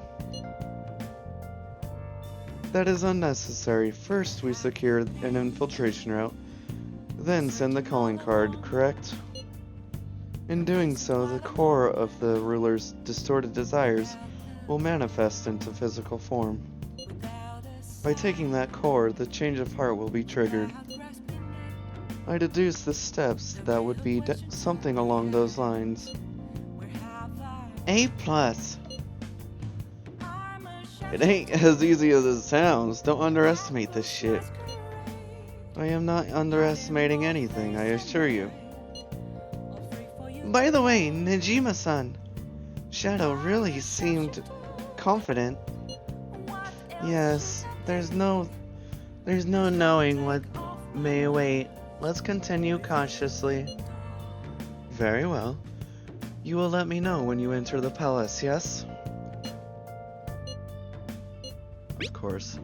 That is unnecessary. First, we secure an infiltration route, then send the calling card, correct? In doing so, the core of the ruler's distorted desires will manifest into physical form. By taking that core, the change of heart will be triggered. I deduce the steps that would be something along those lines. A+. It ain't as easy as it sounds. Don't underestimate this shit. I am not underestimating anything, I assure you. By the way, Nejima-san, Shadow really seemed confident. Yes, there's no knowing what may await. Let's continue cautiously. Very well. You will let me know when you enter the palace, yes? Of course.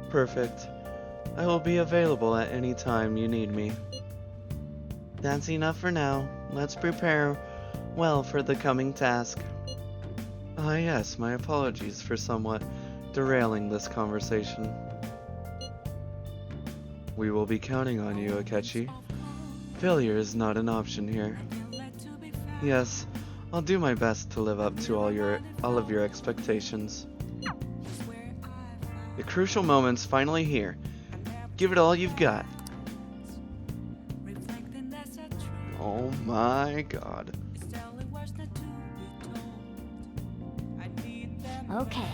Perfect. I will be available at any time you need me. That's enough for now. Let's prepare well for the coming task. Ah yes, my apologies for somewhat derailing this conversation. We will be counting on you, Akechi. Failure is not an option here. Yes, I'll do my best to live up to all of your expectations. The crucial moment's finally here. Give it all you've got. Oh my god. Okay.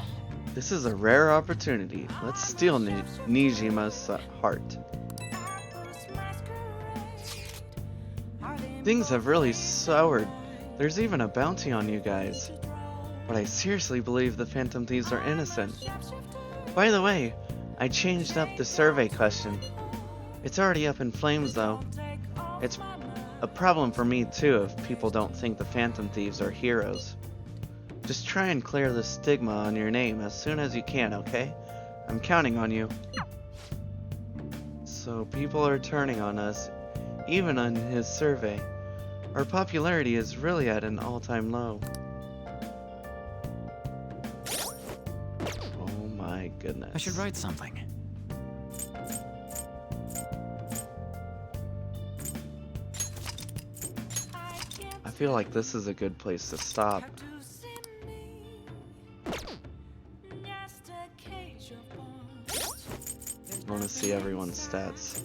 This is a rare opportunity. Let's steal Nijima's heart. Things have really soured. There's even a bounty on you guys. But I seriously believe the Phantom Thieves are innocent. By the way, I changed up the survey question. It's already up in flames though. It's a problem for me too if people don't think the Phantom Thieves are heroes. Just try and clear the stigma on your name as soon as you can, okay? I'm counting on you. So people are turning on us, even on his survey. Our popularity is really at an all-time low. Oh my goodness. I should write something. I feel like this is a good place to stop. I want to see everyone's stats.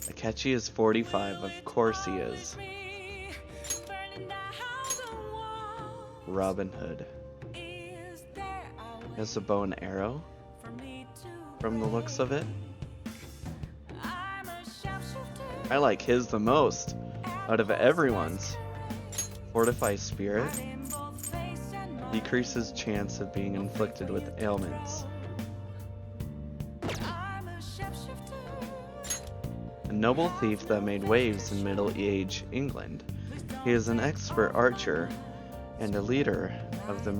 Akechi is 45, of course he is. Robin Hood. He has a bow and arrow, from the looks of it. I like his the most, out of everyone's. Fortify Spirit. Decreases chance of being inflicted with ailments. A noble thief that made waves in Middle Age England. He is an expert archer and a leader of the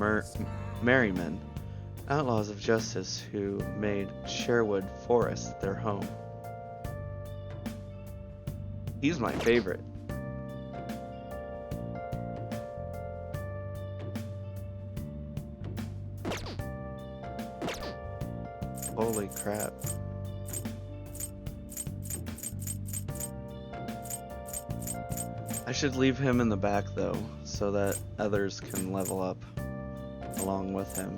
Merrymen, outlaws of justice who made Sherwood Forest their home. He's my favorite. Holy crap. I should leave him in the back though, so that others can level up along with him.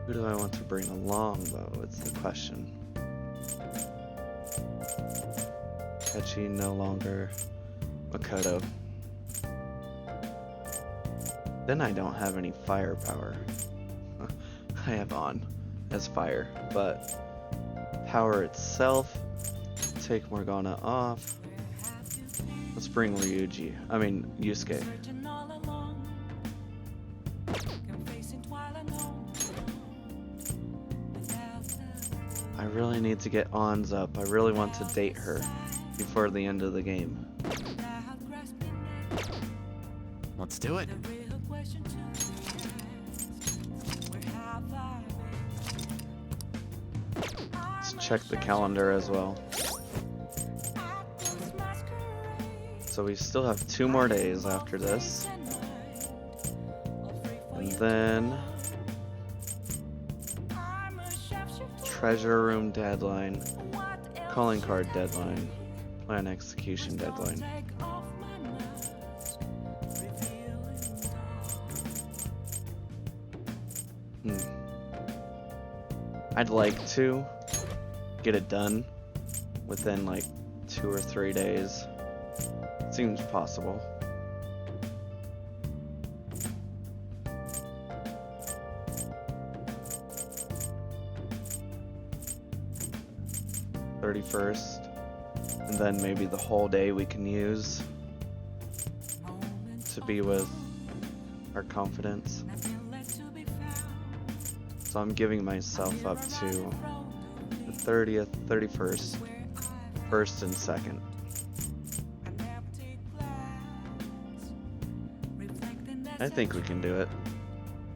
Who do I want to bring along though, is the question. Akechi no longer. Makoto. Then I don't have any firepower. I have on as fire, but power itself, take Morgana off. Let's bring Yusuke. I really need to get Ons up. I really want to date her before the end of the game. Let's do it. Let's check the calendar as well. So we still have 2 more days after this. And then treasure room deadline, calling card deadline, plan execution deadline. I'd like to get it done within like 2 or 3 days. Seems possible. '31st, and then maybe the whole day we can use to be with our confidence. So I'm giving myself up to the 30th, 31st, 1st, and 2nd. I think we can do it,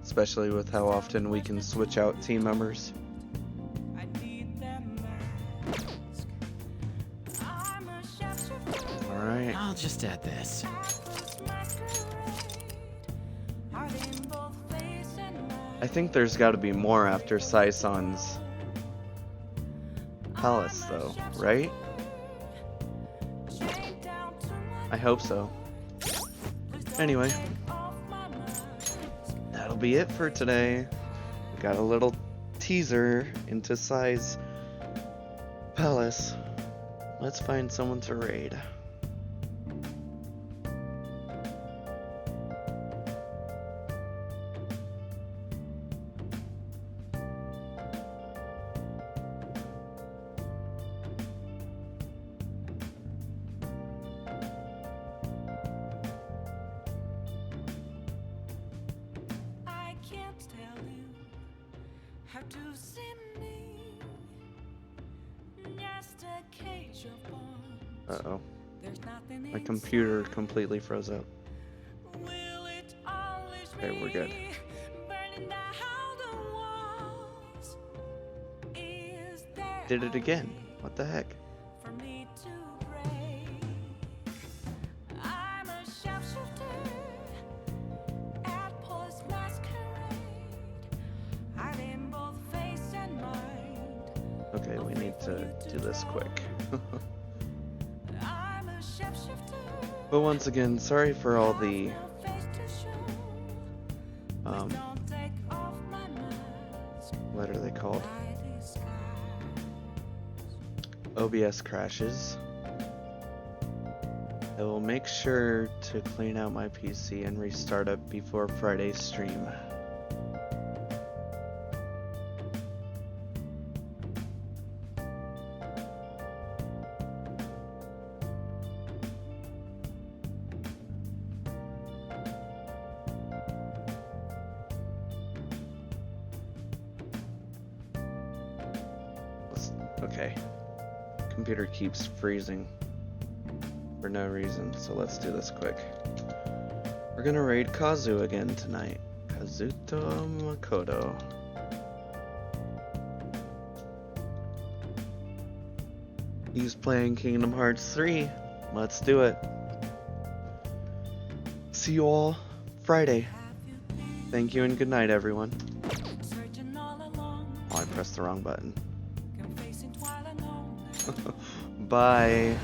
especially with how often we can switch out team members. Alright. I'll just add this. I think there's got to be more after Saison's palace, though, right? I hope so. Anyway, that'll be it for today. We got a little teaser into Sai's palace. Let's find someone to raid. Uh-oh. My computer completely froze up. Okay, we're good. Did it again. What the heck? to do this quick. But once again, sorry for all the what are they called? OBS crashes. I will make sure to clean out my PC and restart it before Friday's stream. Okay. Computer keeps freezing for no reason, so let's do this quick. We're gonna raid Kazu again tonight. Kazuto Makoto. He's playing Kingdom Hearts 3. Let's do it. See you all Friday. Thank you and good night, everyone. Oh, I pressed the wrong button. Bye.